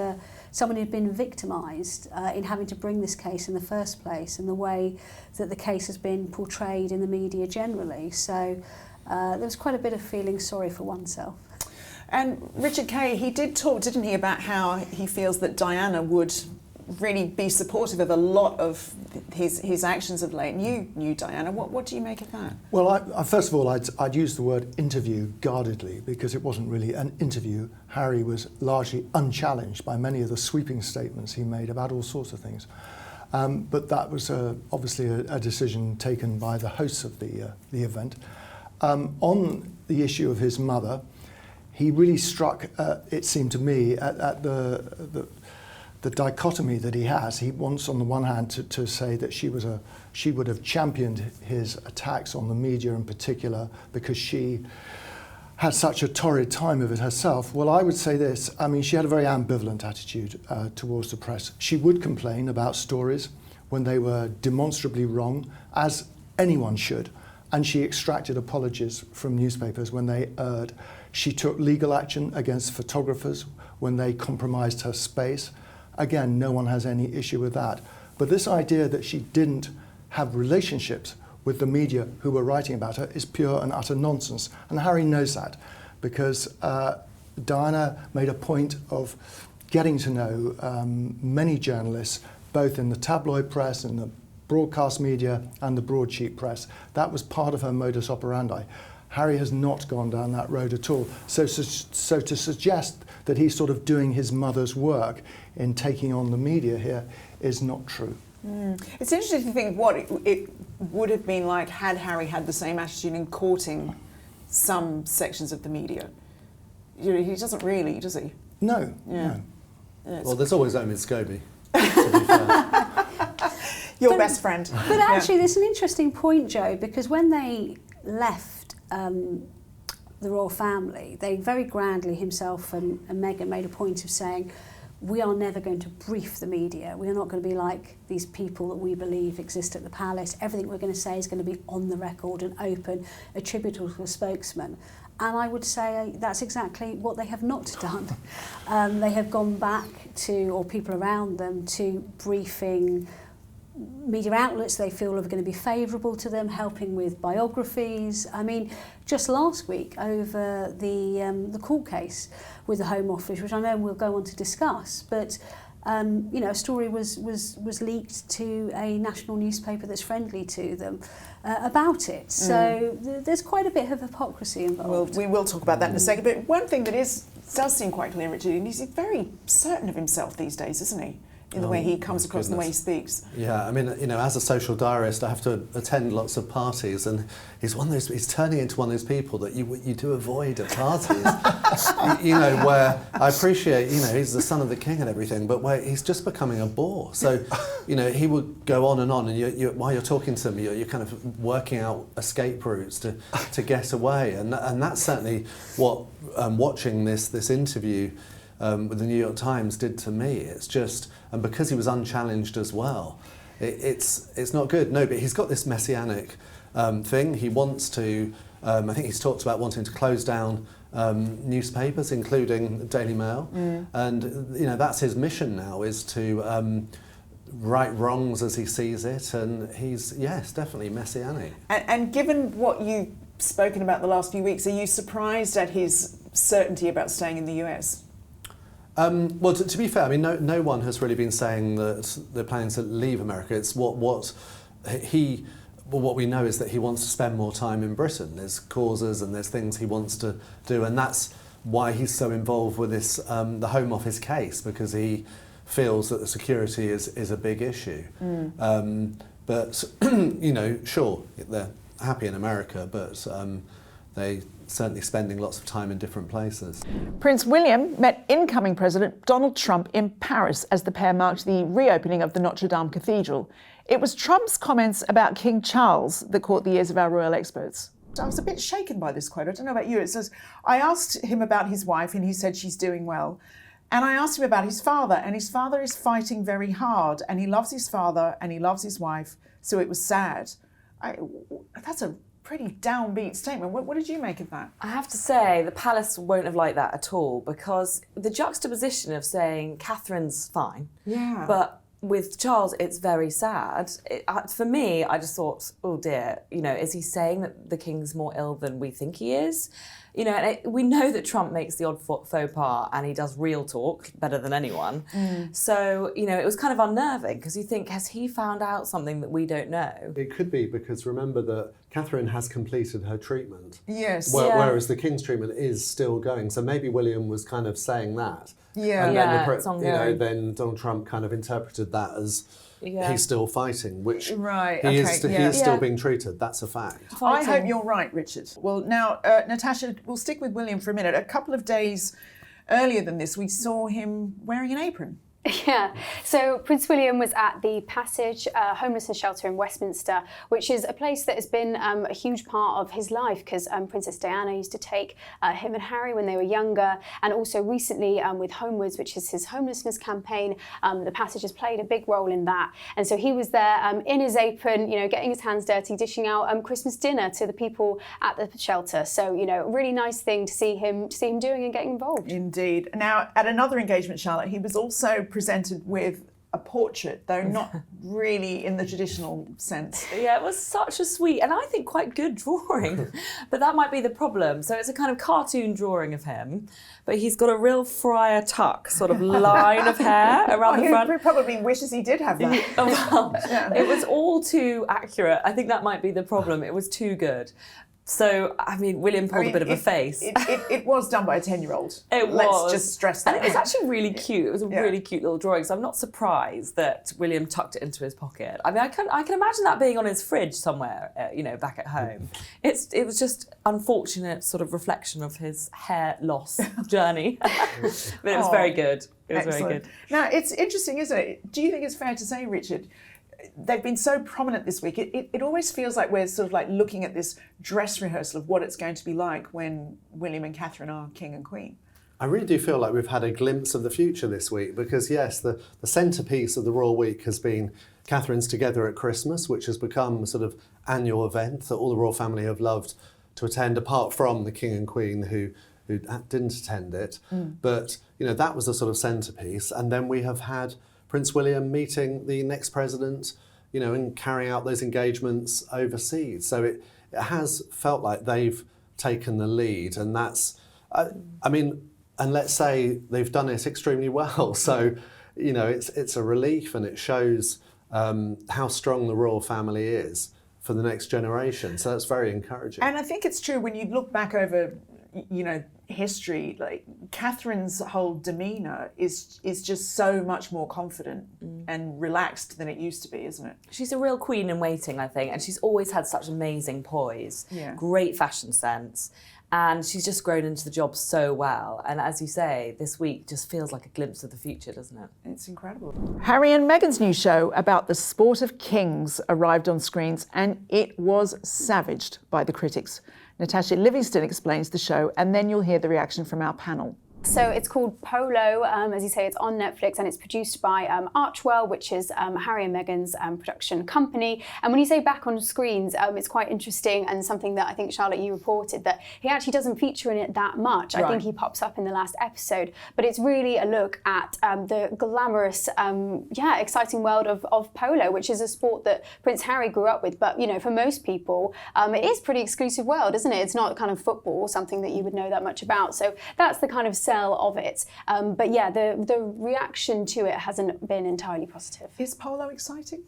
someone who'd been victimised in having to bring this case in the first place, and the way that the case has been portrayed in the media generally. So there was quite a bit of feeling sorry for oneself. And Richard Kay, he did talk, didn't he, about how he feels that Diana would really be supportive of a lot of his actions of late. And you knew Diana. What do you make of that? Well, first of all, I'd use the word interview guardedly, because it wasn't really an interview. Harry was largely unchallenged by many of the sweeping statements he made about all sorts of things. But that was obviously a decision taken by the hosts of the event. On the issue of his mother, he really struck, it seemed to me, at the dichotomy that he has. He wants, on the one hand, to say that she would have championed his attacks on the media in particular because she had such a torrid time of it herself. Well, I would say this. I mean, she had a very ambivalent attitude towards the press. She would complain about stories when they were demonstrably wrong, as anyone should, and she extracted apologies from newspapers when they erred. She took legal action against photographers when they compromised her space. Again, no one has any issue with that. But this idea that she didn't have relationships with the media who were writing about her is pure and utter nonsense. And Harry knows that, because Diana made a point of getting to know many journalists, both in the tabloid press and the broadcast media and the broadsheet press. That was part of her modus operandi. Harry has not gone down that road at all. So to suggest that he's sort of doing his mother's work in taking on the media here is not true. It's interesting to think what it would have been like had Harry had the same attitude in courting some sections of the media. You know, he doesn't really, does he? No. Yeah. No. Well, there's always Omid Scobie, to be fair. Your best friend. But actually, there's an interesting point, Jo, because when they left the royal family, they very grandly, himself and Meghan, made a point of saying, we are never going to brief the media. We are not going to be like these people that we believe exist at the palace. Everything we're going to say is going to be on the record and open, attributable to a spokesman. And I would say that's exactly what they have not done. They have gone back to, or people around them, to briefing media outlets they feel are going to be favourable to them, helping with biographies. I mean, just last week over the court case with the Home Office, which I know we'll go on to discuss, but you know, a story was leaked to a national newspaper that's friendly to them about it. So there's quite a bit of hypocrisy involved. Well, we will talk about that in a second. But one thing that does seem quite clear, Richard, is he's very certain of himself these days, isn't he? In the way he comes across and the way he speaks. Yeah, I mean, you know, as a social diarist, I have to attend lots of parties, and he's turning into one of those people that you do avoid at parties. you know, where I appreciate, you know, he's the son of the king and everything, but where he's just becoming a bore. So, you know, he would go on, and while you're talking to him, you're kind of working out escape routes to get away, and that's certainly what watching this interview with the New York Times did to me. It's just, and because he was unchallenged as well, it's not good. No, but he's got this messianic thing. He wants to, I think he's talked about wanting to close down newspapers, including the Daily Mail, and you know, that's his mission now, is to right wrongs as he sees it, and he's, yes, definitely messianic. And given what you've spoken about the last few weeks, are you surprised at his certainty about staying in the US? Well, to be fair, I mean, no one has really been saying that they're planning to leave America. It's what we know is that he wants to spend more time in Britain. There's causes and there's things he wants to do, and that's why he's so involved with this the Home Office case, because he feels that the security is a big issue. But you know, sure, they're happy in America, but they certainly spending lots of time in different places. Prince William met incoming President Donald Trump in Paris as the pair marked the reopening of the Notre Dame Cathedral. It was Trump's comments about King Charles that caught the ears of our royal experts. I was a bit shaken by this quote. I don't know about you. It says, I asked him about his wife and he said she's doing well. And I asked him about his father, and his father is fighting very hard, and he loves his father and he loves his wife, so it was sad. That's a pretty downbeat statement. What did you make of that? I have to say, the palace won't have liked that at all, because the juxtaposition of saying Catherine's fine, but with Charles it's very sad. For me, I just thought, oh dear, you know, is he saying that the king's more ill than we think he is? You know, and we know that Trump makes the odd faux pas and he does real talk better than anyone. So, you know, it was kind of unnerving, because you think, has he found out something that we don't know? It could be, because remember that Catherine has completed her treatment. Yes. Whereas the King's treatment is still going. So maybe William was kind of saying that. Yeah. And then, it's ongoing. then Donald Trump kind of interpreted that as he's still fighting, which he is still being treated. That's a fact. I hope you're right, Richard. Well, now, Natasha, we'll stick with William for a minute. A couple of days earlier than this, we saw him wearing an apron. Yeah, so Prince William was at the Passage homelessness shelter in Westminster, which is a place that has been a huge part of his life, because Princess Diana used to take him and Harry when they were younger, and also recently with Homewards, which is his homelessness campaign, the Passage has played a big role in that. And so he was there in his apron, you know, getting his hands dirty, dishing out Christmas dinner to the people at the shelter. So, you know, a really nice thing to see him doing and getting involved. Indeed. Now, at another engagement, Charlotte, he was also presented with a portrait, though not really in the traditional sense. Yeah, it was such a sweet and I think quite good drawing, but that might be the problem. So it's a kind of cartoon drawing of him, but he's got a real Friar Tuck sort of line of hair around the front. He probably wishes he did have that. Well, it was all too accurate. I think that might be the problem. It was too good. So, I mean, William pulled a bit of a face. It was done by a 10-year-old. It was. Let's just stress that. And it was actually really cute. It was a really cute little drawing. So I'm not surprised that William tucked it into his pocket. I mean, I can imagine that being on his fridge somewhere, back at home. It was just unfortunate sort of reflection of his hair loss journey. But it was very good. It was very good. Now, it's interesting, isn't it? Do you think it's fair to say, Richard, they've been so prominent this week, it always feels like we're sort of like looking at this dress rehearsal of what it's going to be like when William and Catherine are king and queen. I really do feel like we've had a glimpse of the future this week because, yes, the centrepiece of the Royal Week has been Catherine's Together at Christmas, which has become a sort of annual event that all the royal family have loved to attend, apart from the king and queen who didn't attend it. But, that was the sort of centrepiece. And then we have had Prince William meeting the next president, and carrying out those engagements overseas. So it has felt like they've taken the lead, and that's, and let's say they've done it extremely well. So, it's a relief, and it shows how strong the royal family is for the next generation. So that's very encouraging. And I think it's true when you look back over, history, like Catherine's whole demeanour is just so much more confident and relaxed than it used to be, isn't it? She's a real queen in waiting, I think, and she's always had such amazing poise, great fashion sense, and she's just grown into the job so well. And as you say, this week just feels like a glimpse of the future, doesn't it? It's incredible. Harry and Meghan's new show about the sport of kings arrived on screens, and it was savaged by the critics. Natasha Livingstone explains the show, and then you'll hear the reaction from our panel. So it's called Polo, as you say, it's on Netflix and it's produced by Archwell, which is Harry and Meghan's production company. And when you say back on screens, it's quite interesting and something that I think, Charlotte, you reported, that he actually doesn't feature in it that much. Right. I think he pops up in the last episode, but it's really a look at the glamorous, exciting world of polo, which is a sport that Prince Harry grew up with. But, for most people, it is a pretty exclusive world, isn't it? It's not kind of football or something that you would know that much about. So that's the kind of sell of it. But yeah, the reaction to it hasn't been entirely positive. Is polo exciting?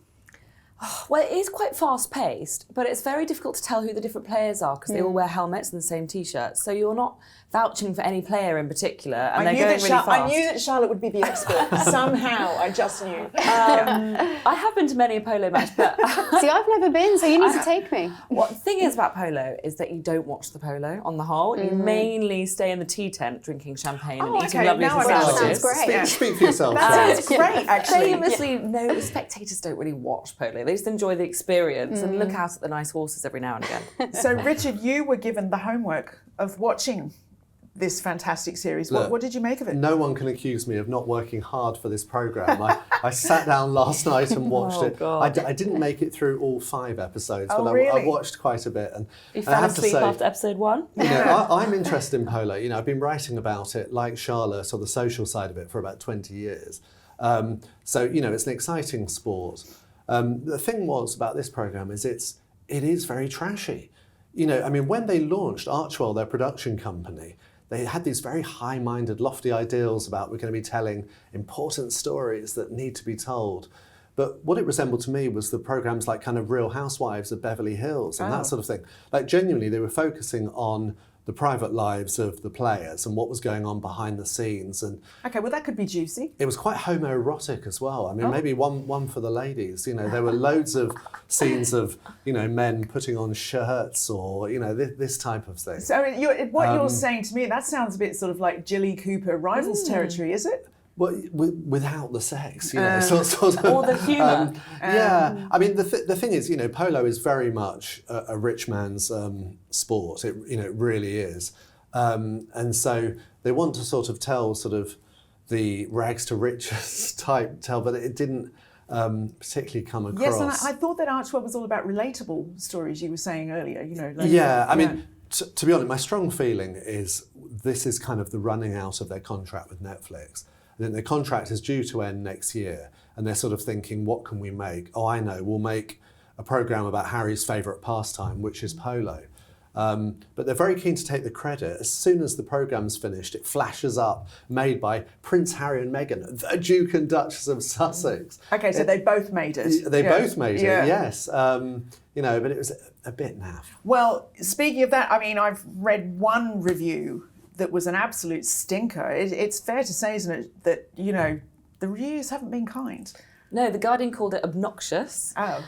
Well, it is quite fast-paced, but it's very difficult to tell who the different players are because they all wear helmets and the same T-shirts. So you're not vouching for any player in particular, and they're going really fast. I knew that Charlotte would be the expert. Somehow, I just knew. I have been to many a polo match, but... See, I've never been, so you need to take me. What the thing is about polo is that you don't watch the polo on the whole. You mainly stay in the tea tent drinking champagne and eating lovely sandwiches. Sounds great. Speak for yourself. That sounds great, actually. Famously, no, spectators don't really watch polo. They just enjoy the experience and look out at the nice horses every now and again. So, Richard, you were given the homework of watching this fantastic series. Look, what did you make of it? No one can accuse me of not working hard for this programme. I sat down last night and watched it. I didn't make it through all 5 episodes, but I watched quite a bit. And you fell asleep after episode 1? I'm interested in polo. I've been writing about it, like Charlotte, or the social side of it, for about 20 years. So, it's an exciting sport. The thing was about this programme is it is very trashy. When they launched Archwell, their production company, they had these very high-minded, lofty ideals about we're going to be telling important stories that need to be told. But what it resembled to me was the programmes like kind of Real Housewives of Beverly Hills and that sort of thing. Like genuinely, they were focusing on the private lives of the players and what was going on behind the scenes. And okay, well, that could be juicy. It was quite homoerotic as well. Maybe one for the ladies. There were loads of scenes of, men putting on shirts or, this type of thing. So you're saying to me, that sounds a bit sort of like Jilly Cooper Rivals territory, is it? Well, without the sex, sort of. Or the humour. The thing is, polo is very much a rich man's sport. It really is. And so they want to sort of tell sort of the rags to riches type tale, but it didn't particularly come across. Yes, and I thought that Archwell was all about relatable stories you were saying earlier, To be honest, my strong feeling is this is kind of the running out of their contract with Netflix. I think their contract is due to end next year, and they're sort of thinking, what can we make? Oh, I know, we'll make a programme about Harry's favourite pastime, which is polo. But they're very keen to take the credit. As soon as the programme's finished, it flashes up, made by Prince Harry and Meghan, the Duke and Duchess of Sussex. Okay, so they both made it. They both made it, yes. You know, but it was a bit naff. Well, speaking of that, I mean, I've read one review that was an absolute stinker. It's fair to say, isn't it, that, you know, the reviews haven't been kind. No, The Guardian called it obnoxious. Oh.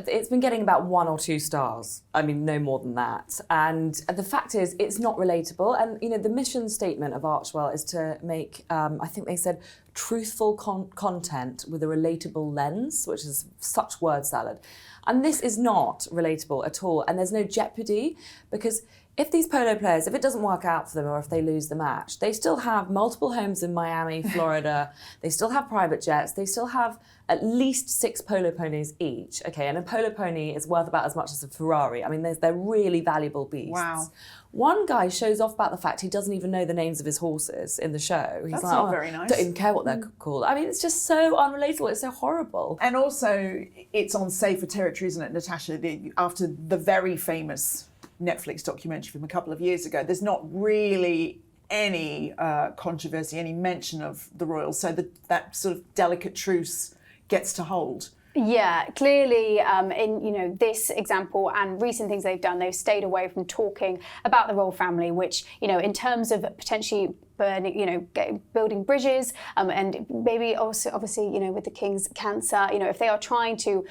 It's been getting about 1 or 2 stars. I mean, no more than that. And the fact is, it's not relatable. And, you know, the mission statement of Archewell is to make, I think they said, truthful content with a relatable lens, which is such word salad. And this is not relatable at all. And there's no jeopardy, because if these polo players, if it doesn't work out for them or if they lose the match, they still have multiple homes in Miami, Florida, they still have private jets, they still have at least 6 polo ponies each, okay, and a polo pony is worth about as much as a Ferrari. I mean, they're really valuable beasts. Wow. One guy shows off about the fact he doesn't even know the names of his horses in the show. He's That's like, not very nice. Don't even care what they're called. I mean, it's just so unrelatable, it's so horrible. And also, it's on safer territory, isn't it, Natasha? After the very famous Netflix documentary from a couple of years ago, there's not really any controversy, any mention of the royals, so that sort of delicate truce gets to hold. Yeah, clearly in, you know, this example and recent things they've done, they've stayed away from talking about the royal family, which, you know, in terms of potentially burning, you know, building bridges, and maybe also, obviously, you know, with the king's cancer, you know, if they are trying to,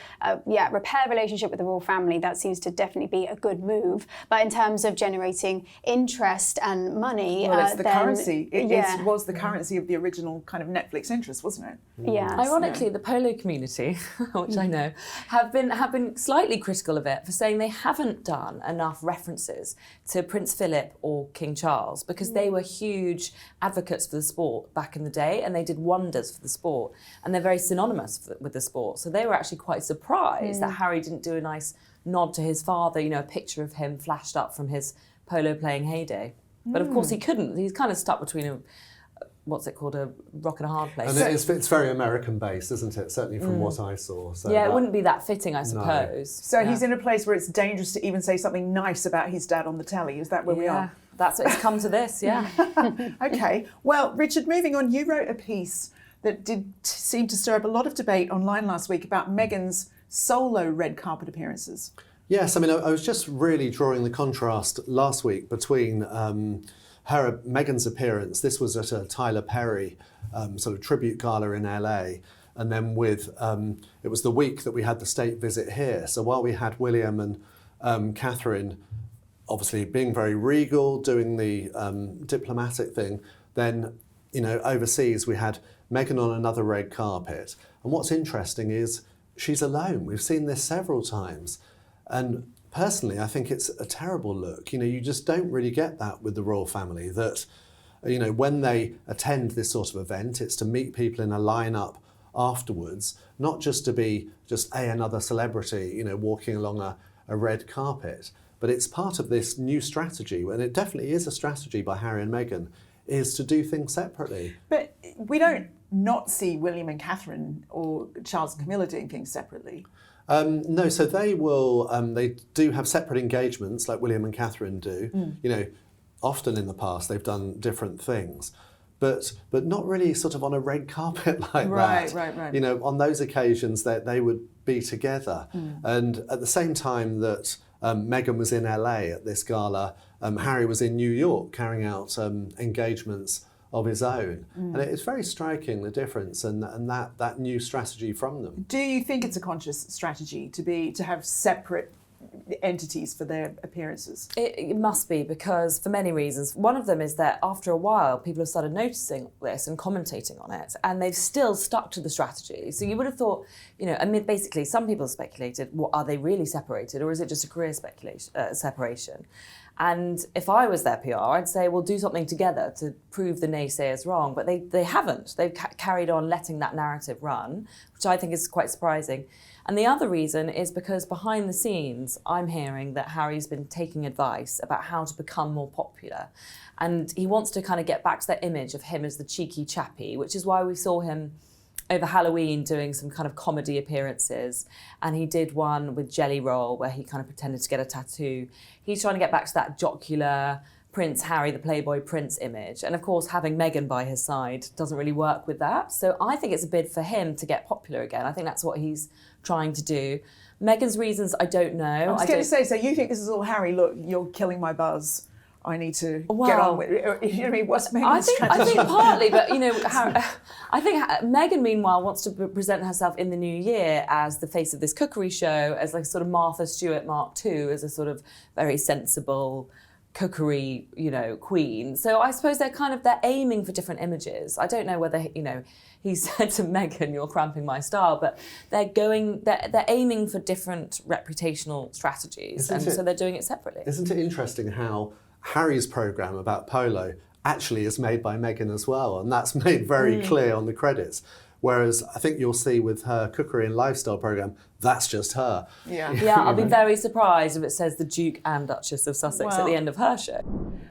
repair a relationship with the royal family, that seems to definitely be a good move. But in terms of generating interest and money, well, it's the currency. It was the Mm. currency of the original kind of Netflix interest, wasn't it? Yeah. Ironically, the polo community, which I know, have been slightly critical of it for saying they haven't done enough references to Prince Philip or King Charles, because they were huge advocates for the sport back in the day, and they did wonders for the sport, and they're very synonymous with the sport. So they were actually quite surprised that Harry didn't do a nice nod to his father, you know, a picture of him flashed up from his polo playing heyday. But of course he couldn't. He's kind of stuck between a rock and a hard place. And it's very American based, isn't it? Certainly from what I saw. So yeah, it wouldn't be that fitting, I suppose. So he's in a place where it's dangerous to even say something nice about his dad on the telly. Is that where we are? That's what it's come to this, yeah. Okay. Well, Richard, moving on, you wrote a piece that did seem to stir up a lot of debate online last week about Meghan's solo red carpet appearances. Yes, I mean, I was just really drawing the contrast last week between Meghan's appearance. This was at a Tyler Perry sort of tribute gala in LA, and then with it was the week that we had the state visit here. So while we had William and Catherine obviously being very regal, doing the diplomatic thing, then, you know, overseas we had Meghan on another red carpet. And what's interesting is she's alone. We've seen this several times. And personally, I think it's a terrible look. You know, you just don't really get that with the royal family, that, you know, when they attend this sort of event, it's to meet people in a lineup afterwards, not just to be another celebrity, you know, walking along a red carpet. But it's part of this new strategy, and it definitely is a strategy by Harry and Meghan, is to do things separately. But we don't not see William and Catherine or Charles and Camilla doing things separately. No, so they will. They do have separate engagements, like William and Catherine do. You know, often in the past they've done different things, but not really sort of on a red carpet like that. Right. You know, on those occasions that they would be together, and at the same time that Meghan was in LA at this gala, Harry was in New York carrying out engagements of his own. And it's very striking, the difference and that new strategy from them. Do you think it's a conscious strategy to have separate entities for their appearances? It must be, because for many reasons. One of them is that after a while people have started noticing this and commentating on it, and they've still stuck to the strategy. So you would have thought, you know, I mean, basically some people have speculated, well, are they really separated, or is it just a career separation? And if I was their PR, I'd say, well, do something together to prove the naysayers wrong. But they haven't. They've carried on letting that narrative run, which I think is quite surprising. And the other reason is because behind the scenes, I'm hearing that Harry's been taking advice about how to become more popular. And he wants to kind of get back to that image of him as the cheeky chappy, which is why we saw him over Halloween doing some kind of comedy appearances, and he did one with Jelly Roll where he kind of pretended to get a tattoo. He's trying to get back to that jocular Prince Harry, the Playboy Prince image. And of course, having Meghan by his side doesn't really work with that. So I think it's a bid for him to get popular again. I think that's what he's trying to do. Meghan's reasons, I don't know. I was going to say, so you think this is all Harry, look, you're killing my buzz. I need to get on with it. You know what I mean? What's Meghan's strategy? I think partly, but I think Meghan, meanwhile, wants to present herself in the new year as the face of this cookery show, as like a sort of Martha Stewart Mark II, as a sort of very sensible cookery, queen. So I suppose they're aiming for different images. I don't know whether, he said to Meghan, "You're cramping my style," but they're aiming for different reputational strategies, so they're doing it separately. Isn't it interesting how Harry's programme about polo actually is made by Meghan as well, and that's made very clear on the credits. Whereas I think you'll see with her cookery and lifestyle programme, that's just her. Yeah, I'll be very surprised if it says the Duke and Duchess of Sussex at the end of her show.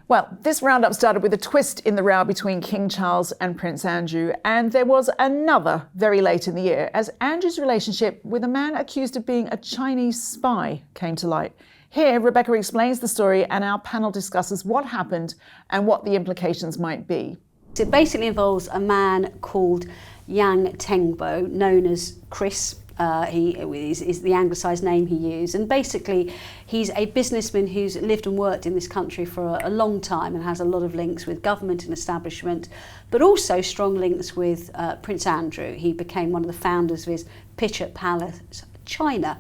Well, this roundup started with a twist in the row between King Charles and Prince Andrew, and there was another very late in the year as Andrew's relationship with a man accused of being a Chinese spy came to light. Here, Rebecca explains the story and our panel discusses what happened and what the implications might be. It basically involves a man called Yang Tengbo, known as Chris. He is the anglicised name he used, and basically he's a businessman who's lived and worked in this country for a long time and has a lot of links with government and establishment, but also strong links with Prince Andrew. He became one of the founders of his Picture Palace China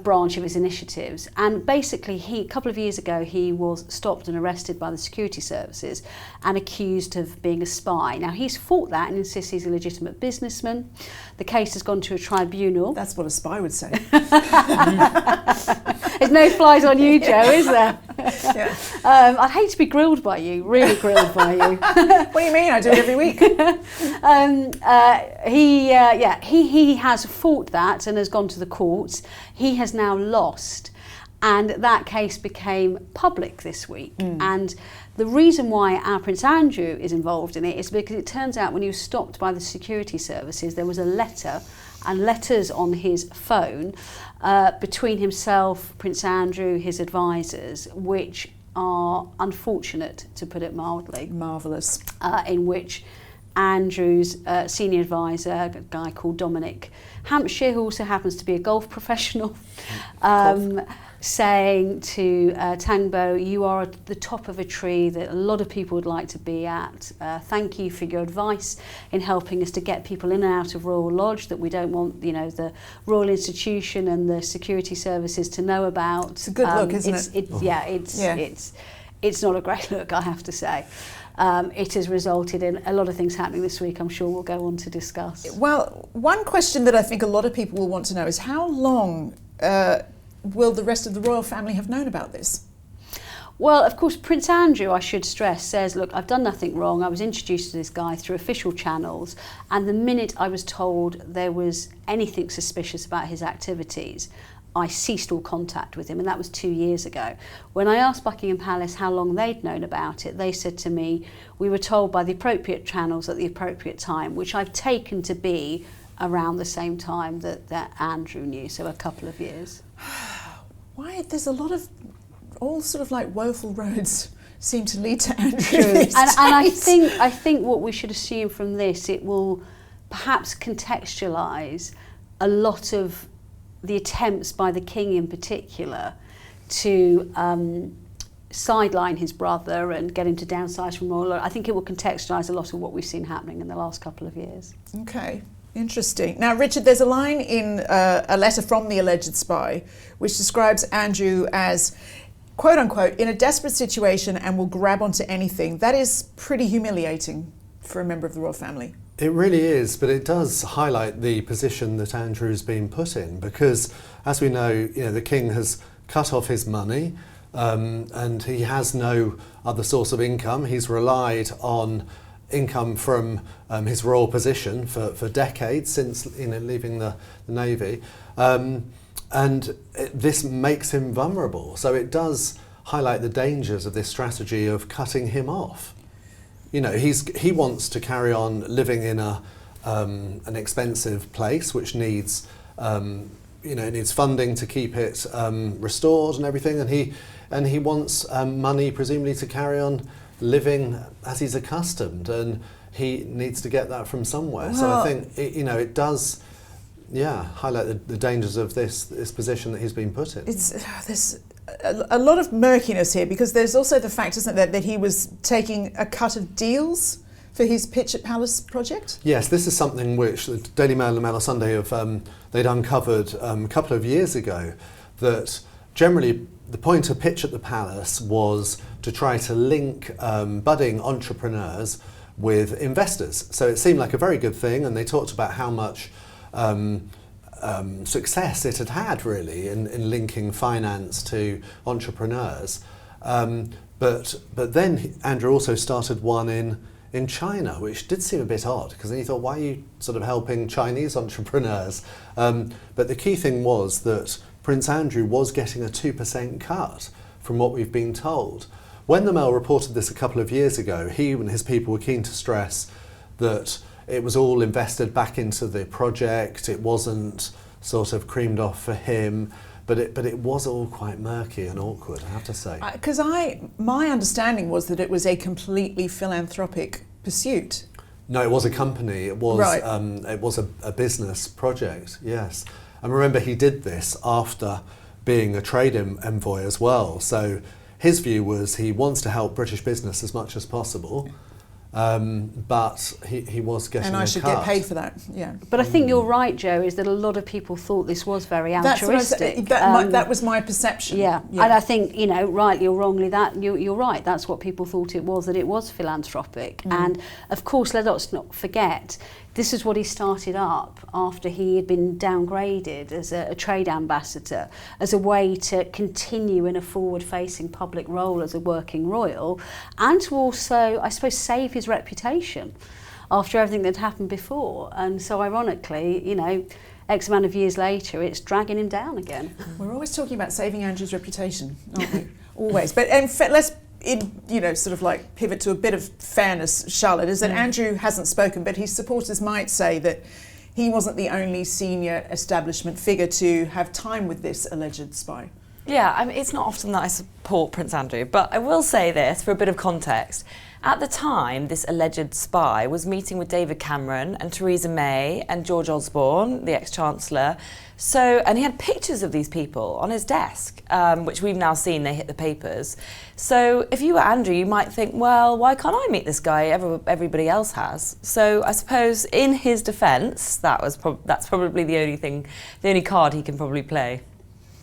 branch of his initiatives, and basically a couple of years ago he was stopped and arrested by the security services and accused of being a spy. Now he's fought that and insists he's a legitimate businessman. The case has gone to a tribunal. That's what a spy would say. There's no flies on you, Jo, is there? Yeah. I'd hate to be grilled by you, really grilled by you. What do you mean? I do it every week. He has fought that and has gone to the courts. He has now lost, and that case became public this week. And the reason why our Prince Andrew is involved in it is because it turns out when he was stopped by the security services, there was a letter and letters on his phone between himself, Prince Andrew, his advisors, which are unfortunate, to put it mildly. Marvellous. In which Andrew's senior advisor, a guy called Dominic Hampshire, who also happens to be a golf professional, saying to Tangbo, "You are at the top of a tree that a lot of people would like to be at. Thank you for your advice in helping us to get people in and out of Royal Lodge that we don't want, the Royal Institution and the security services to know about." It's a good look, isn't it? It's not a great look, I have to say. It has resulted in a lot of things happening this week I'm sure we'll go on to discuss. Well, one question that I think a lot of people will want to know is how long will the rest of the royal family have known about this? Well, of course, Prince Andrew, I should stress, says, look, I've done nothing wrong. I was introduced to this guy through official channels, and the minute I was told there was anything suspicious about his activities, I ceased all contact with him, and that was 2 years ago. When I asked Buckingham Palace how long they'd known about it, they said to me, we were told by the appropriate channels at the appropriate time, which I've taken to be around the same time that Andrew knew, so a couple of years. Why? There's a lot of, all sort of like woeful roads seem to lead to Andrew. True. And I think what we should assume from this, it will perhaps contextualise a lot of the attempts by the King in particular to sideline his brother and get him to downsize from royal. I think it will contextualise a lot of what we've seen happening in the last couple of years. Okay, interesting. Now, Richard, there's a line in a letter from the alleged spy which describes Andrew as, quote unquote, in a desperate situation and will grab onto anything. That is pretty humiliating for a member of the royal family. It really is, but it does highlight the position that Andrew's been put in because, as we know, the King has cut off his money and he has no other source of income. He's relied on income from his royal position for decades since leaving the Navy, and this makes him vulnerable. So it does highlight the dangers of this strategy of cutting him off. He wants to carry on living in a an expensive place which needs it needs funding to keep it restored and everything, and he wants money presumably to carry on living as he's accustomed, and he needs to get that from somewhere. Well, so I think it does highlight the dangers of this position that he's been put in. There's a lot of murkiness here, because there's also the fact, isn't there, that he was taking a cut of deals for his Pitch at Palace project? Yes, this is something which the Daily Mail and the Mail on Sunday they'd uncovered a couple of years ago, that generally the point of Pitch at the Palace was to try to link budding entrepreneurs with investors. So it seemed like a very good thing, and they talked about how much success it had really in linking finance to entrepreneurs. But then Andrew also started one in China, which did seem a bit odd, because then you thought, why are you sort of helping Chinese entrepreneurs? But the key thing was that Prince Andrew was getting a 2% cut from what we've been told. When the Mail reported this a couple of years ago, he and his people were keen to stress that it was all invested back into the project. It wasn't sort of creamed off for him, but it was all quite murky and awkward, I have to say. Because my understanding was that it was a completely philanthropic pursuit. No, it was a company. It was right. It was a business project. Yes, and remember he did this after being a trade envoy as well. So his view was he wants to help British business as much as possible. But he was getting and I should cut. get paid for that. Yeah. But I think you're right, Jo, is that a lot of people thought this was very altruistic. That was my perception. Yeah. And I think, rightly or wrongly, that you're right. That's what people thought it was, that it was philanthropic. And of course, let us not forget, this is what he started up after he had been downgraded as a trade ambassador, as a way to continue in a forward-facing public role as a working royal, and to also, I suppose, save his reputation after everything that happened before. And so ironically, X amount of years later, it's dragging him down again. We're always talking about saving Andrew's reputation, aren't we? Always. But let's sort of like pivot to a bit of fairness, Charlotte, is that Andrew hasn't spoken, but his supporters might say that he wasn't the only senior establishment figure to have time with this alleged spy. Yeah, I mean, it's not often that I support Prince Andrew, but I will say this for a bit of context. At the time, this alleged spy was meeting with David Cameron and Theresa May and George Osborne, the ex-chancellor. And he had pictures of these people on his desk, which we've now seen, they hit the papers. So if you were Andrew, you might think, well, why can't I meet this guy? Everybody else has. So I suppose in his defence, that's probably the only card he can probably play.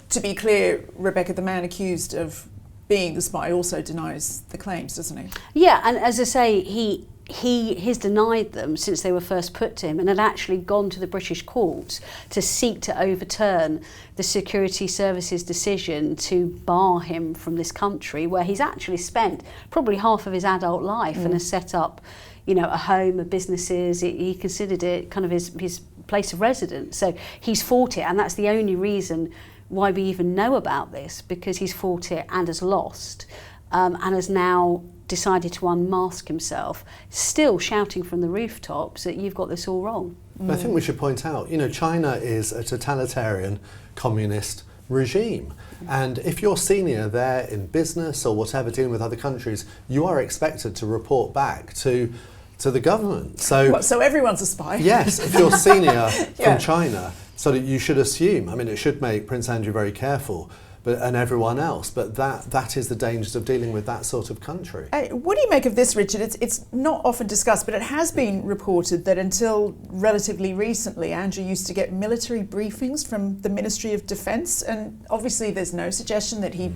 To be clear, Rebecca, the man accused of being the spy also denies the claims, doesn't he? Yeah, and as I say, he's denied them since they were first put to him, and had actually gone to the British courts to seek to overturn the security services decision to bar him from this country, where he's actually spent probably half of his adult life and has set up, a home, businesses. He considered it kind of his place of residence. So he's fought it, and that's the only reason why we even know about this, because he's fought it and has lost, and has now decided to unmask himself, still shouting from the rooftops that you've got this all wrong. I think we should point out, China is a totalitarian communist regime, and if you're senior there in business or whatever, dealing with other countries, you are expected to report back to the government. So everyone's a spy? Yes, if you're senior from China, so that you should assume, it should make Prince Andrew very careful, and everyone else, but that is the dangers of dealing with that sort of country. What do you make of this, Richard? It's not often discussed, but it has been reported that until relatively recently, Andrew used to get military briefings from the Ministry of Defence, and obviously there's no suggestion that he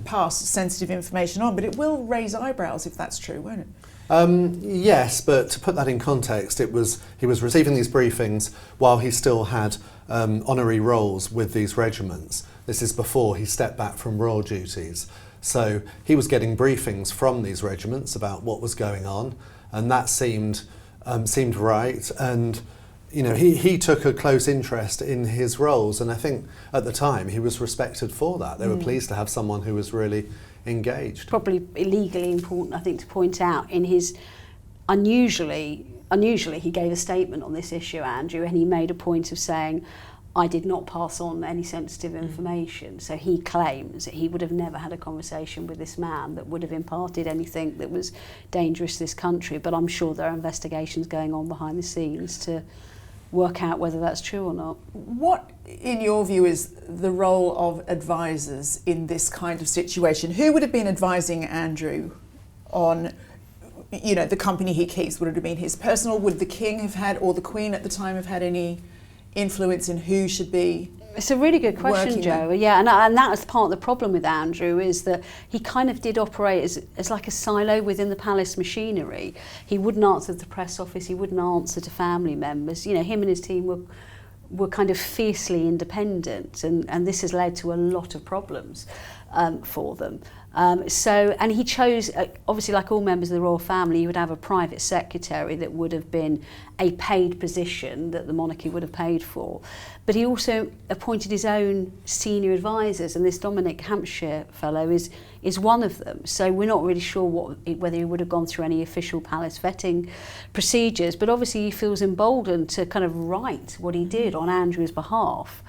passed sensitive information on, but it will raise eyebrows if that's true, won't it? Yes, but to put that in context, he was receiving these briefings while he still had honorary roles with these regiments. This is before he stepped back from royal duties. So he was getting briefings from these regiments about what was going on, and that seemed right. And he took a close interest in his roles, and I think at the time he was respected for that. They were pleased to have someone who was really engaged. Probably illegally important, I think, to point out, in his unusually unusually, he gave a statement on this issue, Andrew, and he made a point of saying, I did not pass on any sensitive information. So he claims that he would have never had a conversation with this man that would have imparted anything that was dangerous to this country. But I'm sure there are investigations going on behind the scenes to work out whether that's true or not. What, in your view, is the role of advisors in this kind of situation? Who would have been advising Andrew on, you know, the company he keeps? Would it have been his personal? Would the king have had, or the queen at the time, have had any influence in who should be? It's a really good question, Jo. Yeah, and that was part of the problem with Andrew, is that he kind of did operate as like a silo within the palace machinery. He wouldn't answer to the press office, he wouldn't answer to family members. You know, him and his team were kind of fiercely independent, and this has led to a lot of problems for them. And he chose, obviously like all members of the royal family, he would have a private secretary that would have been a paid position that the monarchy would have paid for. But he also appointed his own senior advisors, and this Dominic Hampshire fellow is one of them. So we're not really sure whether he would have gone through any official palace vetting procedures, but obviously he feels emboldened to kind of write what he did on Andrew's behalf.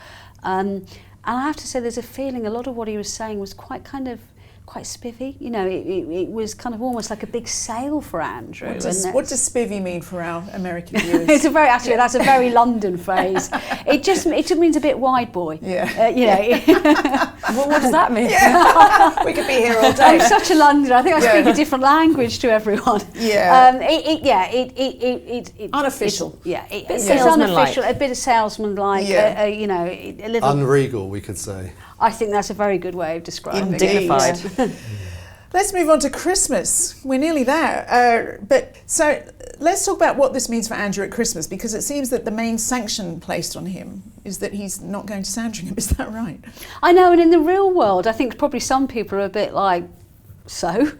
And I have to say, there's a feeling a lot of what he was saying was quite spivvy. You know, it was kind of almost like a big sale for Andrew. What does spivvy mean for our American viewers? That's a very London phrase. It just means a bit wide boy. Yeah. What does that mean? Yeah. We could be here all day. I'm such a Londoner. I think I speak a different language to everyone. Yeah. Unofficial. It's salesman-like. unofficial. A bit of salesman-like. Yeah. A little. Unregal, we could say. I think that's a very good way of describing it. Dignified. Let's move on to Christmas. We're nearly there. So let's talk about what this means for Andrew at Christmas, because it seems that the main sanction placed on him is that he's not going to Sandringham. Is that right? I know, and in the real world, I think probably some people are a bit like, so?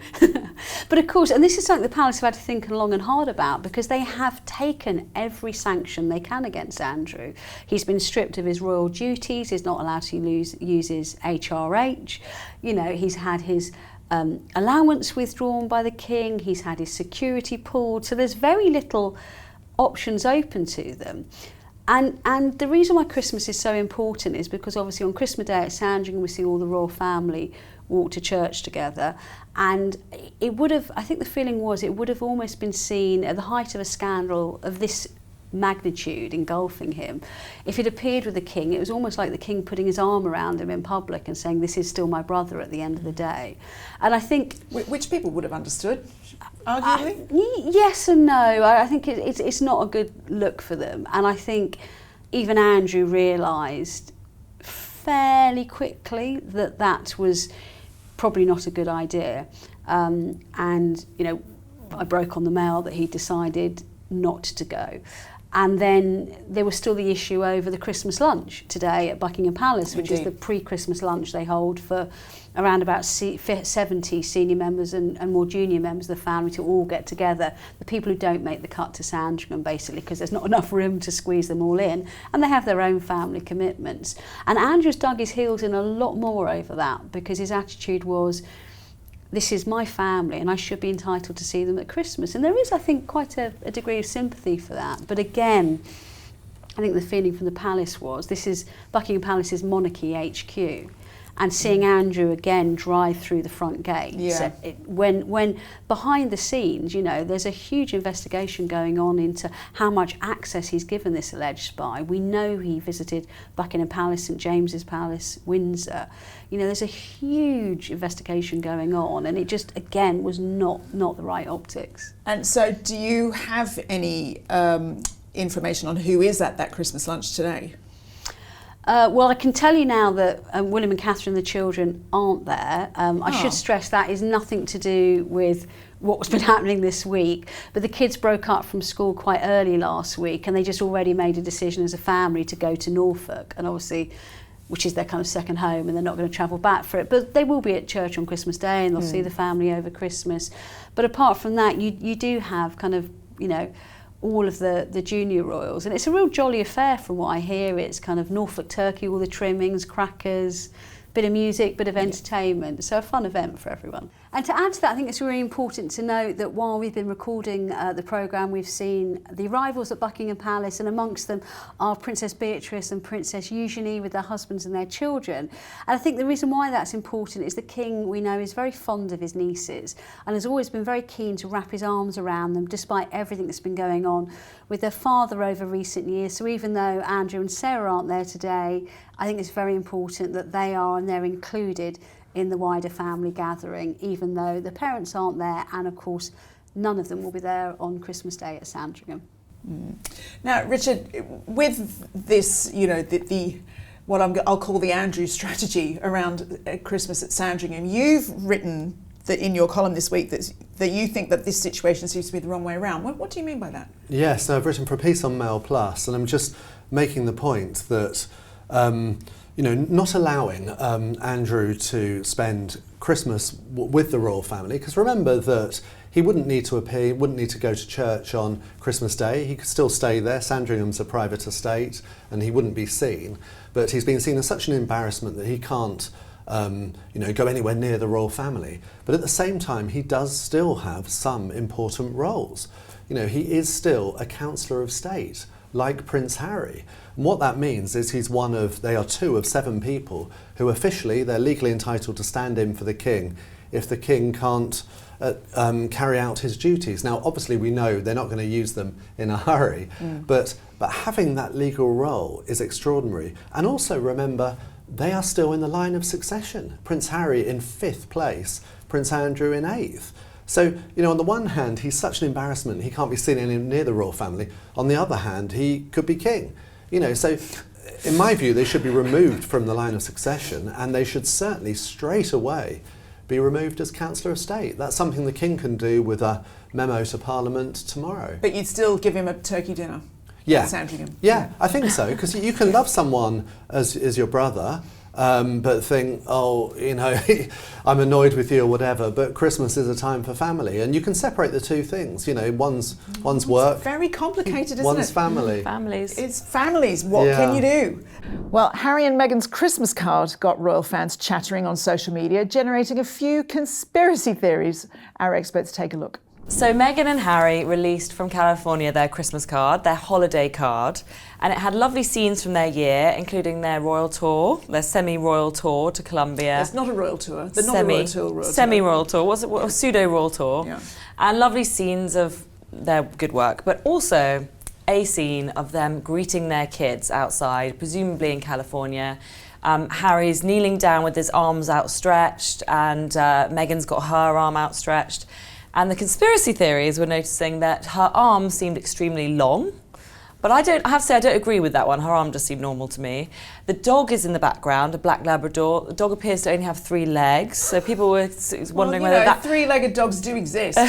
But of course, and this is something the palace have had to think long and hard about, because they have taken every sanction they can against Andrew. He's been stripped of his royal duties, he's not allowed to use his HRH, you know, he's had his allowance withdrawn by the king, he's had his security pulled, so there's very little options open to them. And the reason why Christmas is so important is because obviously on Christmas Day at Sandringham we see all the royal family walk to church together, and it would have, I think the feeling was, it would have almost been seen at the height of a scandal of this magnitude engulfing him. If it appeared with the king, it was almost like the king putting his arm around him in public and saying, this is still my brother at the end of the day. And I think... Which people would have understood, arguably? Yes and no. I think it's not a good look for them. And I think even Andrew realised fairly quickly that was probably not a good idea. And, you know, I broke on the mail that he decided not to go. And then there was still the issue over the Christmas lunch today at Buckingham Palace, which is the pre-Christmas lunch they hold for around about 70 senior members and more junior members of the family to all get together. The people who don't make the cut to Sandringham, basically, because there's not enough room to squeeze them all in, and they have their own family commitments. And Andrew's dug his heels in a lot more over that, because his attitude was, this is my family and I should be entitled to see them at Christmas. And there is, I think, quite a degree of sympathy for that. But again, I think the feeling from the palace was, this is Buckingham Palace's monarchy HQ. And seeing Andrew again drive through the front gate, yeah. when behind the scenes, you know, there's a huge investigation going on into how much access he's given this alleged spy. We know he visited Buckingham Palace, St James's Palace, Windsor. You know, there's a huge investigation going on, and it just, again, was not the right optics. And so do you have any information on who is at that Christmas lunch today? Well, I can tell you now that William and Catherine, the children, aren't there. I should stress that is nothing to do with what's been happening this week. But the kids broke up from school quite early last week, and they just already made a decision as a family to go to Norfolk, and obviously, which is their kind of second home, and they're not going to travel back for it. But they will be at church on Christmas Day, and they'll see the family over Christmas. But apart from that, you do have kind of, you know, all of the junior royals, and it's a real jolly affair from what I hear. It's kind of Norfolk turkey, all the trimmings, crackers, bit of music, bit of entertainment. So a fun event for everyone. And to add to that, I think it's really important to note that while we've been recording the programme, we've seen the arrivals at Buckingham Palace, and amongst them are Princess Beatrice and Princess Eugenie with their husbands and their children. And I think the reason why that's important is the King, we know, is very fond of his nieces and has always been very keen to wrap his arms around them despite everything that's been going on with their father over recent years. So even though Andrew and Sarah aren't there today, I think it's very important that they are and they're included in the wider family gathering, even though the parents aren't there, and of course none of them will be there on Christmas Day at Sandringham. Now, Richard, with this, you know, the what I'll call the Andrew strategy around Christmas at Sandringham, you've written that in your column this week that you think that this situation seems to be the wrong way around. What do you mean by that? Yes, I've written for a piece on Mail Plus, and I'm just making the point that you know, not allowing Andrew to spend Christmas with the royal family, because remember that he wouldn't need to appear, wouldn't need to go to church on Christmas Day. He could still stay there. Sandringham's a private estate and he wouldn't be seen. But he's been seen as such an embarrassment that he can't you know, go anywhere near the royal family. But at the same time, he does still have some important roles. You know, he is still a Councillor of State, like Prince Harry. And what that means is they are 2 of 7 people who officially, they're legally entitled to stand in for the King if the King can't carry out his duties. Now, obviously we know they're not going to use them in a hurry, but having that legal role is extraordinary. And also remember, they are still in the line of succession. Prince Harry in 5th place, Prince Andrew in 8th. So, you know, on the one hand, he's such an embarrassment, he can't be seen anywhere near the royal family. On the other hand, he could be king. You know, so in my view, they should be removed from the line of succession, and they should certainly straight away be removed as Councillor of State. That's something the King can do with a memo to Parliament tomorrow. But you'd still give him a turkey dinner? Yeah. At Sandringham? Yeah, I think so, because you can love someone as your brother, but think, oh, you know, I'm annoyed with you or whatever, but Christmas is a time for family. And you can separate the two things, you know, one's work. It's very complicated, isn't one's it? family. Families. It's families. What can you do? Well, Harry and Meghan's Christmas card got royal fans chattering on social media, generating a few conspiracy theories. Our experts take a look. So Meghan and Harry released from California their Christmas card, their holiday card, and it had lovely scenes from their year, including their royal tour, their semi-royal tour to Colombia. It's not a royal tour. They're not a royal tour. Semi-royal tour. Was it a pseudo-royal tour? Yeah. And lovely scenes of their good work, but also a scene of them greeting their kids outside, presumably in California. Harry's kneeling down with his arms outstretched, and Meghan's got her arm outstretched. And the conspiracy theories were noticing that her arm seemed extremely long, but I have to say I don't agree with that one. Her arm just seemed normal to me. The dog is in the background, a black Labrador. The dog appears to only have 3 legs, so people were wondering whether that... 3-legged dogs do exist.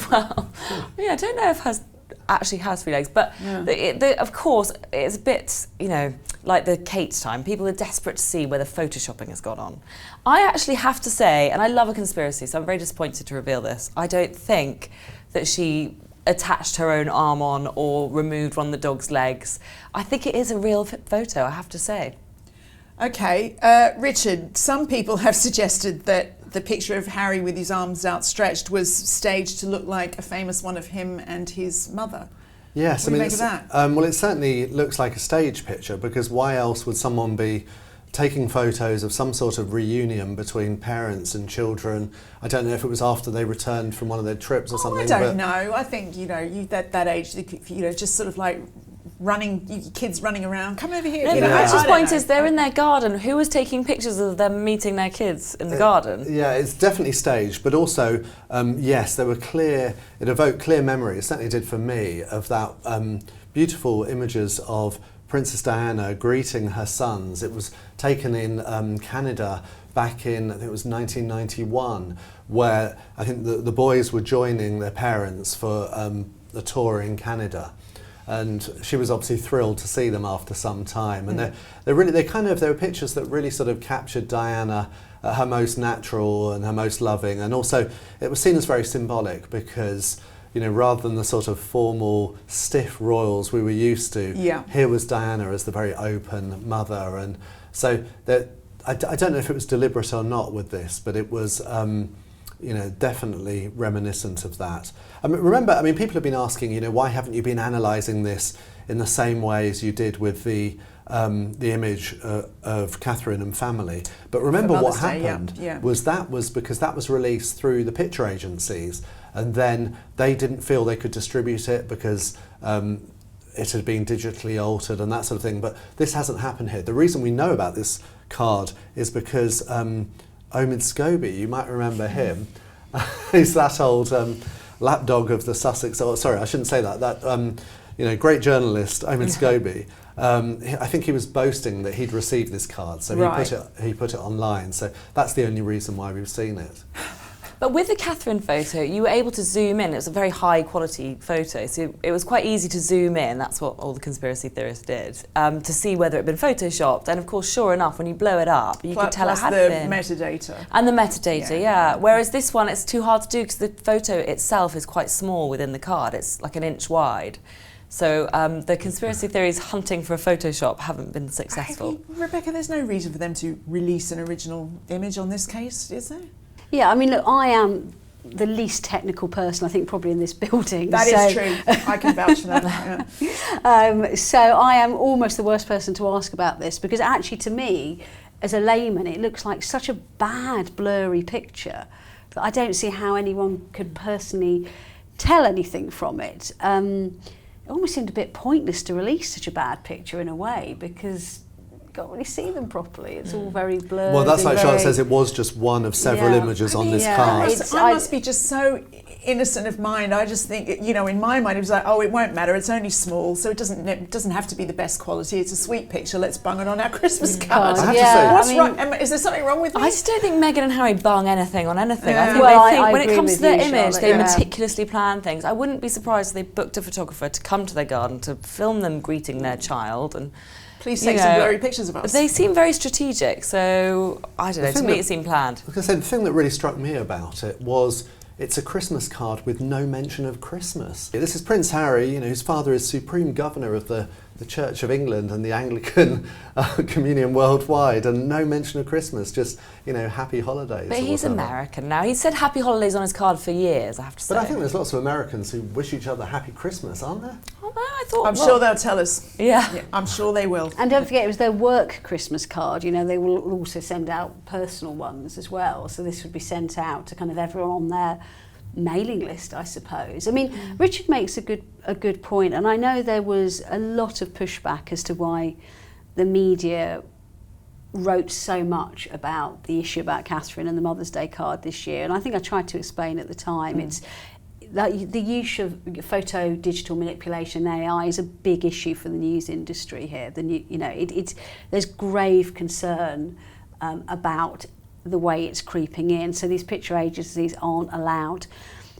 Well, yeah, I don't know if actually has 3 legs, but of course it's a bit, you know, like the Kate time. People are desperate to see whether photoshopping has gone on. I actually have to say, and I love a conspiracy, so I'm very disappointed to reveal this, I don't think that she attached her own arm on or removed one of the dog's legs. I think it is a real photo, I have to say. Okay, Richard, some people have suggested that the picture of Harry with his arms outstretched was staged to look like a famous one of him and his mother. Yes, what do you make of that? Well, it certainly looks like a stage picture, because why else would someone be taking photos of some sort of reunion between parents and children? I don't know if it was after they returned from one of their trips or something. I don't know. I think, you know, that age, you know, just sort of like kids running around. Come over here. No, you know, the point is they're in their garden. Who was taking pictures of them meeting their kids in the garden? Yeah, it's definitely staged, but also, yes, there were it evoked clear memory, it certainly did for me, of that beautiful images of Princess Diana greeting her sons. It was taken in Canada back in, I think it was 1991, where I think the boys were joining their parents for the tour in Canada. And she was obviously thrilled to see them after some time. And they were pictures that really sort of captured Diana at her most natural and her most loving. And also it was seen as very symbolic because, you know, rather than the sort of formal, stiff royals we were used to, here was Diana as the very open mother. And so that I don't know if it was deliberate or not with this, but it was, definitely reminiscent of that. Remember, people have been asking, why haven't you been analysing this in the same way as you did with the image of Catherine and family? But remember what happened was because that was released through the picture agencies, and then they didn't feel they could distribute it because it had been digitally altered and that sort of thing. But this hasn't happened here. The reason we know about this card is because Omid Scobie, you might remember him, he's that old lapdog of the Sussex, I shouldn't say that, great journalist, Omid Scobie. I think he was boasting that he'd received this card, so he put it online. So that's the only reason why we've seen it. But with the Catherine photo, you were able to zoom in. It was a very high quality photo, so it was quite easy to zoom in. That's what all the conspiracy theorists did, to see whether it had been photoshopped. And of course, sure enough, when you blow it up, you could tell it had been. Plus the metadata. And the metadata, yeah. Whereas this one, it's too hard to do because the photo itself is quite small within the card. It's like an inch wide. So the conspiracy theories hunting for a Photoshop haven't been successful. Rebecca, there's no reason for them to release an original image on this case, is there? Yeah, look, I am the least technical person, I think, probably in this building. That is true. I can vouch for that. Yeah. So I am almost the worst person to ask about this, because actually, to me, as a layman, it looks like such a bad, blurry picture that I don't see how anyone could personally tell anything from it. It almost seemed a bit pointless to release such a bad picture in a way, because you can't really see them properly. It's all very blurred. Well, that's like Charlotte says, it was just one of several images on this card. I must be just so innocent of mind. I just think, in my mind it was like, oh, it won't matter, it's only small, so it doesn't have to be the best quality. It's a sweet picture, let's bung it on our Christmas card. I have to say, wrong? Is there something wrong with me? I just don't think Meghan and Harry bung anything on anything. Yeah. I think Well, they think I when it agree comes with to their you, image, Charlotte, they yeah. meticulously plan things. I wouldn't be surprised if they booked a photographer to come to their garden to film them greeting their child and please take some blurry pictures of us. They seem very strategic, so I don't know, to me it seemed planned. I was going to say, the thing that really struck me about it was it's a Christmas card with no mention of Christmas. This is Prince Harry, whose father is Supreme Governor of the Church of England and the Anglican Communion worldwide, and no mention of Christmas, just, happy holidays. But he's American now. He's said happy holidays on his card for years, I have to say. But I think there's lots of Americans who wish each other happy Christmas, aren't there? Oh, I thought, I'm sure they'll tell us. Yeah. I'm sure they will. And don't forget, it was their work Christmas card. They will also send out personal ones as well. So this would be sent out to kind of everyone on their mailing list, I suppose. Richard makes a good point, and I know there was a lot of pushback as to why the media wrote so much about the issue about Catherine and the Mother's Day card this year, and I think I tried to explain at the time. It's that the use of photo digital manipulation and AI is a big issue for the news industry here. There's grave concern about the way it's creeping in. So these picture agencies aren't allowed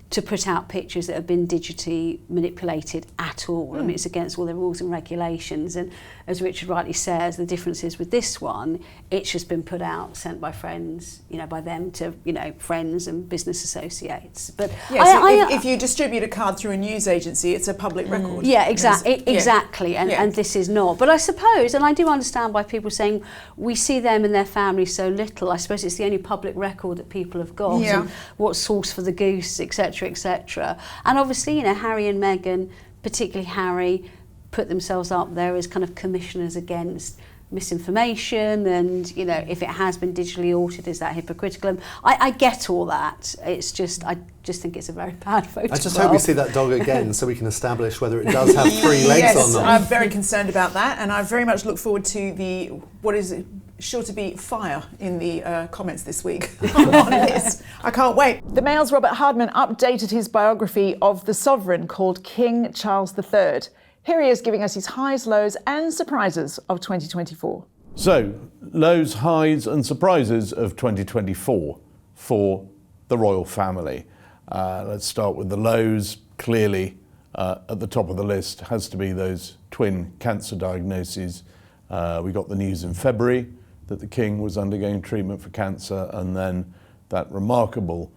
to put out pictures that have been digitally manipulated at all. It's against all the rules and regulations. And as Richard rightly says, the difference is with this one, it's just been put out, sent by friends, by them to, friends and business associates. But if you distribute a card through a news agency, it's a public record. Yeah, exactly. And this is not. But I suppose, and I do understand why people saying we see them and their family so little. I suppose it's the only public record that people have got. Yeah. And what's sauce for the goose, etc., etc. And obviously, Harry and Meghan, particularly Harry, put themselves up there as kind of commissioners against misinformation, and if it has been digitally altered, is that hypocritical? And I get all that. It's just I think it's a very bad photograph. I just hope we see that dog again so we can establish whether it does have 3 legs or not. I'm very concerned about that, and I very much look forward to what is sure to be fire in the comments this week on this. I can't wait. The Mail's Robert Hardman updated his biography of the sovereign called King Charles III. Here he is giving us his highs, lows and surprises of 2024. So, lows, highs and surprises of 2024 for the royal family. Let's start with the lows. Clearly, at the top of the list has to be those twin cancer diagnoses. We got the news in February that the King was undergoing treatment for cancer, and then that remarkable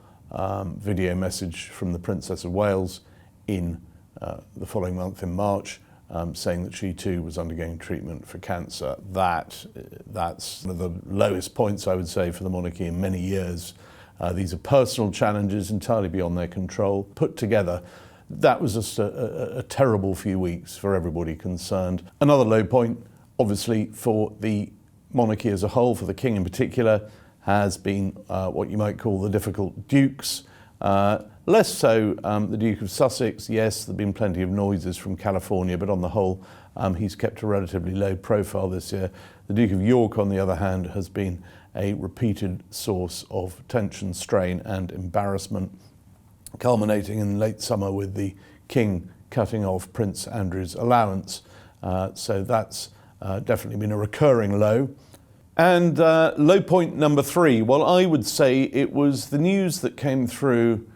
video message from the Princess of Wales in the following month in March, saying that she too was undergoing treatment for cancer. That's one of the lowest points, I would say, for the monarchy in many years. These are personal challenges entirely beyond their control. Put together, that was just a terrible few weeks for everybody concerned. Another low point, obviously, for the monarchy as a whole, for the king in particular, has been what you might call the difficult dukes. Less so the Duke of Sussex. Yes, there have been plenty of noises from California, but on the whole, he's kept a relatively low profile this year. The Duke of York, on the other hand, has been a repeated source of tension, strain and embarrassment, culminating in late summer with the King cutting off Prince Andrew's allowance. So that's definitely been a recurring low. And low point number 3, well, I would say it was the news that came through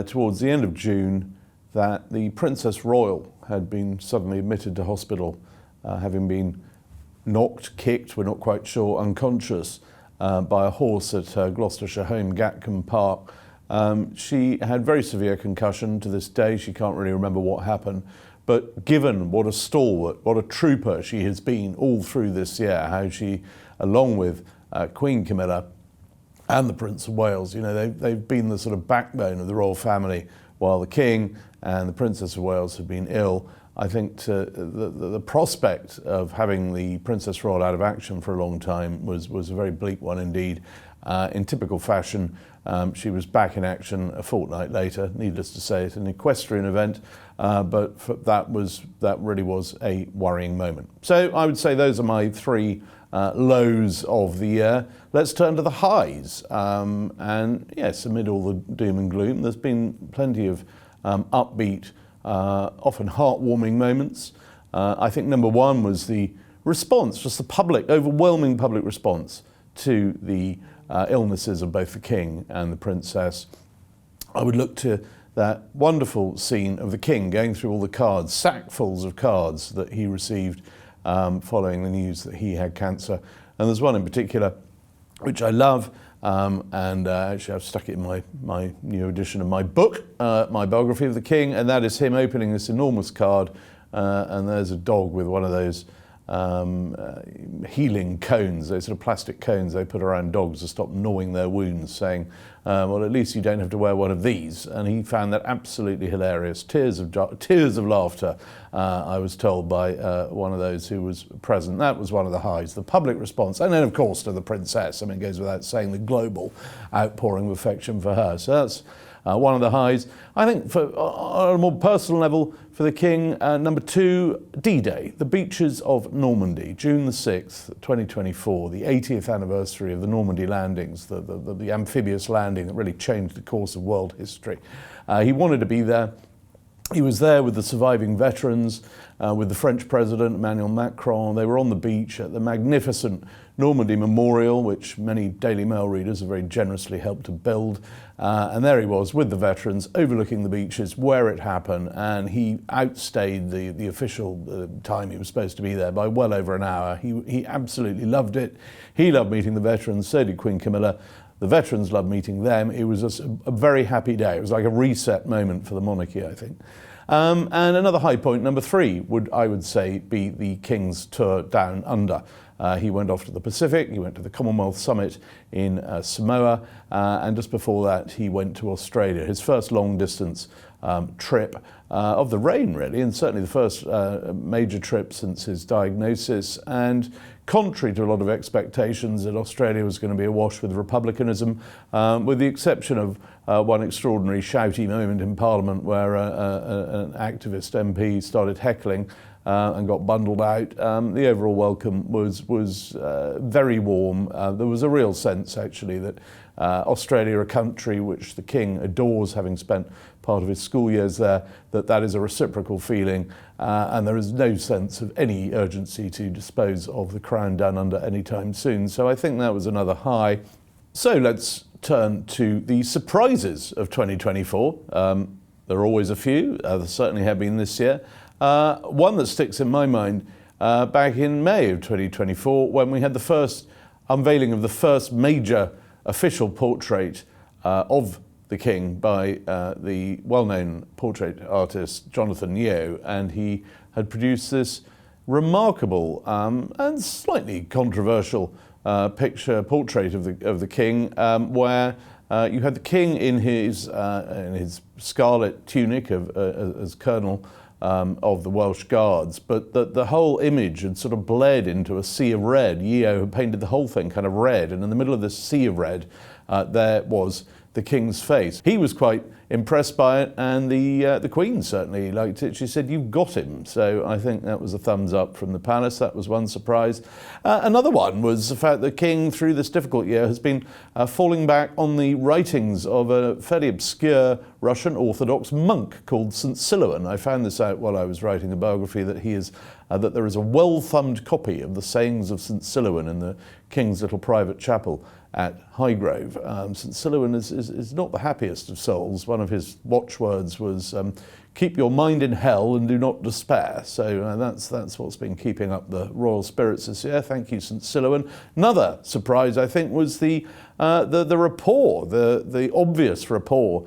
towards the end of June that the Princess Royal had been suddenly admitted to hospital, having been knocked, kicked, we're not quite sure, unconscious by a horse at her Gloucestershire home, Gatcombe Park. She had very severe concussion. To this day, she can't really remember what happened. But given what a stalwart, what a trooper she has been all through this year, how she, along with Queen Camilla and the Prince of Wales, you know, they've been the sort of backbone of the royal family, while the King and the Princess of Wales have been ill. I think the prospect of having the Princess Royal out of action for a long time was a very bleak one indeed. In typical fashion, she was back in action a fortnight later, needless to say, at an equestrian event, but that really was a worrying moment. So I would say those are my 3 lows of the year. Let's turn to the highs. And yes, amid all the doom and gloom, there's been plenty of upbeat, often heartwarming moments. I think number 1 was the response, just the overwhelming public response to the illnesses of both the King and the Princess. I would look to that wonderful scene of the King going through all the cards, sackfuls of cards that he received following the news that he had cancer. And there's one in particular which I love, and actually I've stuck it in my new edition of my book, my biography of the King, and that is him opening this enormous card, and there's a dog with one of those healing cones, those sort of plastic cones they put around dogs to stop gnawing their wounds, saying, well, at least you don't have to wear one of these. And he found that absolutely hilarious. Tears of laughter, I was told by one of those who was present. That was one of the highs, the public response. And then, of course, to the Princess. I mean, it goes without saying, the global outpouring of affection for her. So that's one of the highs. I think on a more personal level, for the King, number 2, D-Day, the beaches of Normandy, June the 6th, 2024, the 80th anniversary of the Normandy landings, the amphibious landing that really changed the course of world history. He wanted to be there. He was there with the surviving veterans, with the French President, Emmanuel Macron. They were on the beach at the magnificent Normandy Memorial, which many Daily Mail readers have very generously helped to build. And there he was with the veterans, overlooking the beaches where it happened, and he outstayed the official time he was supposed to be there by well over an hour. He absolutely loved it. He loved meeting the veterans, so did Queen Camilla. The veterans loved meeting them. It was just a very happy day. It was like a reset moment for the monarchy, I think. And another high point, number 3, I would say, be the King's tour down under. He went off to the Pacific, he went to the Commonwealth Summit in Samoa, and just before that he went to Australia, his first long-distance trip of the reign, really, and certainly the first major trip since his diagnosis. And contrary to a lot of expectations that Australia was going to be awash with republicanism, with the exception of one extraordinary shouty moment in Parliament where an activist MP started heckling and got bundled out. The overall welcome was very warm. There was a real sense, actually, that Australia, a country which the King adores, having spent part of his school years there, that is a reciprocal feeling, and there is no sense of any urgency to dispose of the Crown down under anytime soon. So I think that was another high. So let's turn to the surprises of 2024. There are always a few. There certainly have been this year. One that sticks in my mind back in May of 2024, when we had the first unveiling of the first major official portrait of the King by the well-known portrait artist Jonathan Yeo, and he had produced this remarkable and slightly controversial portrait of the king, where you had the king in his scarlet tunic as colonel of the Welsh Guards, but the whole image had sort of bled into a sea of red. Yeo had painted the whole thing kind of red, and in the middle of this sea of red, there was the king's face. He was quite impressed by it, and the Queen certainly liked it. She said, "You've got him." So I think that was a thumbs up from the palace. That was one surprise. Another one was the fact that the king, through this difficult year, has been falling back on the writings of a fairly obscure Russian Orthodox monk called St. Silouan. I found this out while I was writing the biography, that that there is a well-thumbed copy of the sayings of St. Silouan in the king's little private chapel at Highgrove. St. Silouan is not the happiest of souls. One of his watchwords was, "Keep your mind in hell and do not despair." So that's what's been keeping up the royal spirits this year. Thank you, St. Silouan. Another surprise, I think, was the rapport, the obvious rapport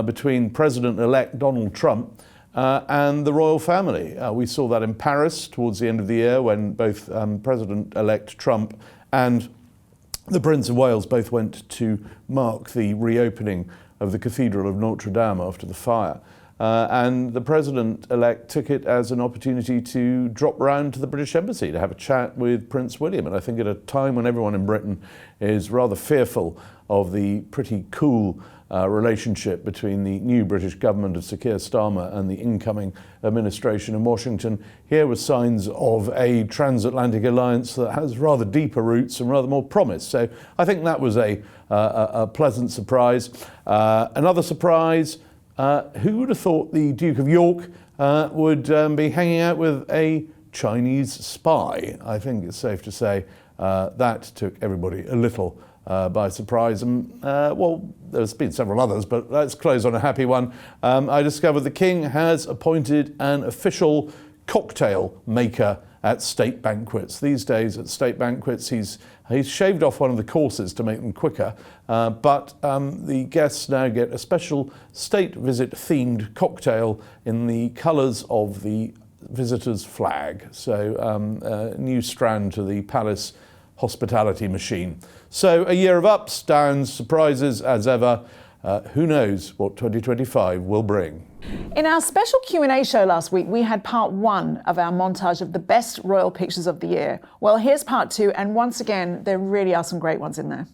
between President-elect Donald Trump and the royal family. We saw that in Paris towards the end of the year, when both President-elect Trump and the Prince of Wales both went to mark the reopening of the Cathedral of Notre Dame after the fire. And the President-elect took it as an opportunity to drop round to the British Embassy to have a chat with Prince William. And I think at a time when everyone in Britain is rather fearful of the pretty cool relationship between the new British government of Sir Keir Starmer and the incoming administration in Washington, here were signs of a transatlantic alliance that has rather deeper roots and rather more promise. So I think that was a pleasant surprise. Another surprise, who would have thought the Duke of York would be hanging out with a Chinese spy? I think it's safe to say that took everybody a little by surprise. And well, there's been several others, but let's close on a happy one. I discovered the King has appointed an official cocktail maker at state banquets. These days at state banquets, he's shaved off one of the courses to make them quicker, but the guests now get a special state visit themed cocktail in the colours of the visitor's flag. So a new strand to the palace hospitality machine. So a year of ups, downs, surprises as ever. Who knows what 2025 will bring. In our special Q&A show last week, we had part 1 of our montage of the best royal pictures of the year. Well, here's part 2, and once again, there really are some great ones in there.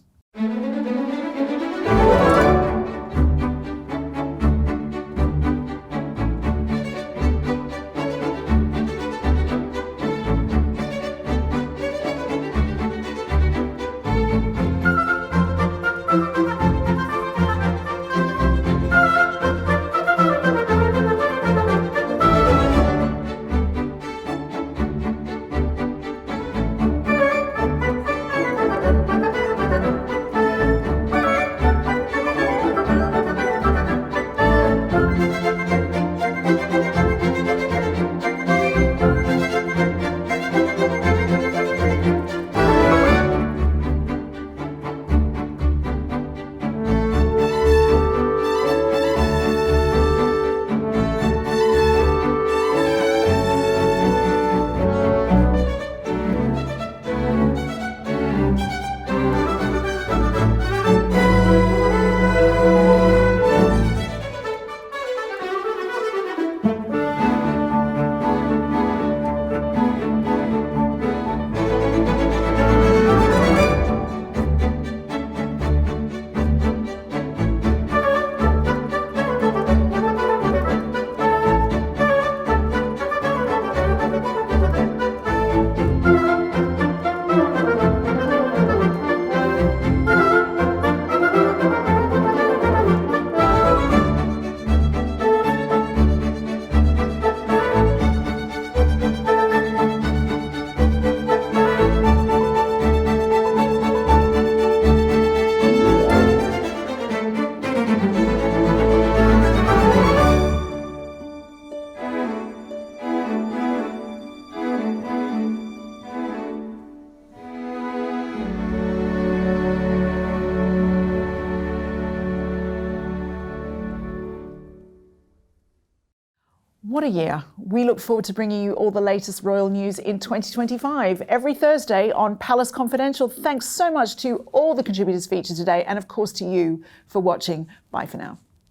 What a year. We look forward to bringing you all the latest royal news in 2025 every Thursday on Palace Confidential. Thanks so much to all the contributors featured today and of course to you for watching. Bye for now.